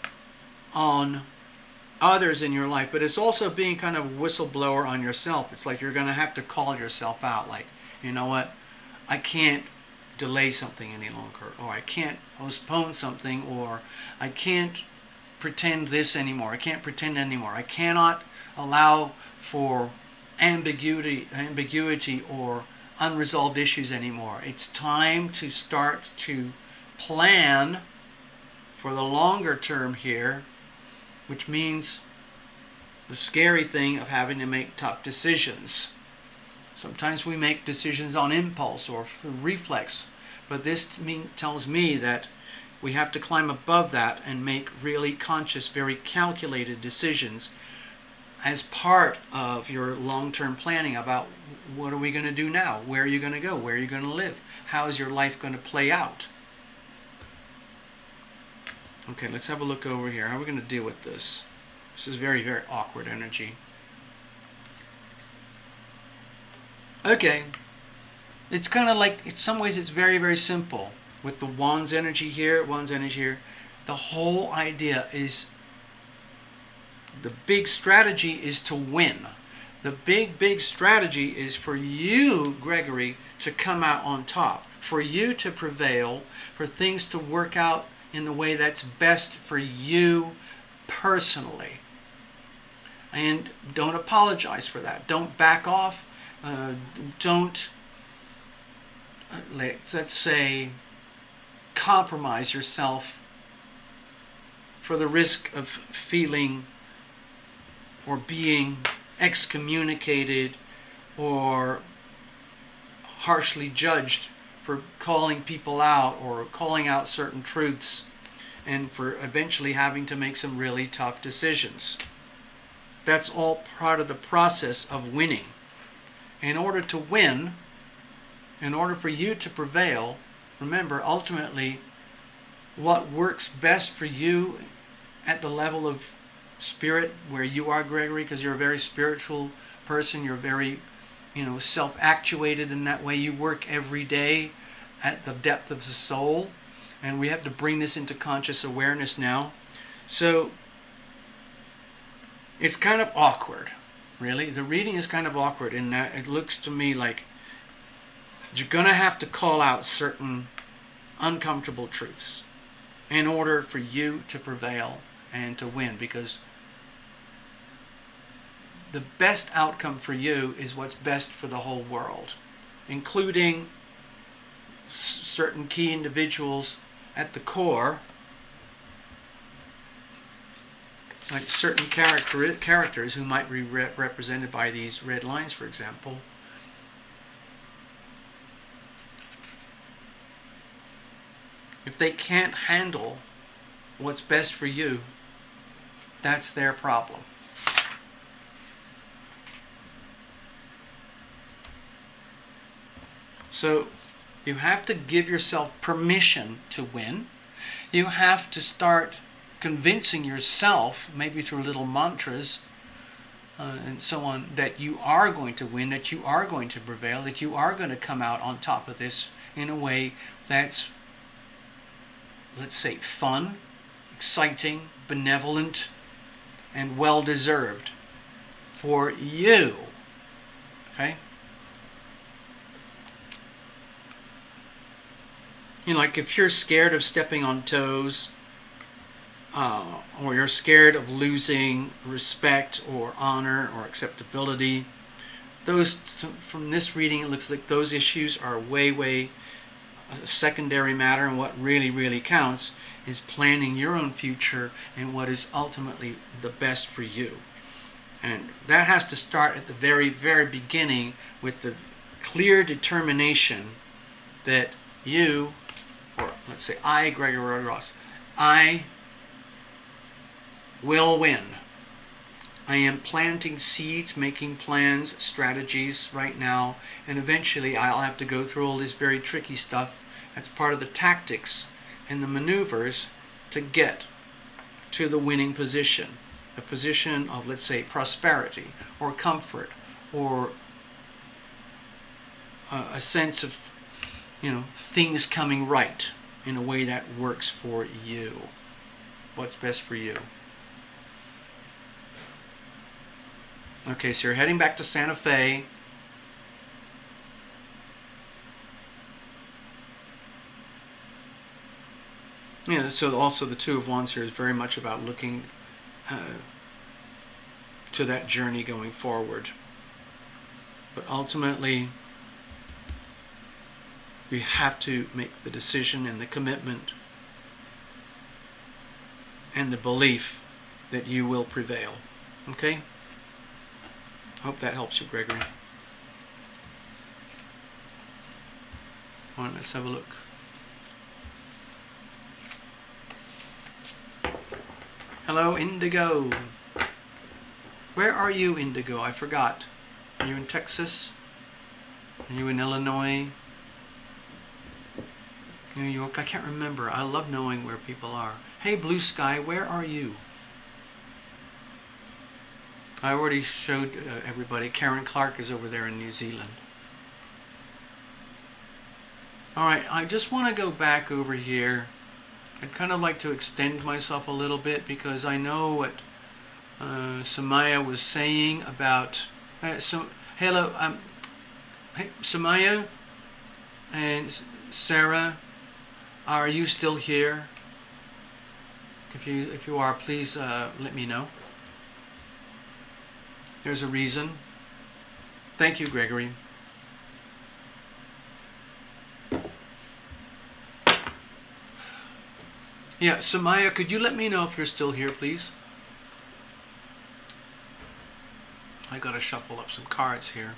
S1: on others in your life, but it's also being kind of a whistleblower on yourself. It's like you're going to have to call yourself out, like, you know what, I can't delay something any longer, or I can't postpone something, or I can't pretend this anymore, I can't pretend anymore, I cannot allow for ambiguity or unresolved issues anymore. It's time to start to plan for the longer term here, which means the scary thing of having to make tough decisions. Sometimes we make decisions on impulse or through reflex, but this tells me that we have to climb above that and make really conscious, very calculated decisions as part of your long-term planning about what are we going to do now, where are you going to go, where are you going to live, how is your life going to play out. Okay, let's have a look over here. How are we going to deal with this? This is very, very awkward energy. Okay, it's kind of like, in some ways it's very, very simple. With the Wands energy here, the whole idea is, the big strategy is to win. The big strategy is for you, Gregory, to come out on top, for you to prevail, for things to work out in the way that's best for you personally. And don't apologize for that. Don't back off. Don't, let's say, compromise yourself for the risk of feeling or being excommunicated or harshly judged for calling people out or calling out certain truths, and for eventually having to make some really tough decisions. That's all part of the process of winning. In order to win, in order for you to prevail, remember, ultimately, what works best for you at the level of spirit where you are, Gregory, because you're a very spiritual person, you're very, self-actuated in that way. You work every day at the depth of the soul, and we have to bring this into conscious awareness now. So it's kind of awkward, really. The reading is kind of awkward in that it looks to me like you're going to have to call out certain uncomfortable truths in order for you to prevail and to win, because the best outcome for you is what's best for the whole world, including certain key individuals at the core, like certain characters who might be represented by these red lines, for example. If they can't handle what's best for you, that's their problem. So you have to give yourself permission to win. You have to start convincing yourself, maybe through little mantras and so on, that you are going to win, that you are going to prevail, that you are going to come out on top of this in a way that's, let's say, fun, exciting, benevolent, and well-deserved for you. Okay? You know, like if you're scared of stepping on toes, or you're scared of losing respect or honor or acceptability, those, from this reading, it looks like those issues are way a secondary matter, and what really counts is planning your own future and what is ultimately the best for you. And that has to start at the very beginning with the clear determination that you, or let's say I, Gregory Ross, I will win. I am planting seeds, making plans, strategies right now, and eventually I'll have to go through all this very tricky stuff. That's part of the tactics and the maneuvers to get to the winning position. A position of, let's say, prosperity or comfort or a sense of, you know, things coming right in a way that works for you. What's best for you. Okay, so you're heading back to Santa Fe. Yeah, so also the Two of Wands here is very much about looking to that journey going forward. But ultimately, you have to make the decision and the commitment and the belief that you will prevail. Okay? Hope that helps you, Gregory. All right, let's have a look. Hello, Indigo. Where are you, Indigo? I forgot. Are you in Texas? Are you in Illinois? New York? I can't remember. I love knowing where people are. Hey, Blue Sky, where are you? I already showed everybody. Karen Clark is over there in New Zealand. Alright, I just want to go back over here. I'd kind of like to extend myself a little bit because I know what Samaya was saying about... hello, hey, Samaya and Sarah, are you still here? If you are, please let me know. There's a reason. Thank you, Gregory. Yeah, Samaya, could you let me know if you're still here, please? I gotta shuffle up some cards here.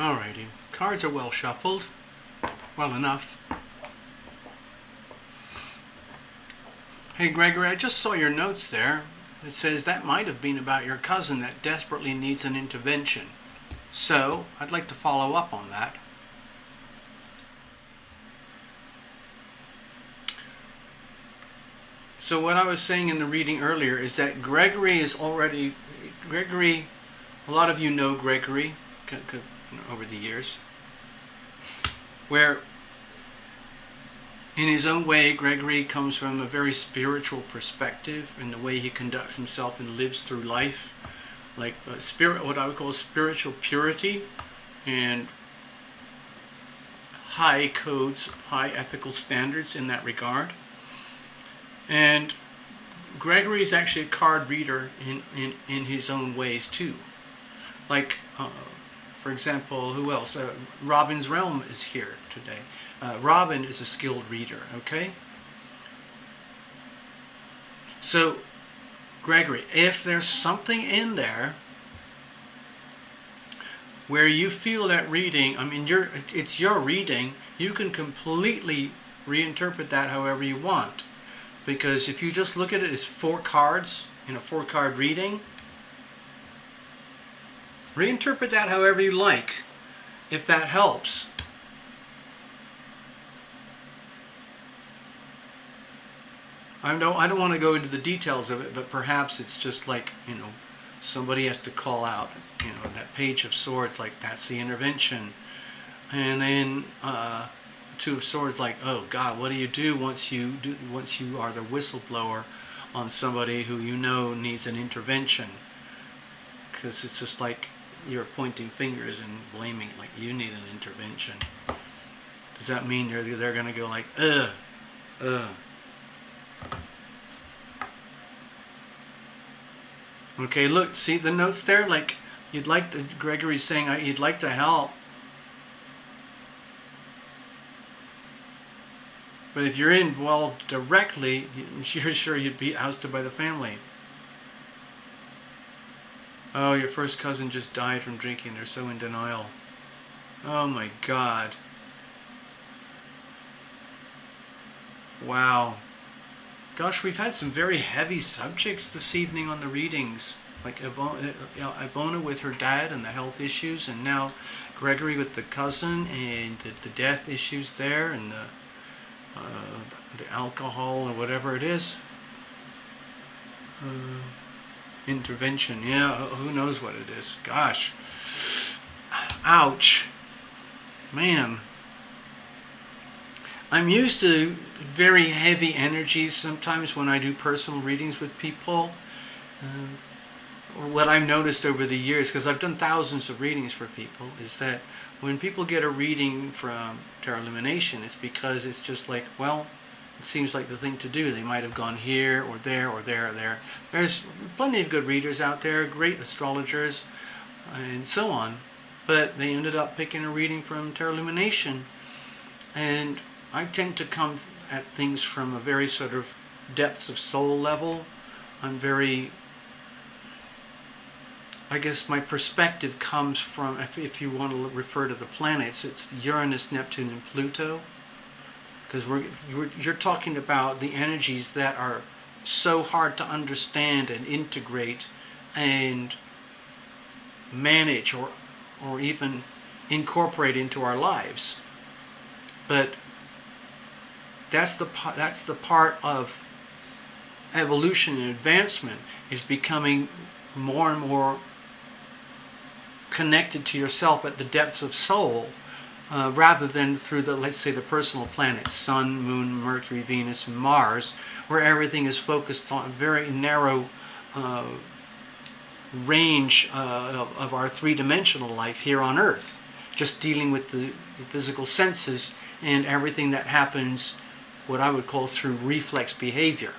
S1: Alrighty. Cards are well shuffled. Well enough. Hey Gregory, I just saw your notes there. It says that might have been about your cousin that desperately needs an intervention. So, I'd like to follow up on that. So what I was saying in the reading earlier is that Gregory, a lot of you know Gregory over the years, where in his own way, Gregory comes from a very spiritual perspective in the way he conducts himself and lives through life, like what I would call spiritual purity and high codes, high ethical standards in that regard. And Gregory is actually a card reader in his own ways too. Like, for example, who else? Robin's Realm is here today. Robin is a skilled reader, okay? So, Gregory, if there's something in there where you feel that reading, I mean, it's your reading, you can completely reinterpret that however you want. Because if you just look at it as 4 cards in a 4-card reading, reinterpret that however you like, if that helps. I don't want to go into the details of it, but perhaps it's just like, somebody has to call out, that Page of Swords, like that's the intervention. And then Two of Swords, like, oh God, what do you do once you are the whistleblower on somebody who needs an intervention? Because it's just like you're pointing fingers and blaming, like you need an intervention. Does that mean they're going to go like, Okay, look, see the notes there? Like, Gregory's saying you'd like to help. But if you're involved directly, you're sure you'd be ousted by the family. Oh, your first cousin just died from drinking. They're so in denial. Oh my God. Wow. Gosh, we've had some very heavy subjects this evening on the readings. Like Ivona with her dad and the health issues, and now Gregory with the cousin and the death issues there, and the alcohol or whatever it is. Intervention, yeah, who knows what it is. Gosh. Ouch. Man. I'm used to very heavy energies sometimes when I do personal readings with people. What I've noticed over the years, because I've done thousands of readings for people, is that when people get a reading from Tarot Lumination, it's because it's just like, well, it seems like the thing to do. They might have gone here or there or there or there. There's plenty of good readers out there, great astrologers, and so on. But they ended up picking a reading from Tarot Lumination. And I tend to come at things from a very sort of depths of soul level. I'm very... I guess my perspective comes from, if you want to refer to the planets, it's Uranus, Neptune, and Pluto. Because you're talking about the energies that are so hard to understand and integrate and manage or even incorporate into our lives. But that's the part of evolution and advancement, is becoming more and more connected to yourself at the depths of soul, rather than through let's say the personal planets, Sun, Moon, Mercury, Venus, and Mars, where everything is focused on a very narrow range of our three-dimensional life here on Earth, just dealing with the physical senses and everything that happens, what I would call through reflex behavior.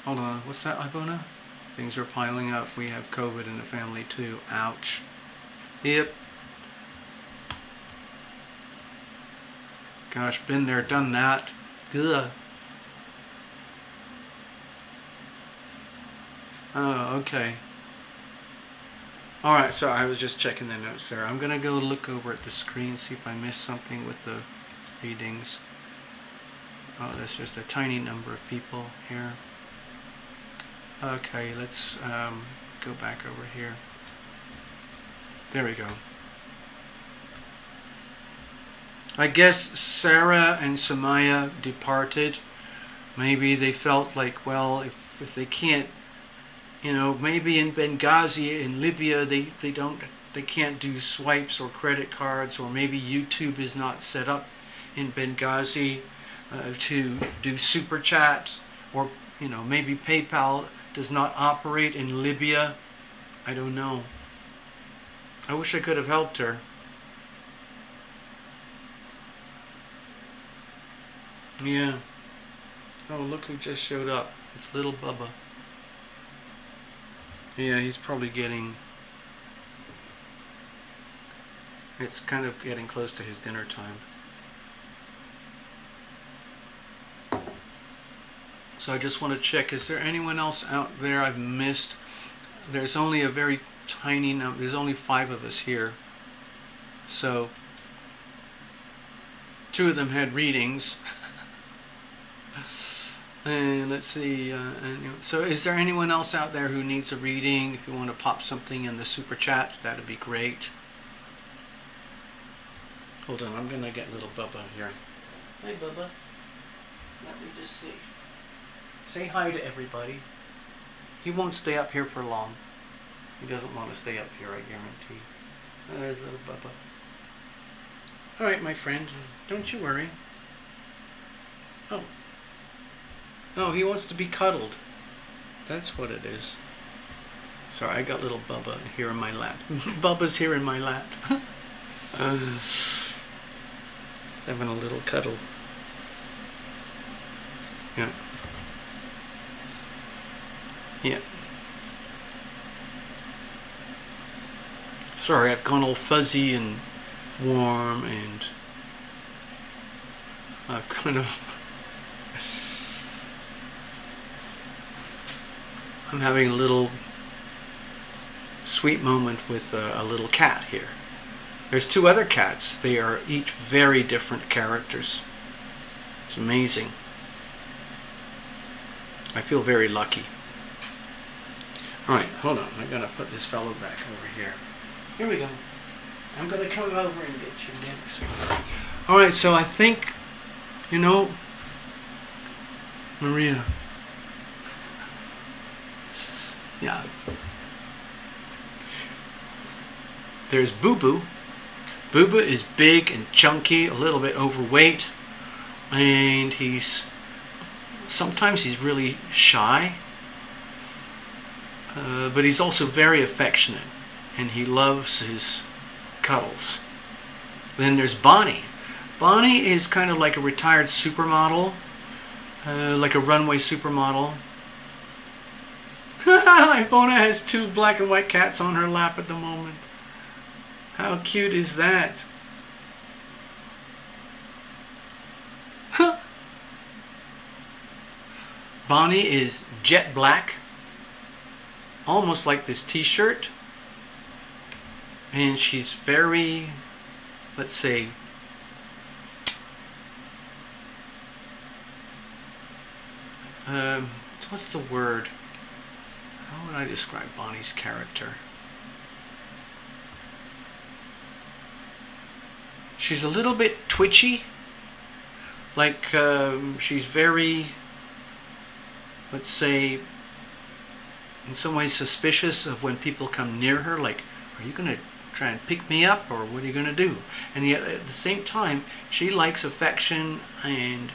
S1: Hold on, what's that, Ivona? Things are piling up. We have COVID in the family too. Ouch. Yep. Gosh, been there, done that. Ugh. Oh, okay. Alright, so I was just checking the notes there. I'm going to go look over at the screen, see if I missed something with the readings. Oh, there's just a tiny number of people here. Okay, let's go back over here. There we go. I guess Sarah and Samaya departed. Maybe they felt like, well, if they can't, you know, maybe in Benghazi, in Libya, they can't do swipes or credit cards, or maybe YouTube is not set up in Benghazi to do super chat, or, you know, maybe PayPal does not operate in Libya. I don't know. I wish I could have helped her. Yeah. Oh, look who just showed up. It's little Bubba. Yeah, he's probably getting... It's kind of getting close to his dinner time. So I just want to check, is there anyone else out there I've missed? There's only a very tiny number. There's only 5 of us here. So 2 of them had readings. And let's see. So is there anyone else out there who needs a reading? If you want to pop something in the super chat, that'd be great. Hold on, I'm gonna get little Bubba here. Hey, Bubba. Let me just see. Say hi to everybody. He won't stay up here for long. He doesn't want to stay up here, I guarantee. Oh, there's little Bubba. All right, my friend. Don't you worry. Oh. No, he wants to be cuddled. That's what it is. Sorry, I got little Bubba here in my lap. Bubba's here in my lap. Having a little cuddle. Yeah. Yeah. Sorry, I've gone all fuzzy and warm, and I've kind of... I'm having a little sweet moment with a little cat here. There's 2 other cats. They are each very different characters. It's amazing. I feel very lucky. Alright, hold on. I'm going to put this fellow back over here. Here we go. I'm going to come over and get you next. Alright, so I think, you know, Maria. Yeah. There's Boo Boo. Boo Boo is big and chunky, a little bit overweight, and sometimes he's really shy, but he's also very affectionate, and he loves his cuddles. Then there's Bonnie. Bonnie is kind of like a retired supermodel, like a runway supermodel. Ivona has 2 black and white cats on her lap at the moment. How cute is that? Bonnie is jet black, almost like this t-shirt, and she's very, let's say, what's the word? How would I describe Bonnie's character? She's a little bit twitchy, like she's very, let's say, in some ways suspicious of when people come near her, like, are you going to try and pick me up, or what are you going to do? And yet at the same time, she likes affection, and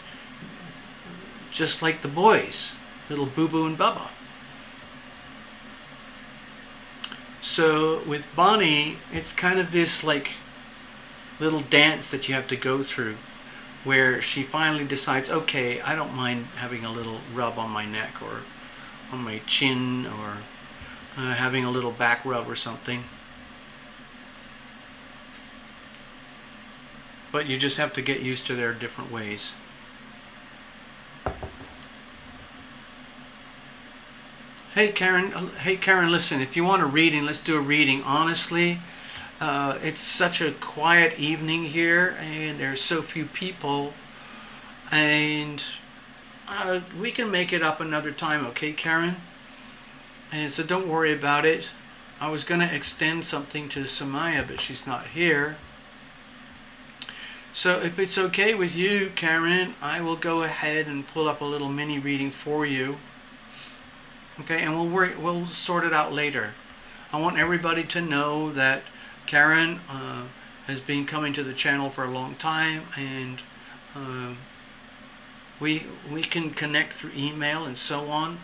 S1: just like the boys, little Boo Boo and Bubba. So with Bonnie, it's kind of this like little dance that you have to go through, where she finally decides, okay, I don't mind having a little rub on my neck or on my chin, or having a little back rub or something. But you just have to get used to their different ways. Hey Karen, listen, if you want a reading, let's do a reading. Honestly, it's such a quiet evening here, and there's so few people, and we can make it up another time, okay, Karen? And so don't worry about it. I was going to extend something to Samaya, but she's not here. So if it's okay with you, Karen, I will go ahead and pull up a little mini reading for you. Okay, and we'll sort it out later. I want everybody to know that Karen has been coming to the channel for a long time, and we can connect through email and so on.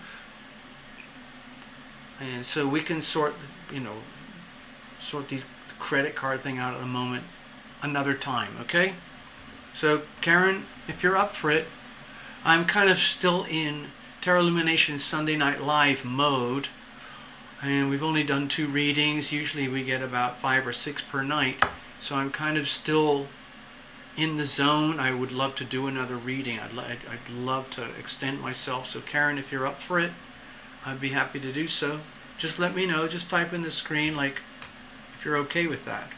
S1: And so we can sort these credit card thing out at the moment another time, okay? So Karen, if you're up for it, I'm kind of still in Tarot Lumination Sunday Night Live mode, and we've only done 2 readings. Usually we get about 5 or 6 per night, so I'm kind of still in the zone. I would love to do another reading. I'd love to extend myself. So Karen, if you're up for it, I'd be happy to do so. Just let me know. Just type in the screen like if you're okay with that.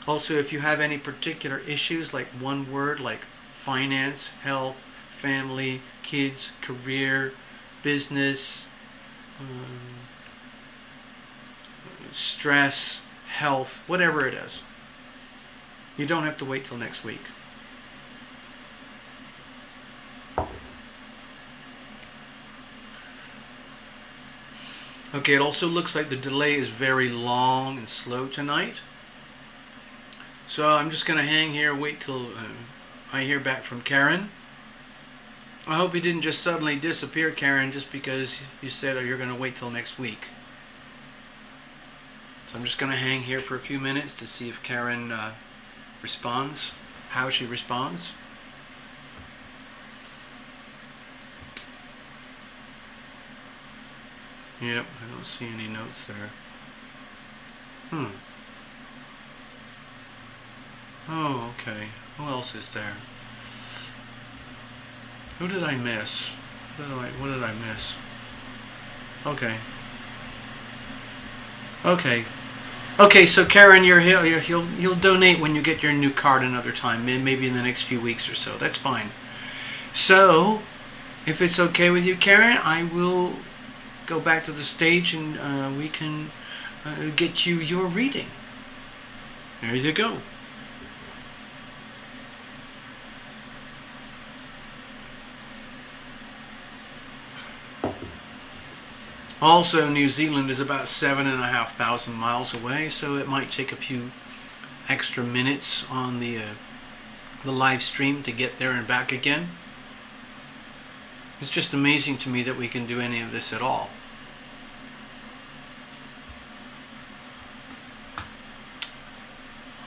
S1: Also, if you have any particular issues, like one word, like finance, health, family, kids, career, business, stress, health, whatever it is, you don't have to wait till next week. Okay, it also looks like the delay is very long and slow tonight. So I'm just going to hang here, wait till I hear back from Karen. I hope you didn't just suddenly disappear, Karen, just because you said, oh, you're going to wait till next week. So I'm just going to hang here for a few minutes to see if Karen responds, how she responds. Yep, I don't see any notes there. Oh, okay. Who else is there? Who did I miss? What did I miss? Okay. Okay, so Karen, you'll donate when you get your new card another time, maybe in the next few weeks or so. That's fine. So, if it's okay with you, Karen, I will go back to the stage and we can get you your reading. There you go. Also, New Zealand is about 7,500 miles away, so it might take a few extra minutes on the live stream to get there and back again. It's just amazing to me that we can do any of this at all.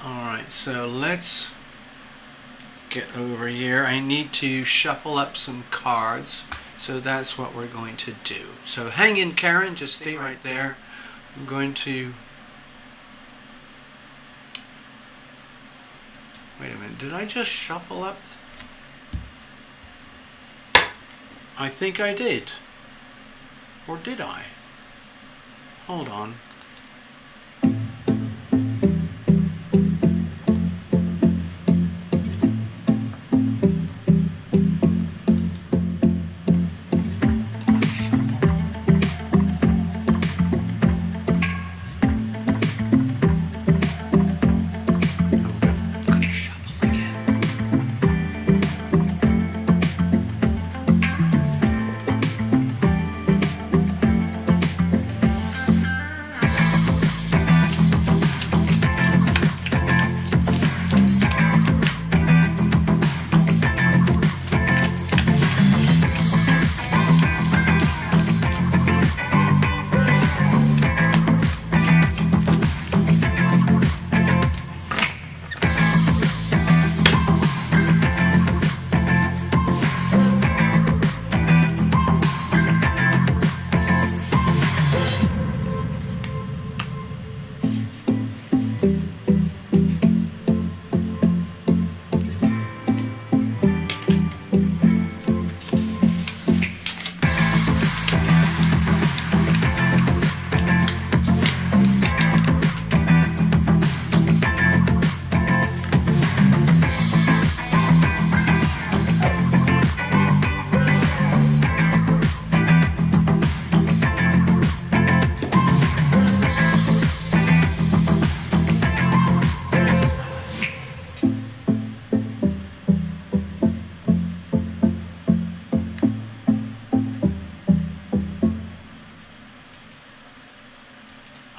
S1: Alright, so let's get over here. I need to shuffle up some cards. So that's what we're going to do. So hang in, Karen. Just stay right there. I'm going to... Wait a minute. Did I just shuffle up? I think I did. Or did I? Hold on.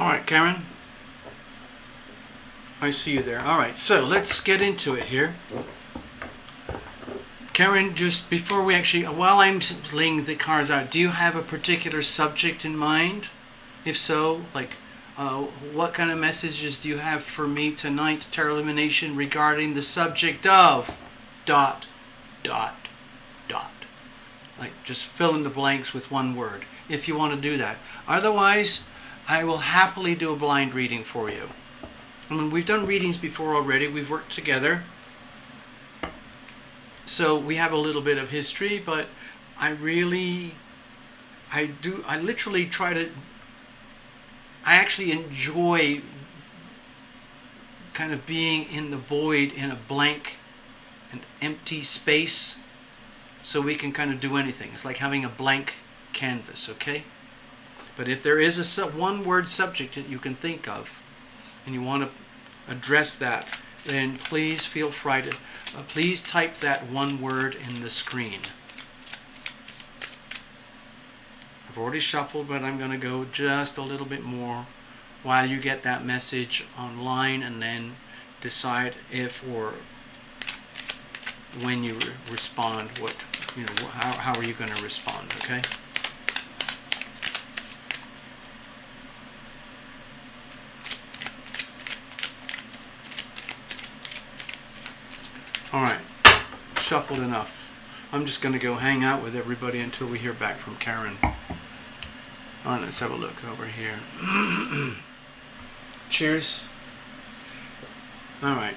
S1: All right, Karen. I see you there. All right, so let's get into it here. Karen, just before we actually, while I'm laying the cards out, do you have a particular subject in mind? If so, like, what kind of messages do you have for me tonight, Tarot Illumination, regarding the subject of ... Like, just fill in the blanks with one word, if you want to do that. Otherwise, I will happily do a blind reading for you. I mean, we've done readings before already. We've worked together. So we have a little bit of history, but I literally try to, I actually enjoy kind of being in the void, in a blank and empty space, so we can kind of do anything. It's like having a blank canvas, okay? But if there is a one-word subject that you can think of, and you want to address that, then please feel free to, please type that one word in the screen. I've already shuffled, but I'm going to go just a little bit more while you get that message online, and then decide if or when you respond, what, you know, how are you going to respond, okay? Alright, shuffled enough. I'm just going to go hang out with everybody until we hear back from Karen. Alright, let's have a look over here. Cheers. Alright.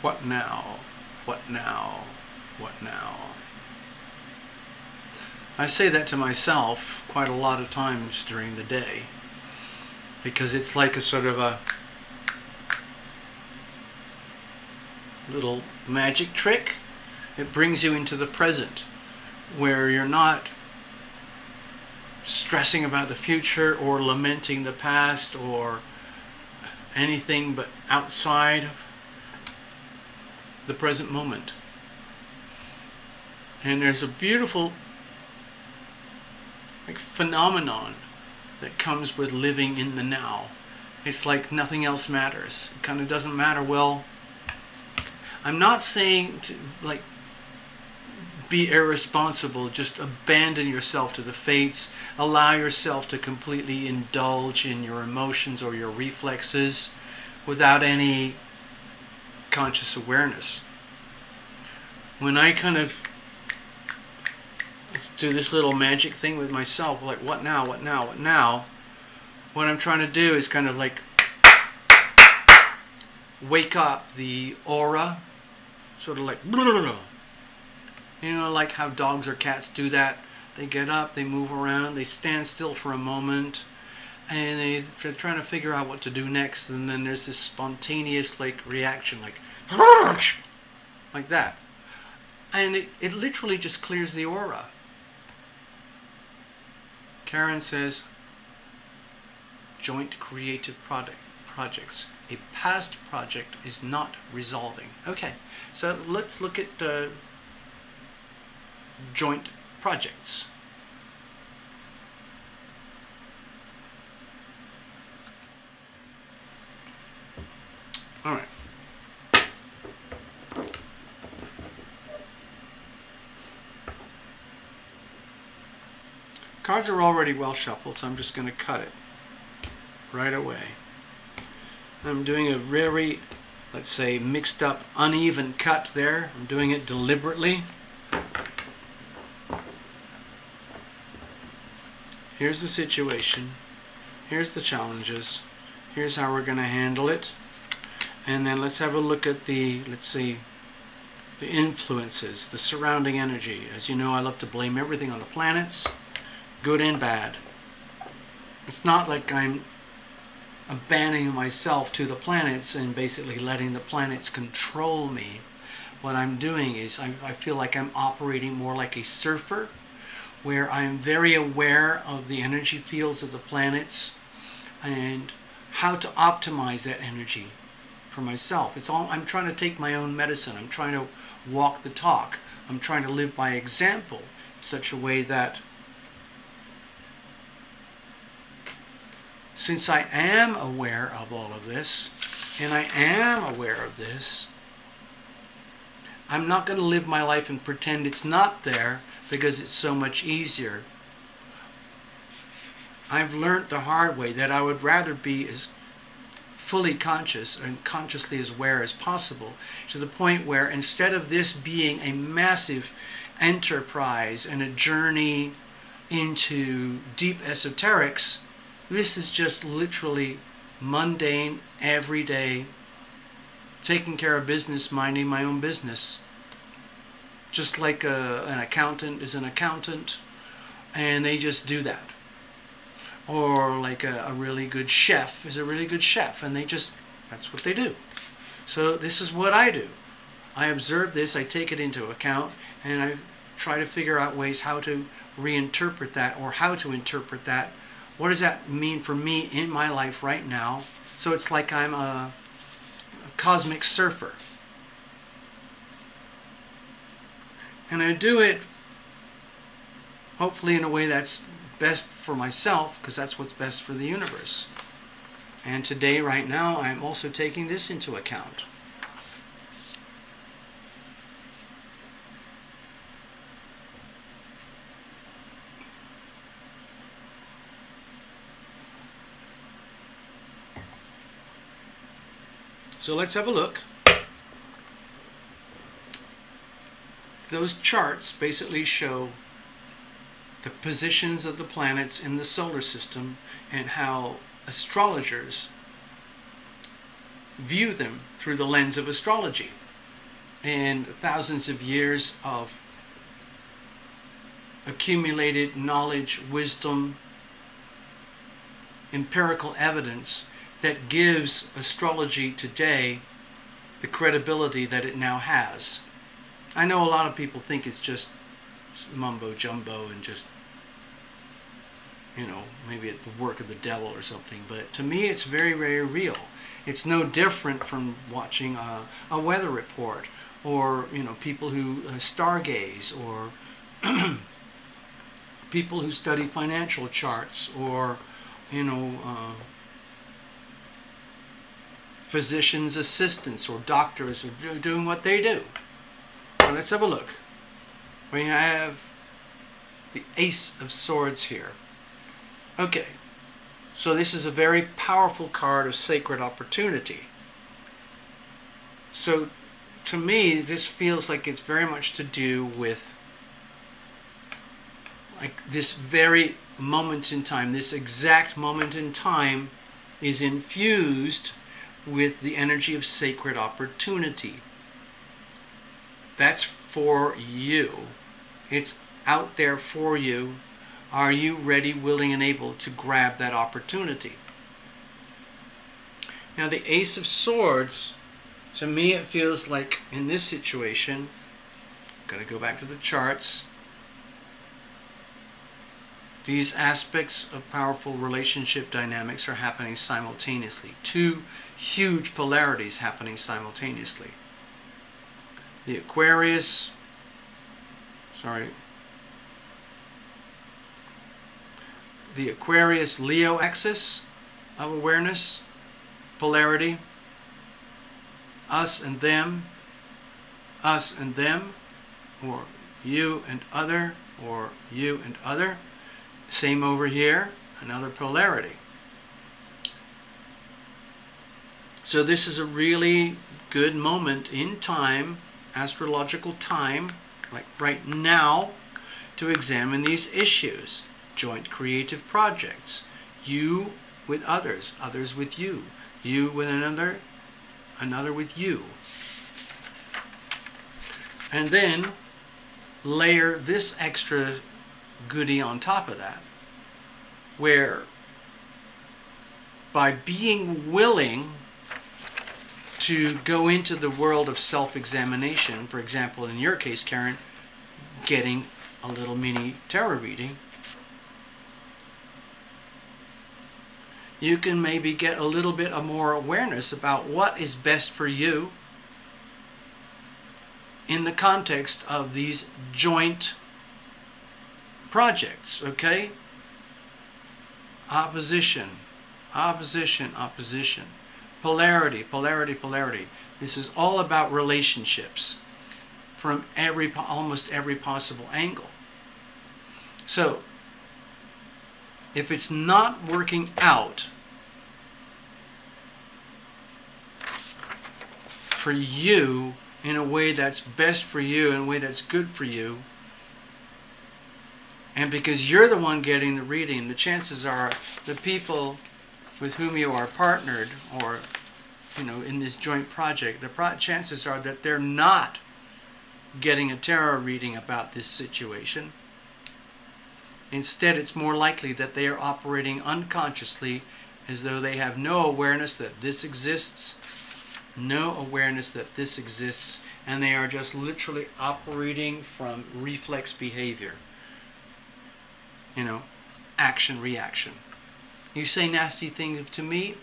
S1: What now? What now? What now? I say that to myself quite a lot of times during the day, because it's like a sort of a little magic trick. It brings you into the present, where you're not stressing about the future or lamenting the past or anything but outside of the present moment. And there's a beautiful phenomenon that comes with living in the now. It's like nothing else matters. It kind of doesn't matter. Well, I'm not saying to be irresponsible. Just abandon yourself to the fates. Allow yourself to completely indulge in your emotions or your reflexes without any conscious awareness. When I kind of do this little magic thing with myself, like what now, what now, what now, what I'm trying to do is kind of like wake up the aura, sort of like, you know, like how dogs or cats do that. They get up, they move around, they stand still for a moment, and they're trying to figure out what to do next, and then there's this spontaneous reaction, like that. And it literally just clears the aura. Karen says, joint creative projects. A past project is not resolving. Okay, so let's look at joint projects. All right. Cards are already well shuffled, so I'm just going to cut it right away. I'm doing a very, let's say, mixed up, uneven cut there. I'm doing it deliberately. Here's the situation. Here's the challenges. Here's how we're going to handle it. And then let's have a look at the, let's see, the influences, the surrounding energy. As you know, I love to blame everything on the planets, good and bad. It's not like I'm abandoning myself to the planets and basically letting the planets control me. What I'm doing is I feel like I'm operating more like a surfer, where I'm very aware of the energy fields of the planets and how to optimize that energy for myself. I'm trying to take my own medicine. I'm trying to walk the talk. I'm trying to live by example in such a way that since I am aware of all of this, and I am aware of this, I'm not going to live my life and pretend it's not there because it's so much easier. I've learned the hard way that I would rather be as fully conscious and consciously as aware as possible, to the point where instead of this being a massive enterprise and a journey into deep esoterics, this is just literally mundane, everyday, taking care of business, minding my own business. Just like an accountant is an accountant, and they just do that. Or like a really good chef is a really good chef, and that's what they do. So this is what I do. I observe this, I take it into account, and I try to figure out ways how to reinterpret that, or how to interpret that. What does that mean for me in my life right now? So it's like I'm a cosmic surfer. And I do it hopefully in a way that's best for myself, because that's what's best for the universe. And today, right now, I'm also taking this into account. So let's have a look. Those charts basically show the positions of the planets in the solar system and how astrologers view them through the lens of astrology. And thousands of years of accumulated knowledge, wisdom, empirical evidence that gives astrology today the credibility that it now has. I know a lot of people think it's just mumbo jumbo and just, maybe it's the work of the devil or something, but to me it's very, very real. It's no different from watching a weather report, or people who stargaze, or people who study financial charts, or physicians' assistants or doctors are doing what they do. Now let's have a look. We have the Ace of Swords here. Okay, so this is a very powerful card of sacred opportunity. So to me, this feels like it's very much to do with like this very moment in time. This exact moment in time is infused with the energy of sacred opportunity. That's for you. It's out there for you. Are you ready, willing, and able to grab that opportunity? Now the Ace of Swords, to me it feels like in this situation, I'm going to go back to the charts, these aspects of powerful relationship dynamics are happening simultaneously. Two huge polarities happening simultaneously. The Aquarius Leo axis of awareness, polarity, us and them, or you and other, or you and other. Same over here, another polarity. So this is a really good moment in time, astrological time, like right now, to examine these issues. Joint creative projects. You with others, others with you. You with another, another with you. And then layer this extra goodie on top of that, where by being willing to go into the world of self-examination, for example, in your case, Karen, getting a little mini tarot reading, you can maybe get a little bit of more awareness about what is best for you in the context of these joint projects, okay? Opposition, opposition, opposition. Polarity, polarity, polarity. This is all about relationships from almost every possible angle. So, if it's not working out for you in a way that's best for you, in a way that's good for you, and because you're the one getting the reading, the chances are the people with whom you are partnered, or in this joint project, the chances are that they're not getting a tarot reading about this situation. Instead, it's more likely that they are operating unconsciously, as though they have no awareness that this exists, no awareness that this exists, and they are just literally operating from reflex behavior. Action, reaction. You say nasty things to me,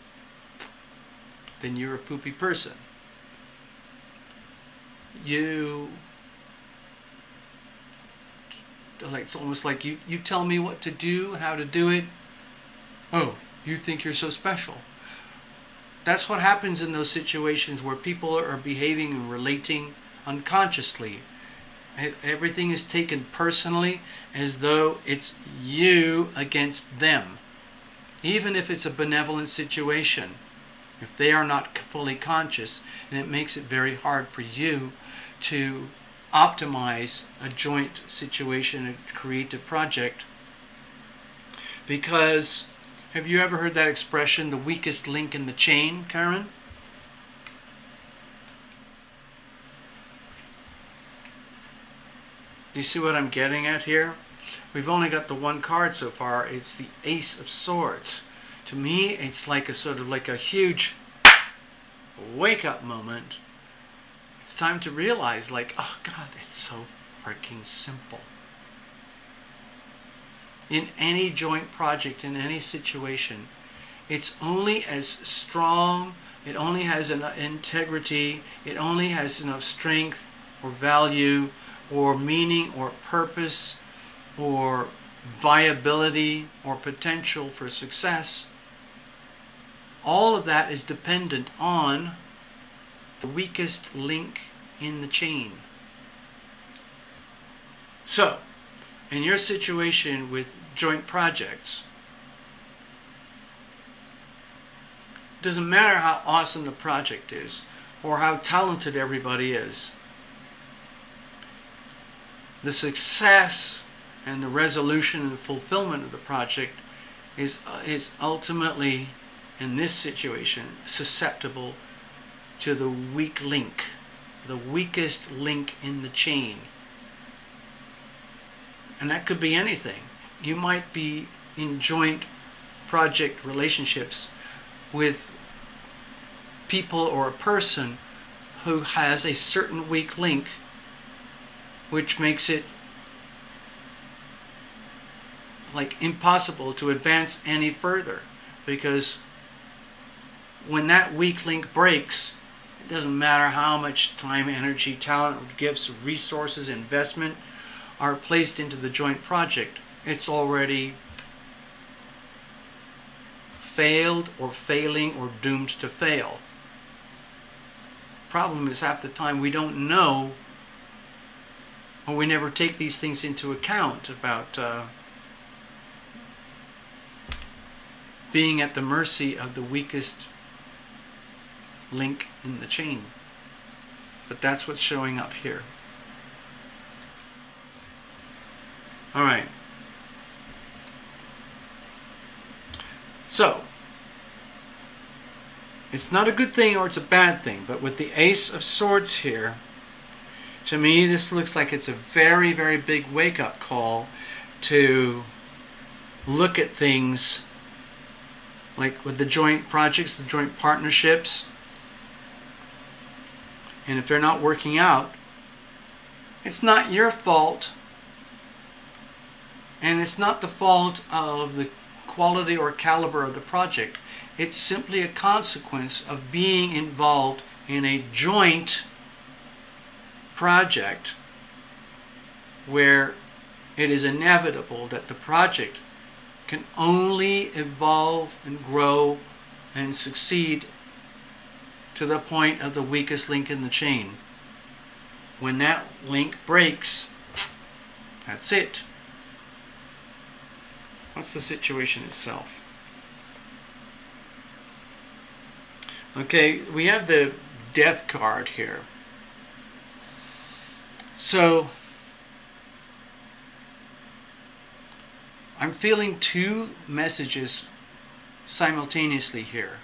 S1: then you're a poopy person. It's almost like you tell me what to do, how to do it. Oh, you think you're so special. That's what happens in those situations where people are behaving and relating unconsciously. Everything is taken personally, as though it's you against them. Even if it's a benevolent situation, if they are not fully conscious, and it makes it very hard for you to optimize a joint situation, a creative project. Because, have you ever heard that expression, the weakest link in the chain, Karen? Do you see what I'm getting at here? We've only got the one card so far. It's the Ace of Swords. To me, it's like a sort of like a huge wake-up moment. It's time to realize, oh God, it's so freaking simple. In any joint project, in any situation, it's only as strong, it only has enough integrity, it only has enough strength or value or meaning or purpose or viability or potential for success. All of that is dependent on the weakest link in the chain. So, in your situation with joint projects, it doesn't matter how awesome the project is or how talented everybody is. The success and the resolution and the fulfillment of the project is ultimately, in this situation, susceptible to the weak link, the weakest link in the chain. And that could be anything. You might be in joint project relationships with people or a person who has a certain weak link, which makes it impossible to advance any further, because when that weak link breaks, it doesn't matter how much time, energy, talent, gifts, resources, investment are placed into the joint project. It's already failed or failing or doomed to fail. The problem is, half the time we don't know, or we never take these things into account about being at the mercy of the weakest link in the chain. But that's what's showing up here. All right. So, it's not a good thing or it's a bad thing, but with the Ace of Swords here, to me this looks like it's a very, very big wake-up call to look at things like with the joint projects, the joint partnerships. And if they're not working out, it's not your fault. And it's not the fault of the quality or caliber of the project. It's simply a consequence of being involved in a joint project where it is inevitable that the project can only evolve and grow and succeed to the point of the weakest link in the chain. When that link breaks, that's it. What's the situation itself? Okay, we have the death card here. So I'm feeling two messages simultaneously here.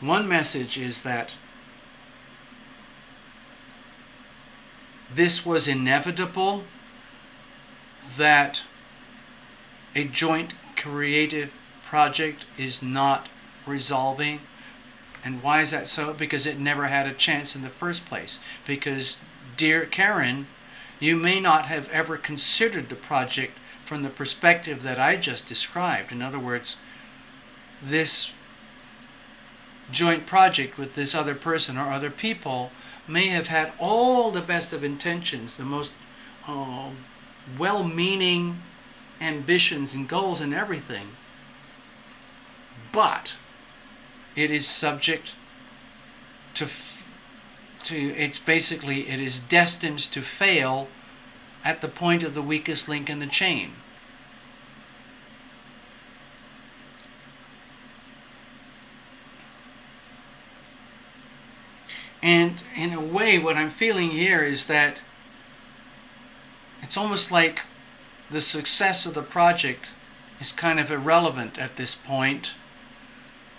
S1: One message is that this was inevitable, that a joint creative project is not resolving. And why is that so? Because it never had a chance in the first place. Because, dear Karen, you may not have ever considered the project from the perspective that I just described. In other words, this joint project with this other person or other people may have had all the best of intentions, the most well-meaning ambitions and goals and everything, but it is subject to it is destined to fail at the point of the weakest link in the chain. And in a way, what I'm feeling here is that it's almost like the success of the project is kind of irrelevant at this point,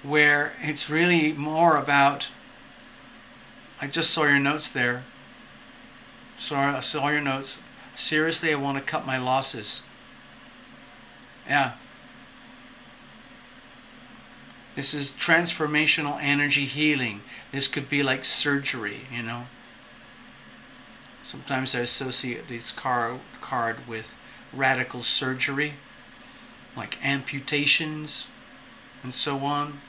S1: where it's really more about, I just saw your notes there. Sorry, I saw your notes. Seriously, I want to cut my losses. Yeah. This is transformational energy healing. This could be like surgery, you know. Sometimes I associate this card with radical surgery, like amputations and so on.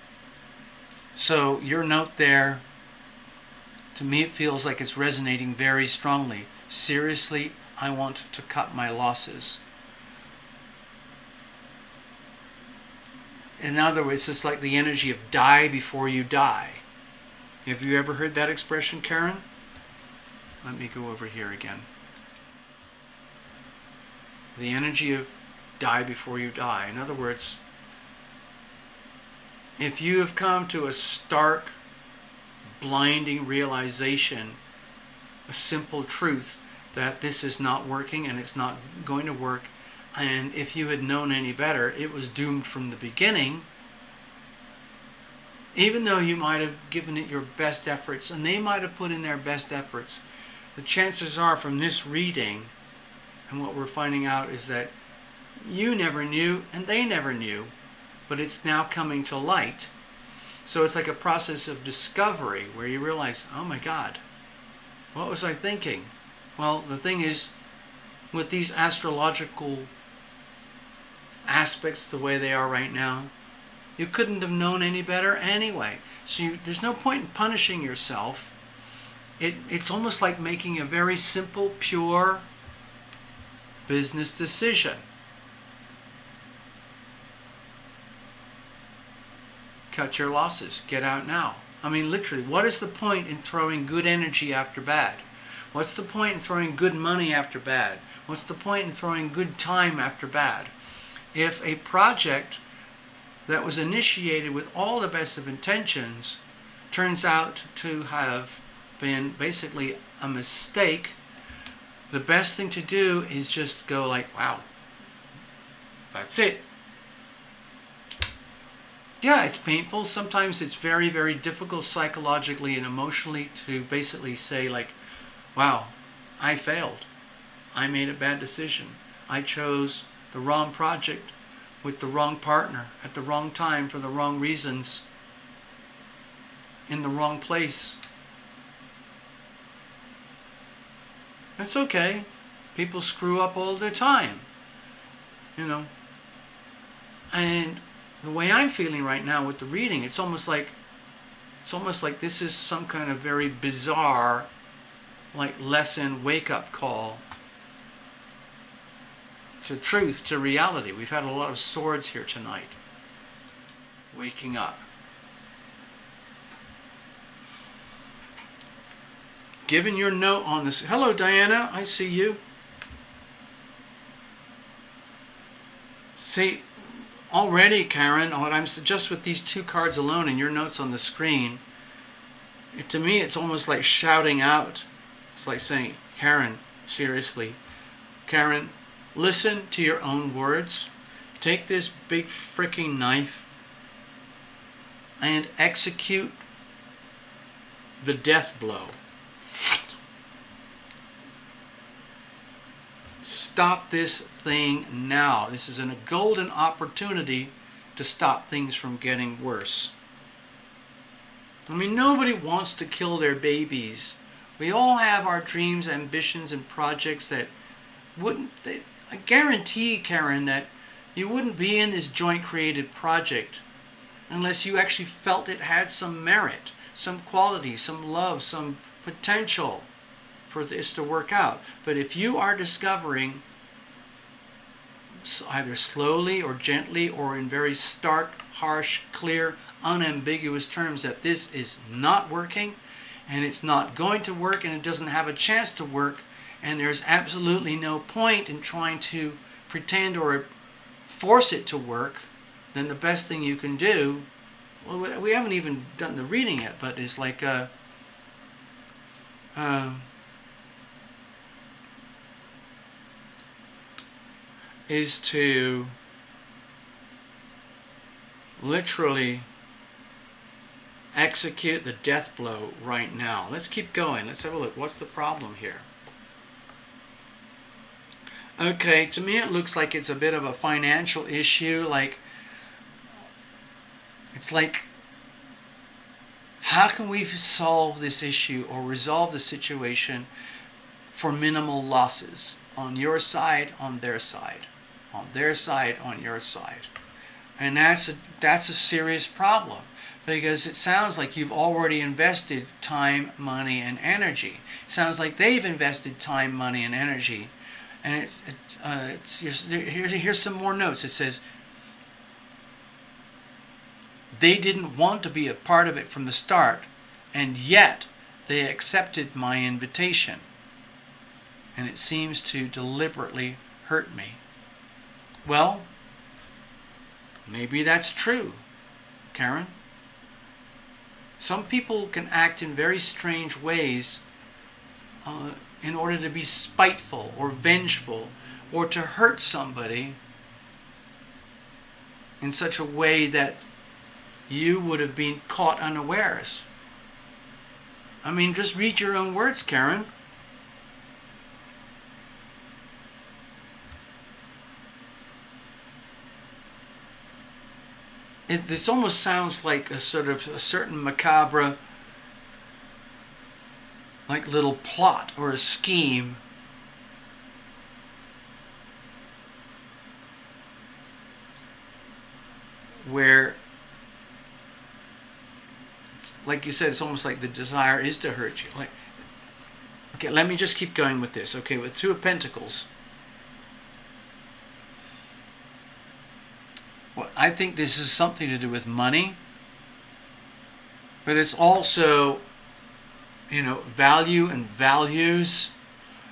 S1: So your note there, to me it feels like it's resonating very strongly. Seriously, I want to cut my losses. In other words, it's like the energy of die before you die. Have you ever heard that expression, Karen? Let me go over here again. The energy of die before you die. In other words, if you have come to a stark, blinding realization, a simple truth that this is not working and it's not going to work, and if you had known any better, it was doomed from the beginning, even though you might have given it your best efforts and they might have put in their best efforts, the chances are from this reading, and what we're finding out is that you never knew and they never knew, but it's now coming to light. So it's like a process of discovery where you realize, oh my God, what was I thinking? Well, the thing is, with these astrological aspects the way they are right now, you couldn't have known any better anyway. So there's no point in punishing yourself. It's almost like making a very simple, pure business decision. Cut your losses. Get out now. I mean, literally, what is the point in throwing good energy after bad? What's the point in throwing good money after bad? What's the point in throwing good time after bad? If a project that was initiated with all the best of intentions turns out to have been basically a mistake, the best thing to do is just go like, wow, that's it. Yeah, it's painful. Sometimes it's very, very difficult psychologically and emotionally to basically say like, wow, I failed. I made a bad decision. I chose the wrong project with the wrong partner, at the wrong time, for the wrong reasons, in the wrong place. That's okay. People screw up all the time, you know. And the way I'm feeling right now with the reading, it's almost like this is some kind of very bizarre, like, lesson, wake-up call to truth, to reality. We've had a lot of swords here tonight. Waking up. Given your note on this. Hello, Diana. I see you. See, already, Karen, what I'm just with these two cards alone and your notes on the screen, to me it's almost like shouting out. It's like saying, Karen, seriously, Karen, listen to your own words. Take this big freaking knife and execute the death blow. Stop this thing now. This is a golden opportunity to stop things from getting worse. I mean, nobody wants to kill their babies. We all have our dreams, ambitions, and projects that I guarantee, Karen, that you wouldn't be in this joint created project unless you actually felt it had some merit, some quality, some love, some potential for this to work out. But if you are discovering, either slowly or gently or in very stark, harsh, clear, unambiguous terms, that this is not working and it's not going to work and it doesn't have a chance to work, and there's absolutely no point in trying to pretend or force it to work, then the best thing you can do, well, we haven't even done the reading yet, but it's like is to literally execute the death blow right now. Let's keep going. Let's have a look. What's the problem here? Okay, to me it looks like it's a bit of a financial issue. Like, it's like, how can we solve this issue or resolve the situation for minimal losses on your side, on their side, on their side, on your side? And that's a serious problem, because it sounds like you've already invested time, money, and energy. It sounds like they've invested time, money, and energy. And here's some more notes. It says, they didn't want to be a part of it from the start, and yet they accepted my invitation. And it seems to deliberately hurt me. Well, maybe that's true, Karen. Some people can act in very strange ways in order to be spiteful or vengeful or to hurt somebody in such a way that you would have been caught unawares. I mean, just read your own words, Karen. This almost sounds like a certain macabre, like little plot or a scheme where, like you said, it's almost like the desire is to hurt you. Like, okay, let me just keep going with this. Okay, with Two of Pentacles. Well, I think this is something to do with money, but it's also, value and values,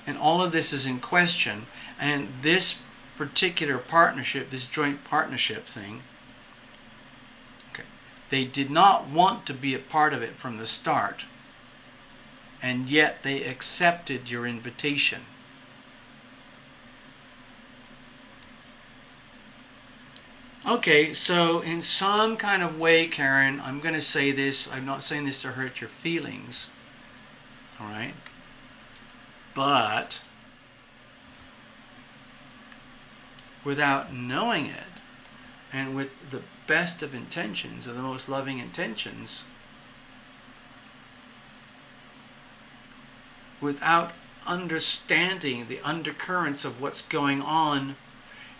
S1: and all of this is in question. And this particular partnership, this joint partnership thing, okay, they did not want to be a part of it from the start, and yet they accepted your invitation. Okay, so in some kind of way, Karen, I'm going to say this. I'm not saying this to hurt your feelings. All right? But without knowing it, and with the best of intentions and the most loving intentions, without understanding the undercurrents of what's going on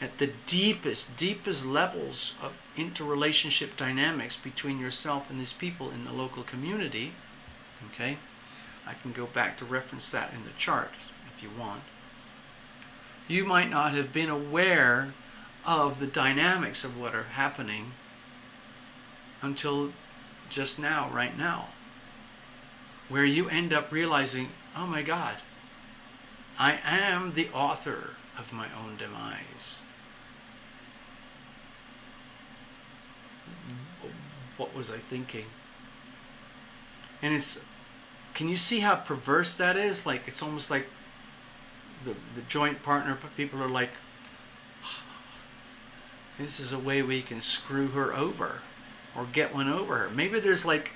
S1: at the deepest levels of interrelationship dynamics between yourself and these people in the local community. Okay? I can go back to reference that in the chart if you want. You might not have been aware of the dynamics of what are happening until just now, right now, where you end up realizing, oh my God, I am the author of my own demise. What was I thinking? And it's, can you see how perverse that is? Like, it's almost like the joint partner people are like, this is a way we can screw her over or get one over her. Maybe there's like,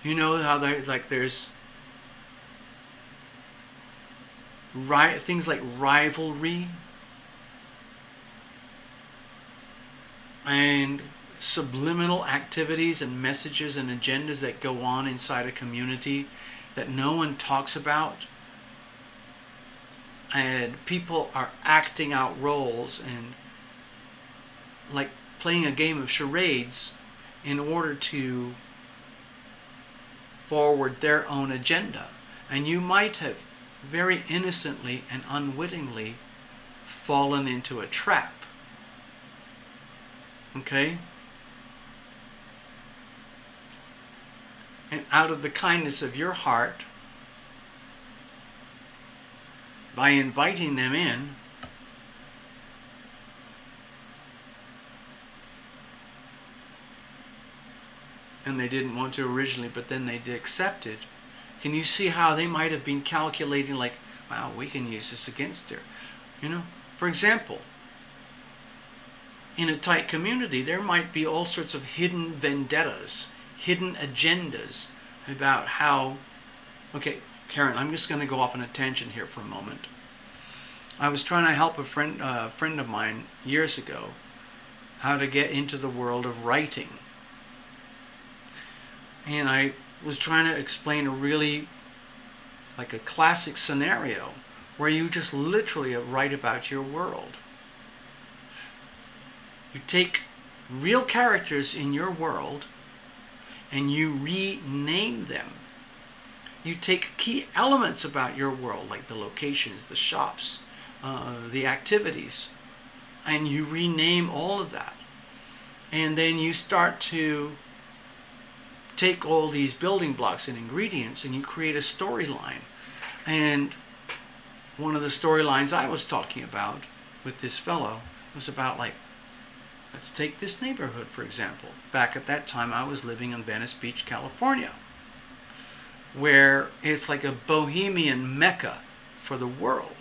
S1: you know how there's things like rivalry and subliminal activities and messages and agendas that go on inside a community that no one talks about, and people are acting out roles and like playing a game of charades in order to forward their own agenda. And you might have very innocently and unwittingly fallen into a trap. Okay? And out of the kindness of your heart, by inviting them in, and they didn't want to originally, but then they accepted. Can you see how they might have been calculating, like, wow, we can use this against her? You know, for example, in a tight community, there might be all sorts of hidden vendettas, hidden agendas about how, okay, Karen, I'm just going to go off on a tangent here for a moment. I was trying to help a friend of mine years ago how to get into the world of writing. And I was trying to explain a really, like a classic scenario where you just literally write about your world. You take real characters in your world and you rename them. You take key elements about your world, like the locations, the shops, the activities, and you rename all of that. And then you start to take all these building blocks and ingredients and you create a storyline. And one of the storylines I was talking about with this fellow was about, like, let's take this neighborhood, for example. Back at that time, I was living in Venice Beach, California, where it's like a bohemian mecca for the world.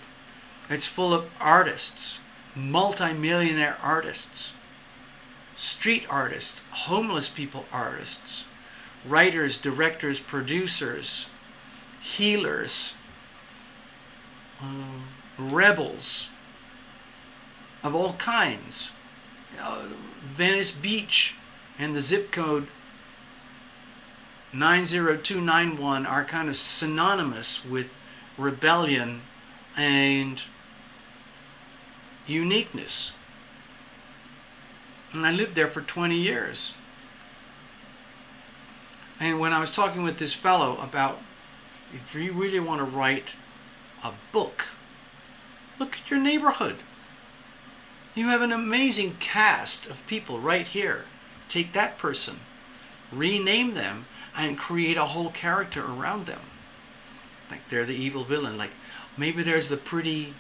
S1: It's full of artists, multi-millionaire artists, street artists, homeless people artists, writers, directors, producers, healers, rebels of all kinds. Venice Beach and the zip code 90291 are kind of synonymous with rebellion and uniqueness. And I lived there for 20 years. And when I was talking with this fellow about, if you really want to write a book, look at your neighborhood. You have an amazing cast of people right here. Take that person, rename them, and create a whole character around them. Like they're the evil villain. Like maybe there's the pretty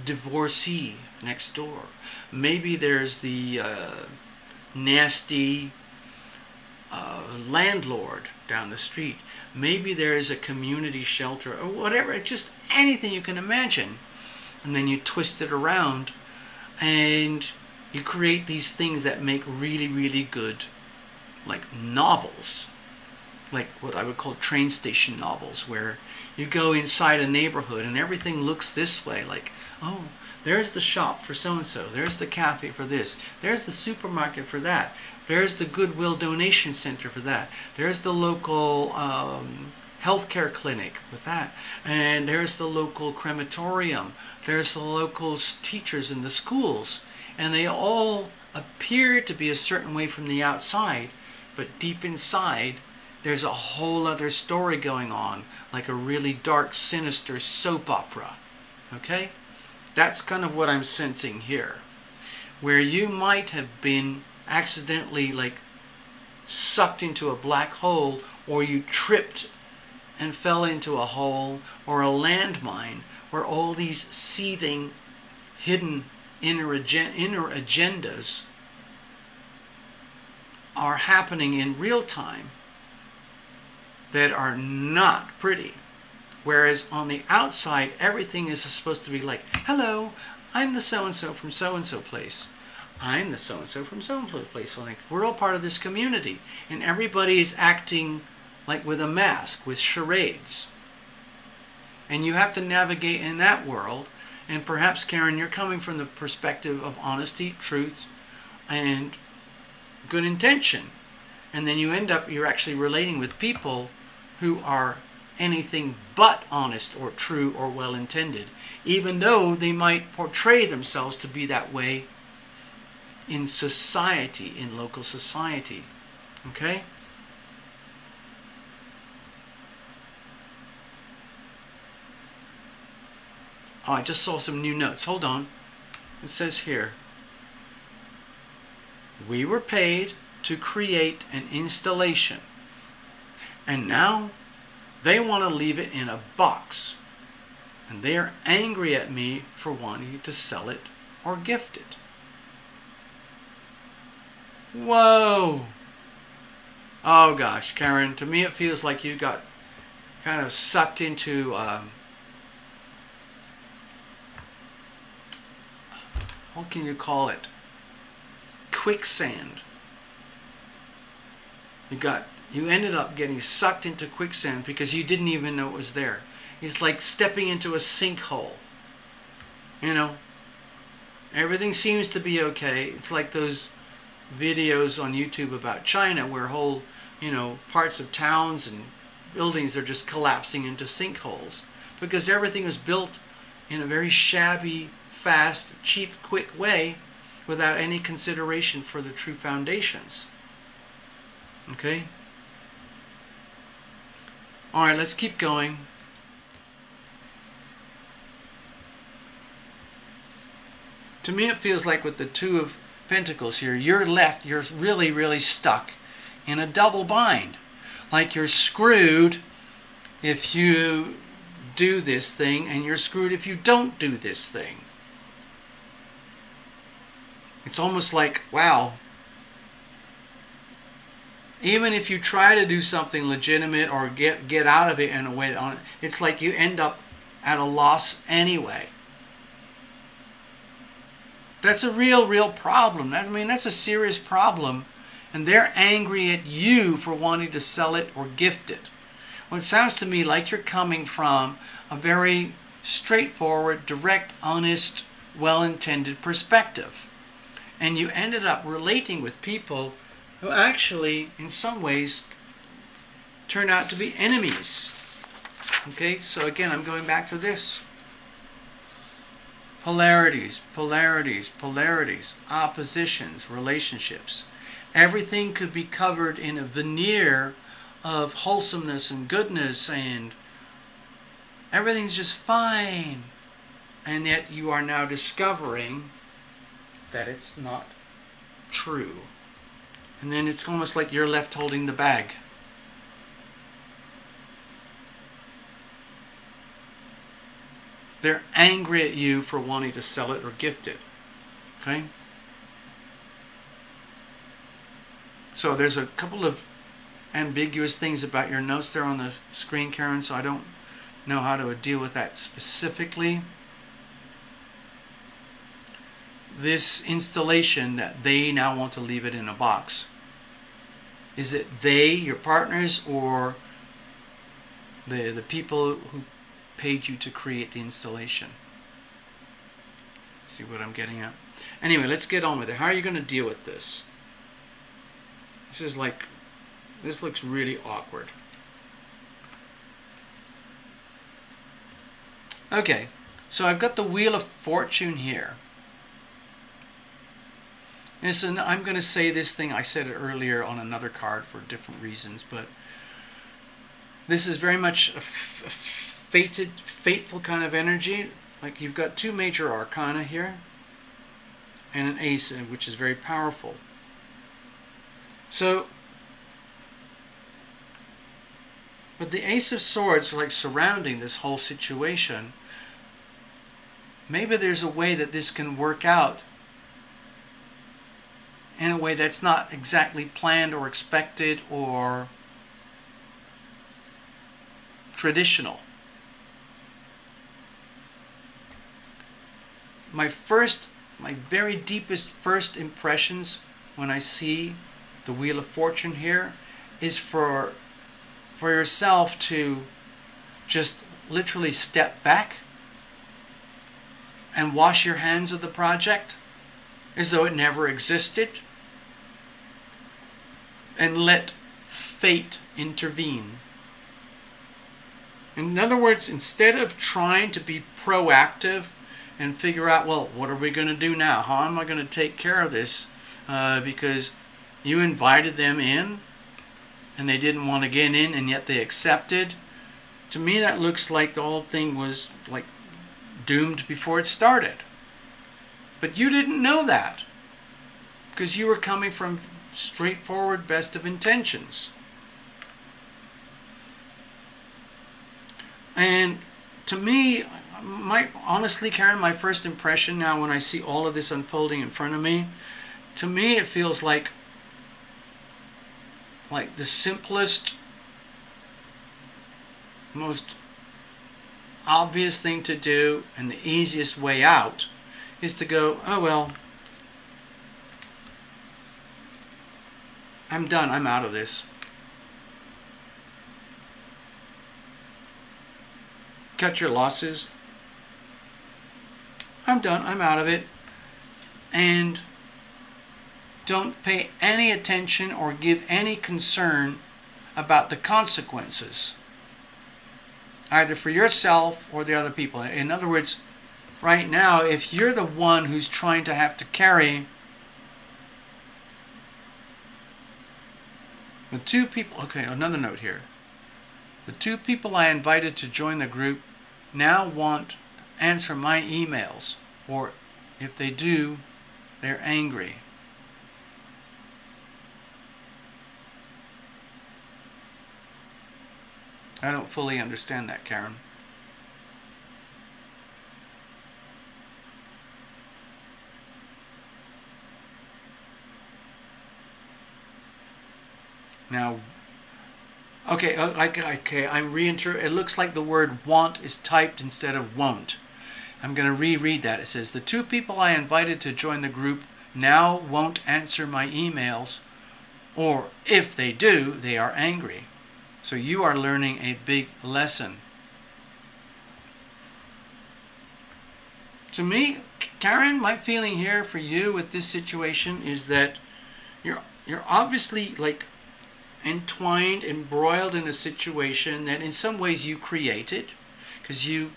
S1: divorcee next door. Maybe there's the nasty landlord down the street. Maybe there is a community shelter or whatever. It's just anything you can imagine. And then you twist it around and you create these things that make really, really good, like novels, like what I would call train station novels, where you go inside a neighborhood and everything looks this way, like, oh, There's the shop for so-and-so. There's the cafe for this. There's the supermarket for that. There's the Goodwill donation center for that. There's the local healthcare clinic with that. And there's the local crematorium. There's the local teachers in the schools. And they all appear to be a certain way from the outside, but deep inside, there's a whole other story going on, like a really dark, sinister soap opera. Okay? That's kind of what I'm sensing here. Where you might have been accidentally like sucked into a black hole, or you tripped and fell into a hole or a landmine, where all these seething, hidden inner agendas are happening in real time that are not pretty. Whereas on the outside, everything is supposed to be like, hello, I'm the so-and-so from so-and-so place. I'm the so-and-so from so-and-so place. So like, we're all part of this community. And everybody is acting like with a mask, with charades. And you have to navigate in that world. And perhaps, Karen, you're coming from the perspective of honesty, truth, and good intention. And then you end up, you're actually relating with people who are anything but honest or true or well-intended, even though they might portray themselves to be that way in society, in local society. Okay? Oh, I just saw some new notes. Hold on. It says here, we were paid to create an installation, and now they want to leave it in a box, and they are angry at me for wanting to sell it or gift it. Whoa! Oh gosh, Karen, to me it feels like you got kind of sucked into what can you call it? Quicksand. You ended up getting sucked into quicksand because you didn't even know it was there. It's like stepping into a sinkhole. You know, everything seems to be okay. It's like those videos on YouTube about China where whole, parts of towns and buildings are just collapsing into sinkholes because everything was built in a very shabby, fast, cheap, quick way without any consideration for the true foundations. Okay? All right, let's keep going. To me, it feels like with the Two of Pentacles here, you're really, really stuck in a double bind. Like you're screwed if you do this thing, and you're screwed if you don't do this thing. It's almost like, wow, even if you try to do something legitimate or get out of it in a way, it's like you end up at a loss anyway. That's a real problem. That's a serious problem. And they're angry at you for wanting to sell it or gift it. Well, it sounds to me like you're coming from a very straightforward, direct, honest, well-intended perspective. And you ended up relating with people who actually, in some ways, turn out to be enemies. Okay, so again, I'm going back to this. Polarities, oppositions, relationships. Everything could be covered in a veneer of wholesomeness and goodness, and everything's just fine. And yet you are now discovering that it's not true. And then it's almost like you're left holding the bag. They're angry at you for wanting to sell it or gift it. Okay? So there's a couple of ambiguous things about your notes there on the screen, Karen, so I don't know how to deal with that specifically. This installation that they now want to leave it in a box. Is it they, your partners, or the people who paid you to create the installation? See what I'm getting at? Anyway, let's get on with it. How are you going to deal with this? This looks really awkward. Okay, so I've got the Wheel of Fortune here. And I'm going to say this thing, I said it earlier on another card for different reasons, but this is very much a fateful kind of energy. Like you've got two major arcana here, and an ace, which is very powerful. So, but the Ace of Swords, like surrounding this whole situation, maybe there's a way that this can work out in a way that's not exactly planned or expected or traditional. My very deepest first impressions when I see the Wheel of Fortune here is for yourself to just literally step back and wash your hands of the project as though it never existed and let fate intervene. In other words, instead of trying to be proactive and figure out, well, what are we going to do now? How am I going to take care of this? Because you invited them in and they didn't want to get in and yet they accepted. To me, that looks like the whole thing was like doomed before it started. But you didn't know that because you were coming from straightforward best of intentions. And to me, honestly, Karen, my first impression now when I see all of this unfolding in front of me, to me it feels like the simplest, most obvious thing to do and the easiest way out is to go, oh well, I'm done, I'm out of this. Cut your losses. I'm done, I'm out of it. And don't pay any attention or give any concern about the consequences, either for yourself or the other people. In other words, right now, if you're the one who's trying to have to carry the two people, okay, another note here. The two people I invited to join the group now won't answer my emails, or if they do, they're angry. I don't fully understand that, Karen. Now, okay, I'm it looks like the word want is typed instead of won't. I'm going to reread that. It says, the two people I invited to join the group now won't answer my emails, or if they do, they are angry. So you are learning a big lesson. To me, Karen, my feeling here for you with this situation is that you're obviously like entwined, embroiled in a situation that in some ways you created, because you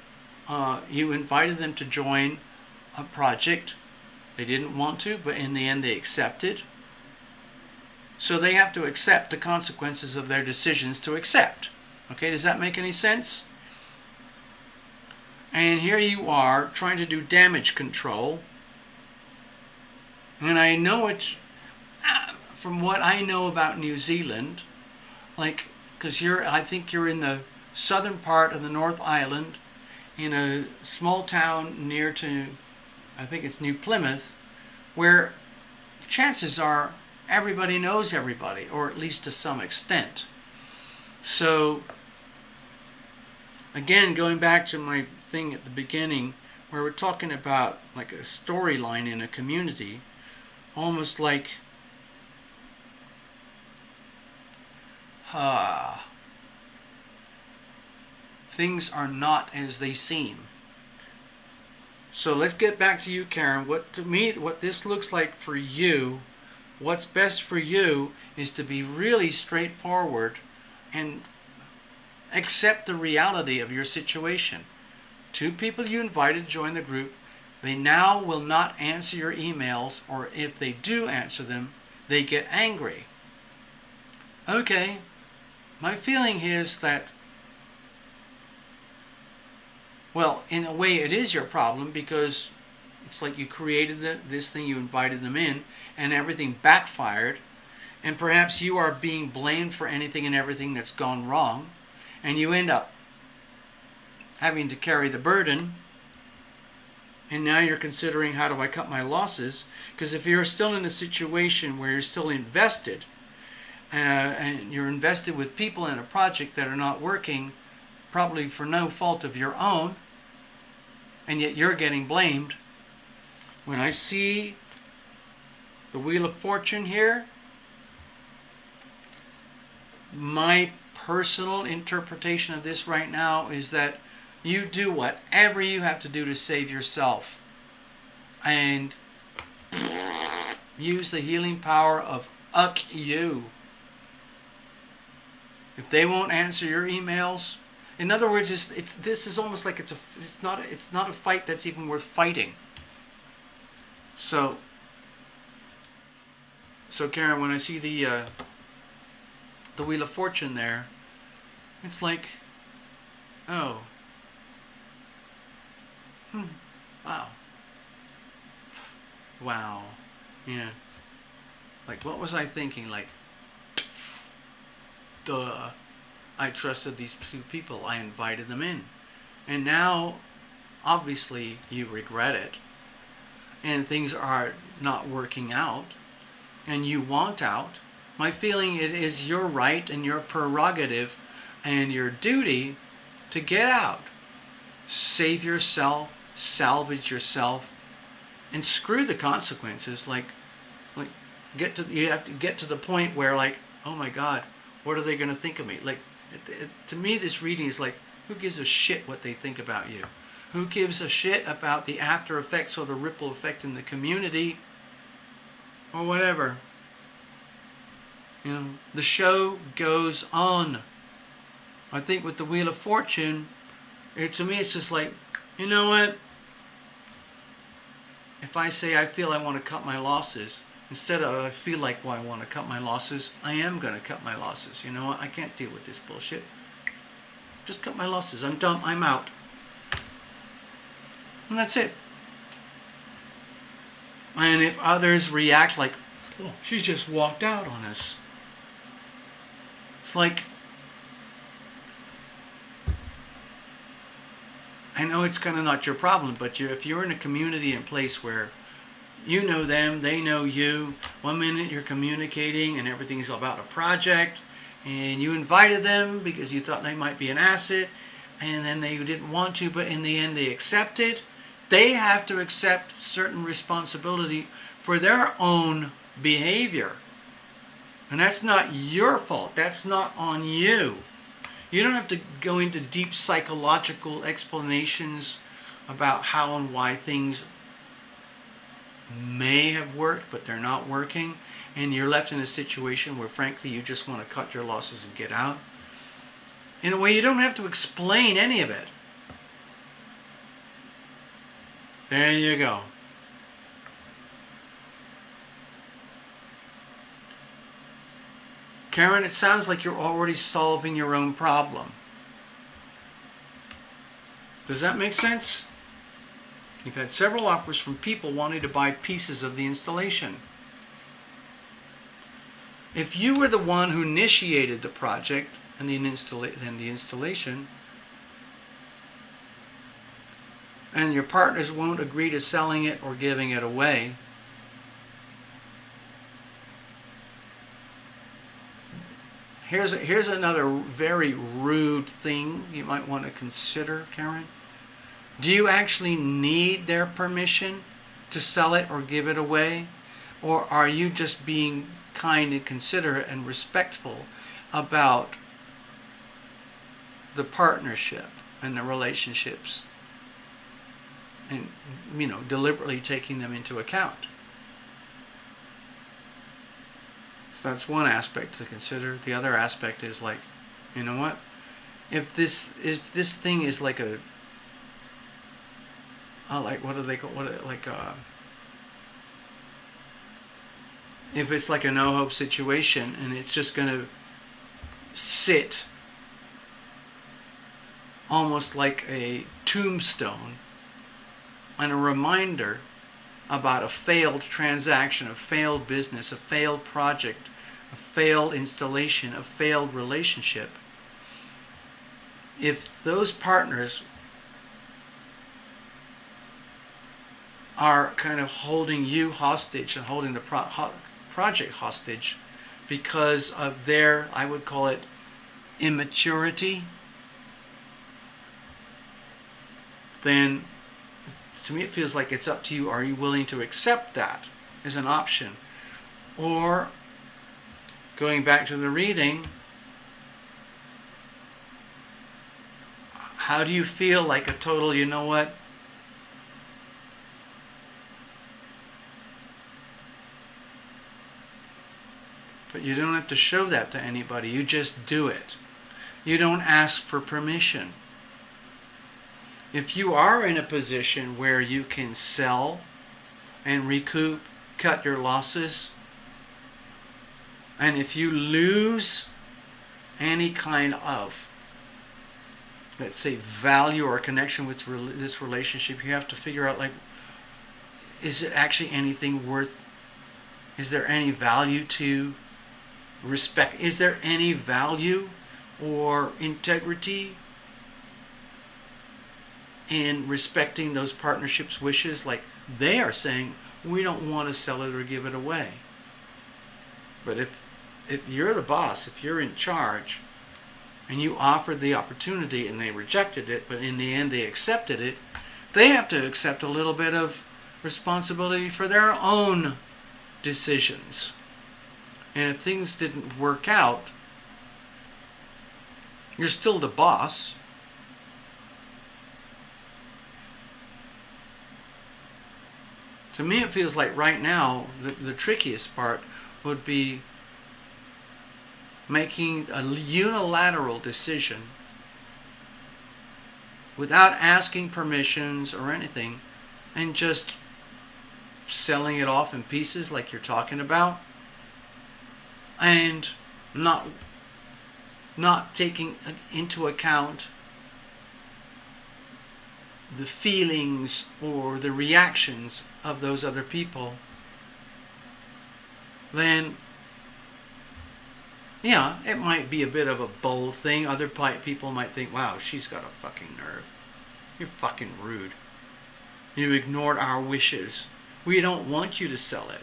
S1: invited them to join a project. They didn't want to, but in the end they accepted. So they have to accept the consequences of their decisions to accept. Okay, does that make any sense? And here you are trying to do damage control. And I know it from what I know about New Zealand, like, because I think you're in the southern part of the North Island, in a small town near to, I think it's New Plymouth, where chances are everybody knows everybody, or at least to some extent. So, again, going back to my thing at the beginning, where we're talking about like a storyline in a community, almost like things are not as they seem. So let's get back to you, Karen. What this looks like for you, what's best for you is to be really straightforward and accept the reality of your situation. 2 people you invited to join the group, they now will not answer your emails, or if they do answer them, they get angry. Okay, my feeling is that, well, in a way it is your problem, because it's like you created this thing, you invited them in, and everything backfired, and perhaps you are being blamed for anything and everything that's gone wrong, and you end up having to carry the burden, and now you're considering, how do I cut my losses? Because if you're still in a situation where you're still invested, and you're invested with people in a project that are not working, probably for no fault of your own, and yet you're getting blamed. When I see the Wheel of Fortune here, my personal interpretation of this right now is that you do whatever you have to do to save yourself, and use the healing power of you. If they won't answer your emails, in other words, this is almost like it's not a fight that's even worth fighting. So Karen, when I see the Wheel of Fortune there, it's like, oh, wow, yeah. Like, what was I thinking? Like, duh. I trusted these 2 people. I invited them in. And now, obviously, you regret it. And things are not working out. And you want out. My feeling, it is your right and your prerogative and your duty to get out. Save yourself. Salvage yourself. And screw the consequences. You have to get to the point where, like, oh my God, what are they going to think of me? Like, to me, this reading is like, who gives a shit what they think about you? Who gives a shit about the after effects or the ripple effect in the community or whatever? You know, the show goes on. I think with the Wheel of Fortune, to me it's just like, you know what? If I say I feel I want to cut my losses, instead of I feel like, well, I want to cut my losses, I am going to cut my losses. You know what? I can't deal with this bullshit. Just cut my losses. I'm done. I'm out. And that's it. And if others react like, oh, she just walked out on us. It's like, I know it's kind of not your problem, but if you're in a community and place where you know them, they know you. One minute you're communicating and everything's about a project, and you invited them because you thought they might be an asset, and then they didn't want to, but in the end they accepted. They have to accept certain responsibility for their own behavior. And that's not your fault. That's not on you. You don't have to go into deep psychological explanations about how and why things may have worked, but they're not working, and you're left in a situation where frankly you just want to cut your losses and get out. In a way, you don't have to explain any of it. There you go. Karen, it sounds like you're already solving your own problem. Does that make sense? You've had several offers from people wanting to buy pieces of the installation. If you were the one who initiated the project and the installation, and your partners won't agree to selling it or giving it away, here's another very rude thing you might want to consider, Karen. Do you actually need their permission to sell it or give it away? Or are you just being kind and considerate and respectful about the partnership and the relationships? and deliberately taking them into account. So that's one aspect to consider. The other aspect is like, you know what? If this thing is like a like what do they call if it's like a no hope situation and it's just going to sit almost like a tombstone and a reminder about a failed transaction, a failed business, a failed project, a failed installation, a failed relationship. If those partners are kind of holding you hostage and holding the project hostage because of their, I would call it, immaturity, then to me it feels like it's up to you. Are you willing to accept that as an option? Or, going back to the reading, how do you feel like a total, you know what? But you don't have to show that to anybody. You just do it. You don't ask for permission. If you are in a position where you can sell and recoup, cut your losses, and if you lose any kind of, let's say, value or connection with this relationship, you have to figure out, like, is it actually anything worth? Is there any value to respect? Is there any value or integrity in respecting those partnerships' wishes? Like, they are saying, we don't want to sell it or give it away. But if you're the boss, if you're in charge, and you offered the opportunity and they rejected it, but in the end they accepted it, they have to accept a little bit of responsibility for their own decisions. And if things didn't work out, you're still the boss. To me, it feels like right now the trickiest part would be making a unilateral decision without asking permissions or anything, and just selling it off in pieces like you're talking about, and not taking into account the feelings or the reactions of those other people. Then yeah, it might be a bit of a bold thing. Other people might think, wow, she's got a fucking nerve. You're fucking rude. You ignored our wishes. We don't want you to sell it.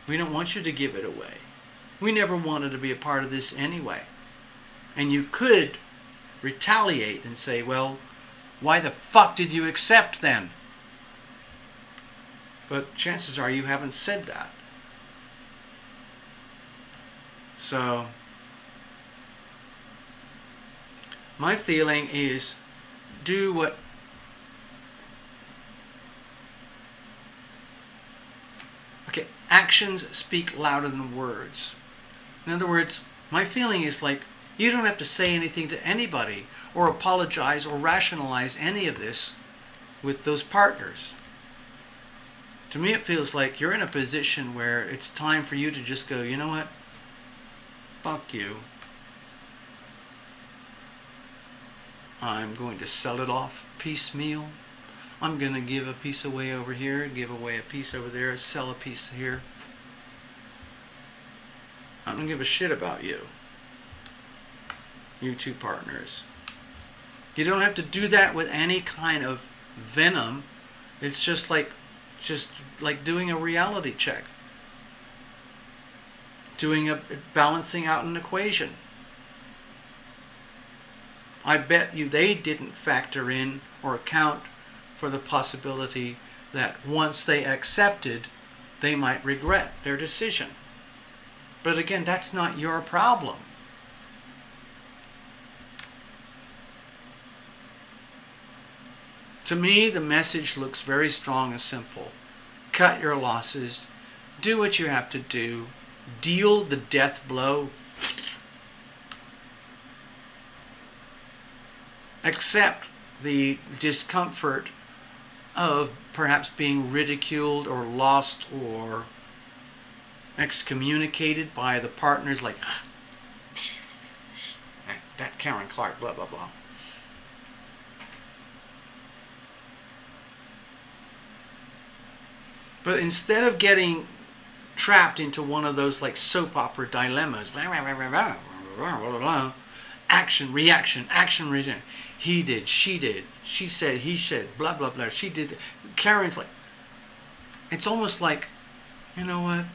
S1: We don't want you to give it away. We never wanted to be a part of this anyway. And you could retaliate and say, well, why the fuck did you accept then? But chances are you haven't said that. So, my feeling is, do what actions speak louder than words. In other words, my feeling is like, you don't have to say anything to anybody or apologize or rationalize any of this with those partners. To me, it feels like you're in a position where it's time for you to just go, you know what? Fuck you. I'm going to sell it off piecemeal. I'm going to give a piece away over here, give away a piece over there, sell a piece here. I don't give a shit about you. You two partners. You don't have to do that with any kind of venom. It's just like doing a reality check. Balancing out an equation. I bet you they didn't factor in or account for the possibility that once they accepted, they might regret their decision. But again, that's not your problem. To me, the message looks very strong and simple. Cut your losses. Do what you have to do. Deal the death blow. Accept the discomfort of perhaps being ridiculed or lost or excommunicated by the partners, like that Karen Clark, blah, blah, blah. But instead of getting trapped into one of those like soap opera dilemmas, action, reaction, action, reaction. He did, she did, she said, he said, blah, blah, blah, she did. Karen's like, it's almost like, you know what?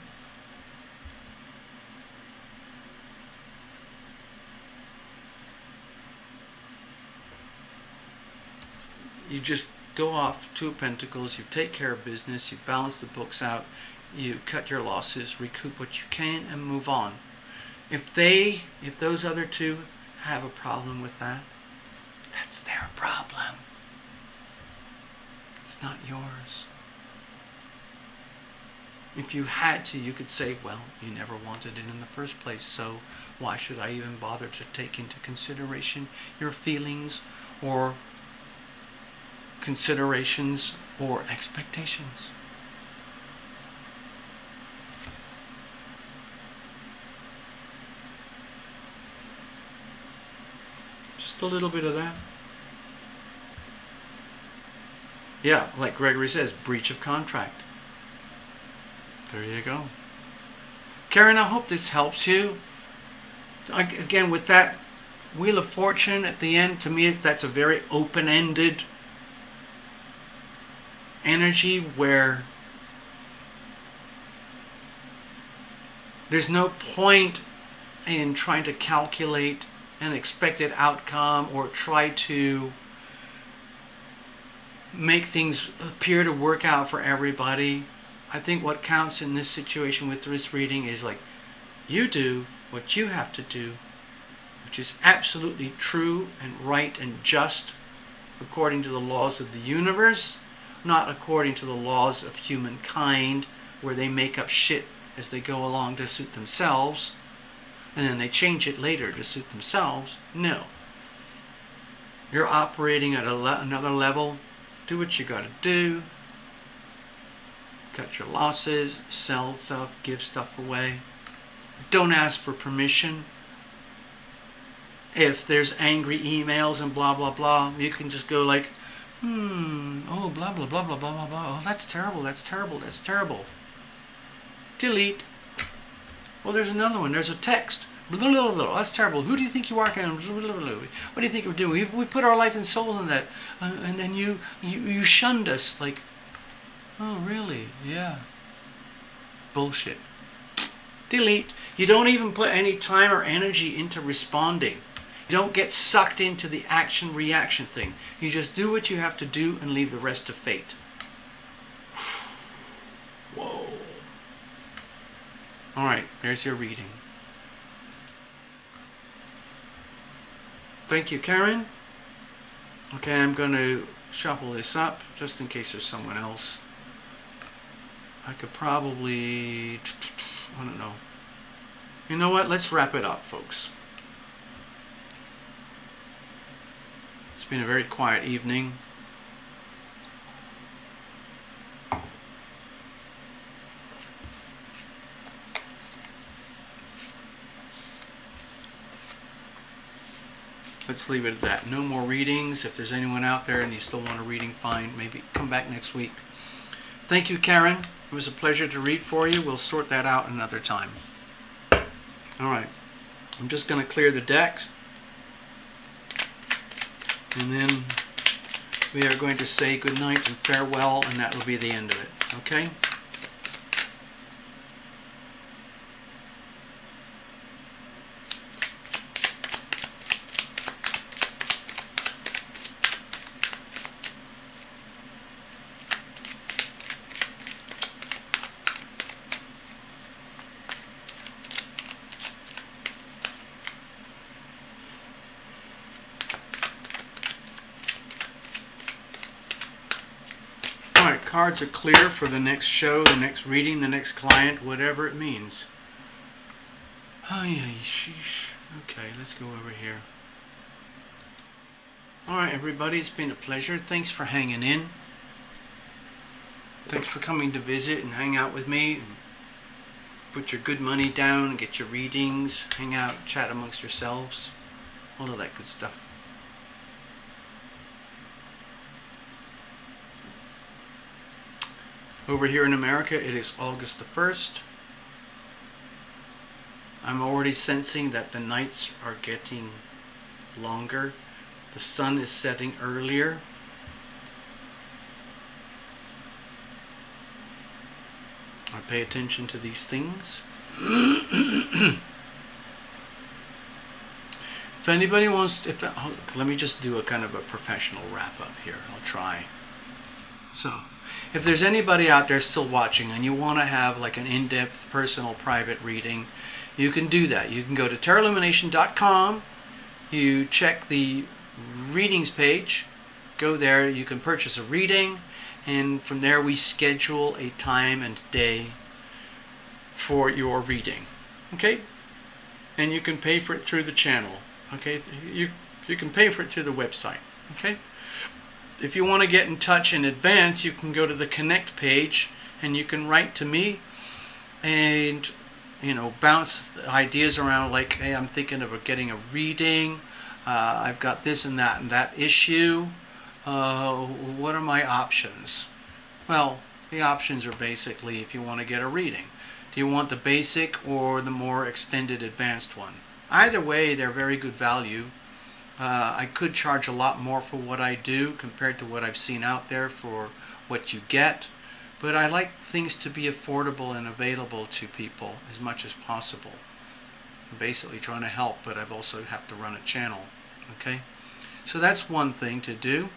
S1: You just go off, Two of Pentacles, you take care of business, you balance the books out, you cut your losses, recoup what you can, and move on. If those other two have a problem with that, that's their problem. It's not yours. If you had to, you could say, well, you never wanted it in the first place, so why should I even bother to take into consideration your feelings or considerations or expectations? Just a little bit of that. Yeah, like Gregory says, breach of contract. There you go. Karen, I hope this helps you. Again, with that Wheel of Fortune at the end, to me, that's a very open-ended energy where there's no point in trying to calculate an expected outcome or try to make things appear to work out for everybody. I think what counts in this situation with this reading is like, you do what you have to do, which is absolutely true and right and just according to the laws of the universe, not according to the laws of humankind, where they make up shit as they go along to suit themselves, and then they change it later to suit themselves. No. You're operating at another level. Do what you gotta do. Cut your losses, sell stuff, give stuff away. Don't ask for permission. If there's angry emails and blah, blah, blah, you can just go like, oh, blah, blah, blah, blah, blah, blah, blah. Oh, that's terrible, that's terrible, that's terrible. Delete. Well, there's another one. There's a text. Blah, blah, blah. That's terrible. Who do you think you are? What do you think we're doing? We put our life and soul in that. And then you shunned us. Like, oh, really? Yeah. Bullshit. Delete. You don't even put any time or energy into responding. You don't get sucked into the action-reaction thing. You just do what you have to do and leave the rest to fate. Whoa. All right, there's your reading. Thank you, Karen. Okay, I'm going to shuffle this up just in case there's someone else. I could probably, I don't know. You know what? Let's wrap it up, folks. It's been a very quiet evening. Let's leave it at that. No more readings. If there's anyone out there and you still want a reading, fine. Maybe come back next week. Thank you, Karen. It was a pleasure to read for you. We'll sort that out another time. All right. I'm just going to clear the decks. And then we are going to say good night and farewell, and that will be the end of it. Okay? cards are clear for the next show, the next reading, the next client, whatever it means. Oh yeah, sheesh. Okay, let's go over here. Alright everybody, it's been a pleasure. Thanks for hanging in. Thanks for coming to visit and hang out with me. Put your good money down and get your readings. Hang out, chat amongst yourselves. All of that good stuff. Over here in America, it is August the 1st. I'm already sensing that the nights are getting longer. The sun is setting earlier. I pay attention to these things. If anybody wants, let me just do a kind of a professional wrap up here. I'll try. So, if there's anybody out there still watching and you want to have like an in-depth, personal, private reading, you can do that. You can go to terralumination.com. You check the readings page. Go there. You can purchase a reading. And from there we schedule a time and day for your reading. Okay? And you can pay for it through the channel. Okay? You can pay for it through the website. Okay? If you want to get in touch in advance, you can go to the Connect page and you can write to me and, you know, bounce ideas around like, hey, I'm thinking of getting a reading. I've got this and that issue. What are my options? Well, the options are basically if you want to get a reading. Do you want the basic or the more extended advanced one? Either way, they're very good value. I could charge a lot more for what I do compared to what I've seen out there for what you get. But I like things to be affordable and available to people as much as possible. I'm basically trying to help, but I've also have to run a channel. Okay? So that's one thing to do.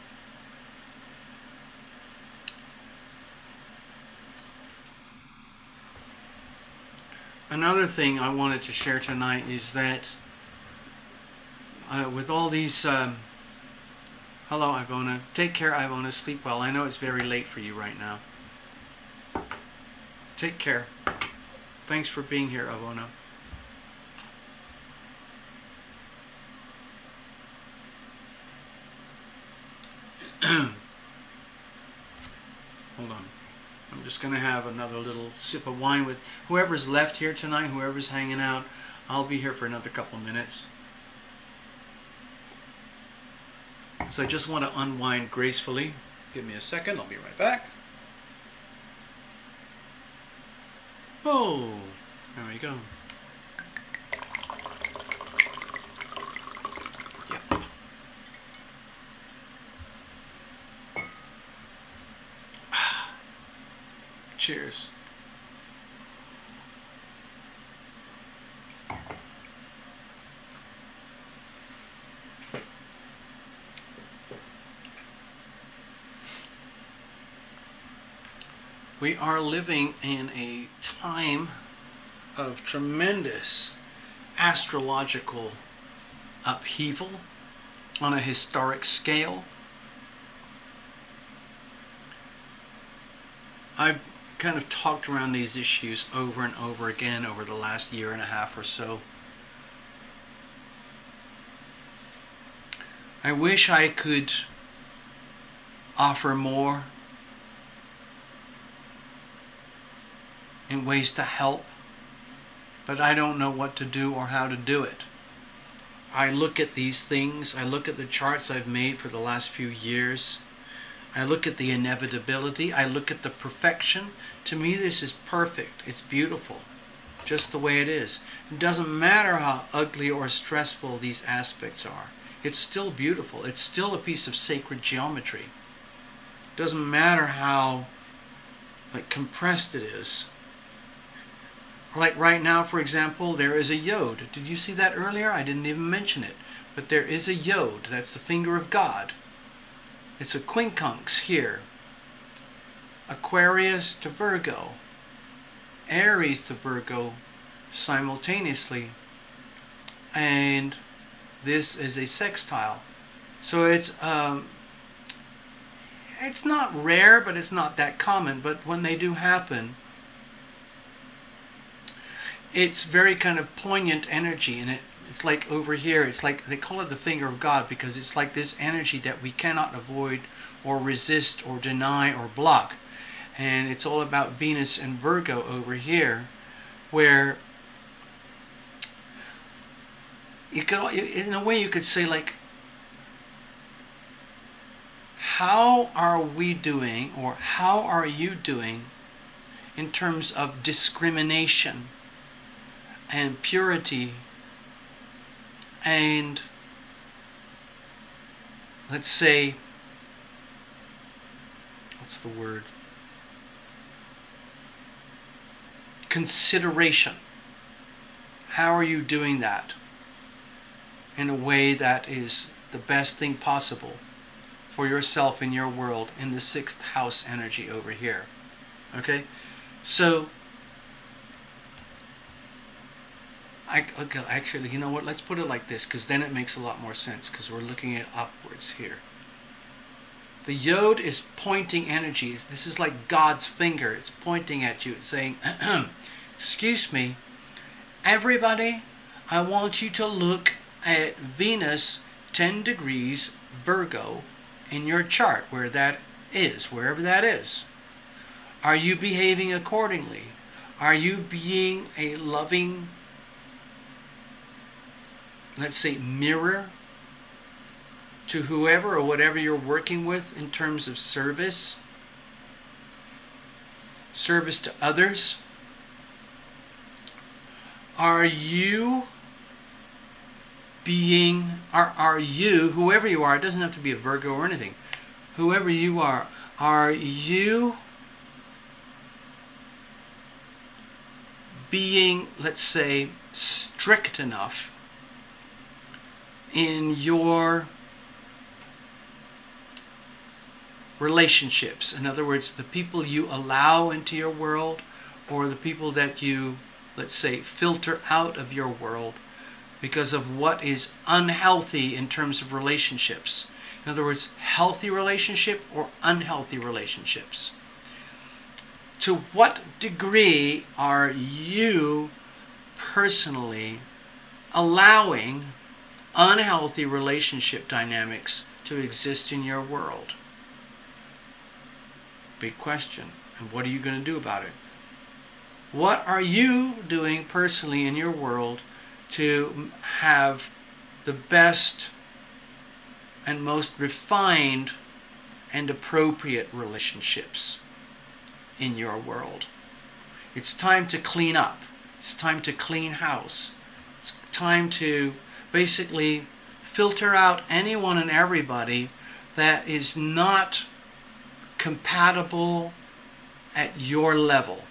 S1: Another thing I wanted to share tonight is that with all these hello Ivona, take care Ivona, sleep well. I know it's very late for you right now. Take care. Thanks for being here, Ivona. Hold on. I'm just going to have another little sip of wine with whoever's left here tonight, whoever's hanging out. I'll be here for another couple of minutes. So I just want to unwind gracefully. Give me a second, I'll be right back. Oh, there we go. Yep. Cheers. We are living in a time of tremendous astrological upheaval on a historic scale. I've kind of talked around these issues over and over again over the last year and a half or so. I wish I could offer more in ways to help, but I don't know what to do or how to do it. I look at these things, I look at the charts I've made for the last few years, I look at the inevitability, I look at the perfection. To me this is perfect, it's beautiful, just the way it is. It doesn't matter how ugly or stressful these aspects are. It's still beautiful, it's still a piece of sacred geometry. It doesn't matter how compressed it is. Like right now, for example, there is a yod. Did you see that earlier? I didn't even mention it. But there is a yod. That's the finger of God. It's a quincunx here. Aquarius to Virgo. Aries to Virgo simultaneously. And this is a sextile. So it's it's not rare, but it's not that common. But when they do happen, it's very kind of poignant energy, and it's like over here, it's like they call it the finger of God, because it's like this energy that we cannot avoid or resist or deny or block. And it's all about Venus and Virgo over here, where you could, in a way you could say, like, how are we doing, or how are you doing in terms of discrimination and purity and, let's say, what's the word? Consideration. How are you doing that in a way that is the best thing possible for yourself in your world, in the 6th house energy over here? Okay? So, okay, actually, you know what? Let's put it like this, because then it makes a lot more sense, because we're looking at upwards here. The Yod is pointing energies. This is like God's finger. It's pointing at you. It's saying, excuse me, everybody, I want you to look at Venus 10 degrees Virgo in your chart, where that is, wherever that is. Are you behaving accordingly? Are you being a loving, let's say, mirror to whoever or whatever you're working with in terms of service to others? Are you being, are you, whoever you are, it doesn't have to be a Virgo or anything, whoever you are you being, let's say, strict enough in your relationships? In other words, the people you allow into your world, or the people that you, let's say, filter out of your world because of what is unhealthy in terms of relationships. In other words, healthy relationship or unhealthy relationships. To what degree are you personally allowing unhealthy relationship dynamics to exist in your world? Big question. And what are you going to do about it? What are you doing personally in your world to have the best and most refined and appropriate relationships in your world? It's time to clean up. It's time to clean house. It's time to basically filter out anyone and everybody that is not compatible at your level.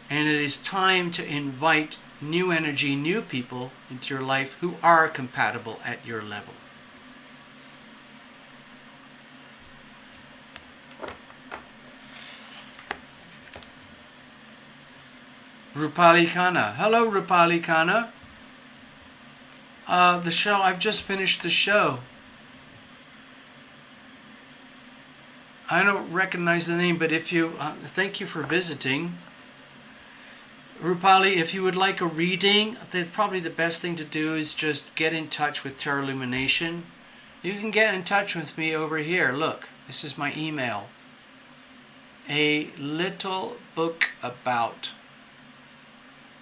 S1: And it is time to invite new energy, new people into your life who are compatible at your level. Rupali Khanna. Hello, Rupali Khanna. The show, I've just finished the show. I don't recognize the name, but if you, thank you for visiting. Rupali, if you would like a reading, probably the best thing to do is just get in touch with Tarot Lumination. You can get in touch with me over here. Look, this is my email. A little book about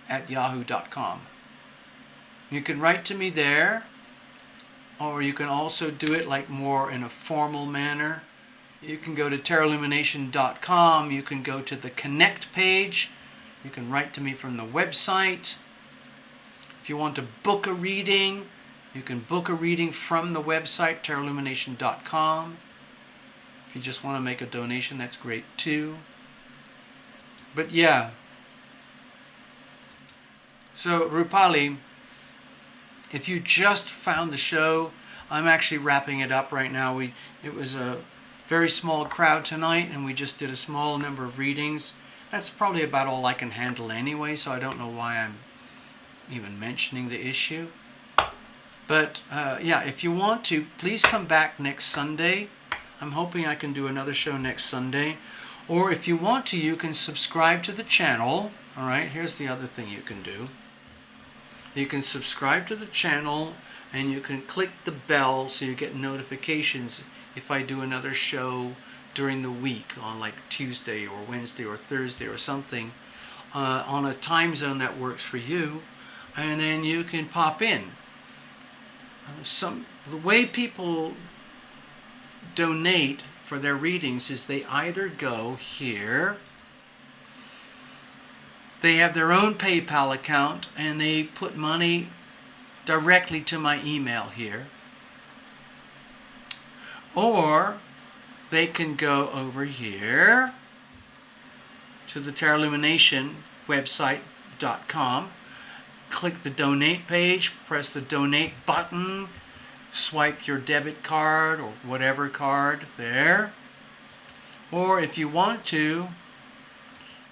S1: @yahoo.com. You can write to me there, or you can also do it like more in a formal manner. You can go to tarotlumination.com. You can go to the Connect page. You can write to me from the website. If you want to book a reading, you can book a reading from the website, tarotlumination.com. If you just want to make a donation, that's great too. But yeah. So Rupali, if you just found the show, I'm actually wrapping it up right now. It was a very small crowd tonight, and we just did a small number of readings. That's probably about all I can handle anyway, so I don't know why I'm even mentioning the issue. But yeah, if you want to, please come back next Sunday. I'm hoping I can do another show next Sunday. Or if you want to, you can subscribe to the channel. All right, here's the other thing you can do. You can subscribe to the channel and you can click the bell so you get notifications if I do another show during the week on like Tuesday or Wednesday or Thursday or something on a time zone that works for you, and then you can pop in. The way people donate for their readings is they either go here, they have their own PayPal account and they put money directly to my email here, or they can go over here to the Tarot Lumination website.com, click the donate page, press the donate button, swipe your debit card or whatever card there. Or if you want to,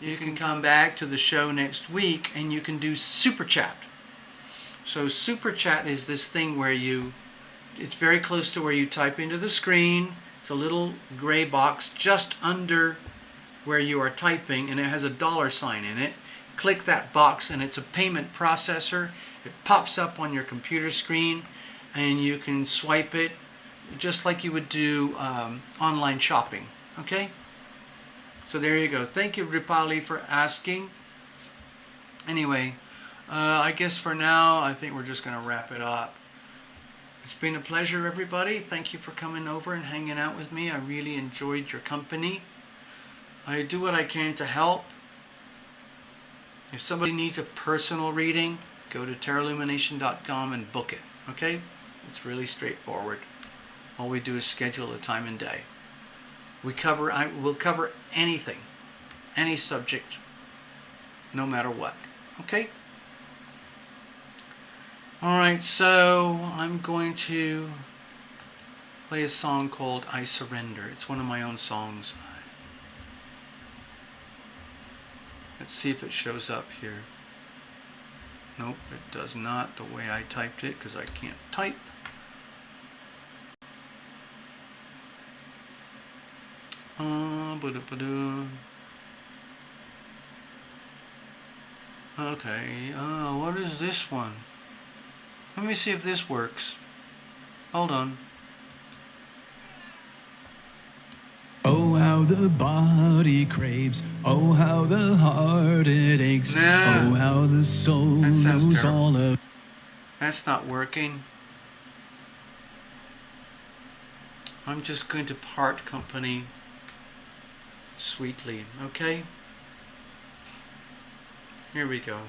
S1: you can come back to the show next week and you can do Super Chat. So Super Chat is this thing where it's very close to where you type into the screen. It's a little gray box just under where you are typing, and it has a $sign in it. Click that box and it's a payment processor. It pops up on your computer screen and you can swipe it just like you would do online shopping. Okay? So there you go. Thank you, Rupali, for asking. Anyway, I guess for now, I think we're just going to wrap it up. It's been a pleasure, everybody. Thank you for coming over and hanging out with me. I really enjoyed your company. I do what I can to help. If somebody needs a personal reading, go to tarotlumination.com and book it. Okay? It's really straightforward. All we do is schedule a time and day. We'll cover anything, any subject, no matter what. Okay? Alright, so I'm going to play a song called I Surrender. It's one of my own songs. Let's see if it shows up here. Nope, it does not the way I typed it because I can't type. Okay, what is this one? Let me see if this works. Hold on.
S2: Oh, how the body craves. Oh, how the heart it aches.
S1: Nah.
S2: Oh, how the soul knows all of.
S1: That's not working. I'm just going to part company sweetly, okay? Here we go.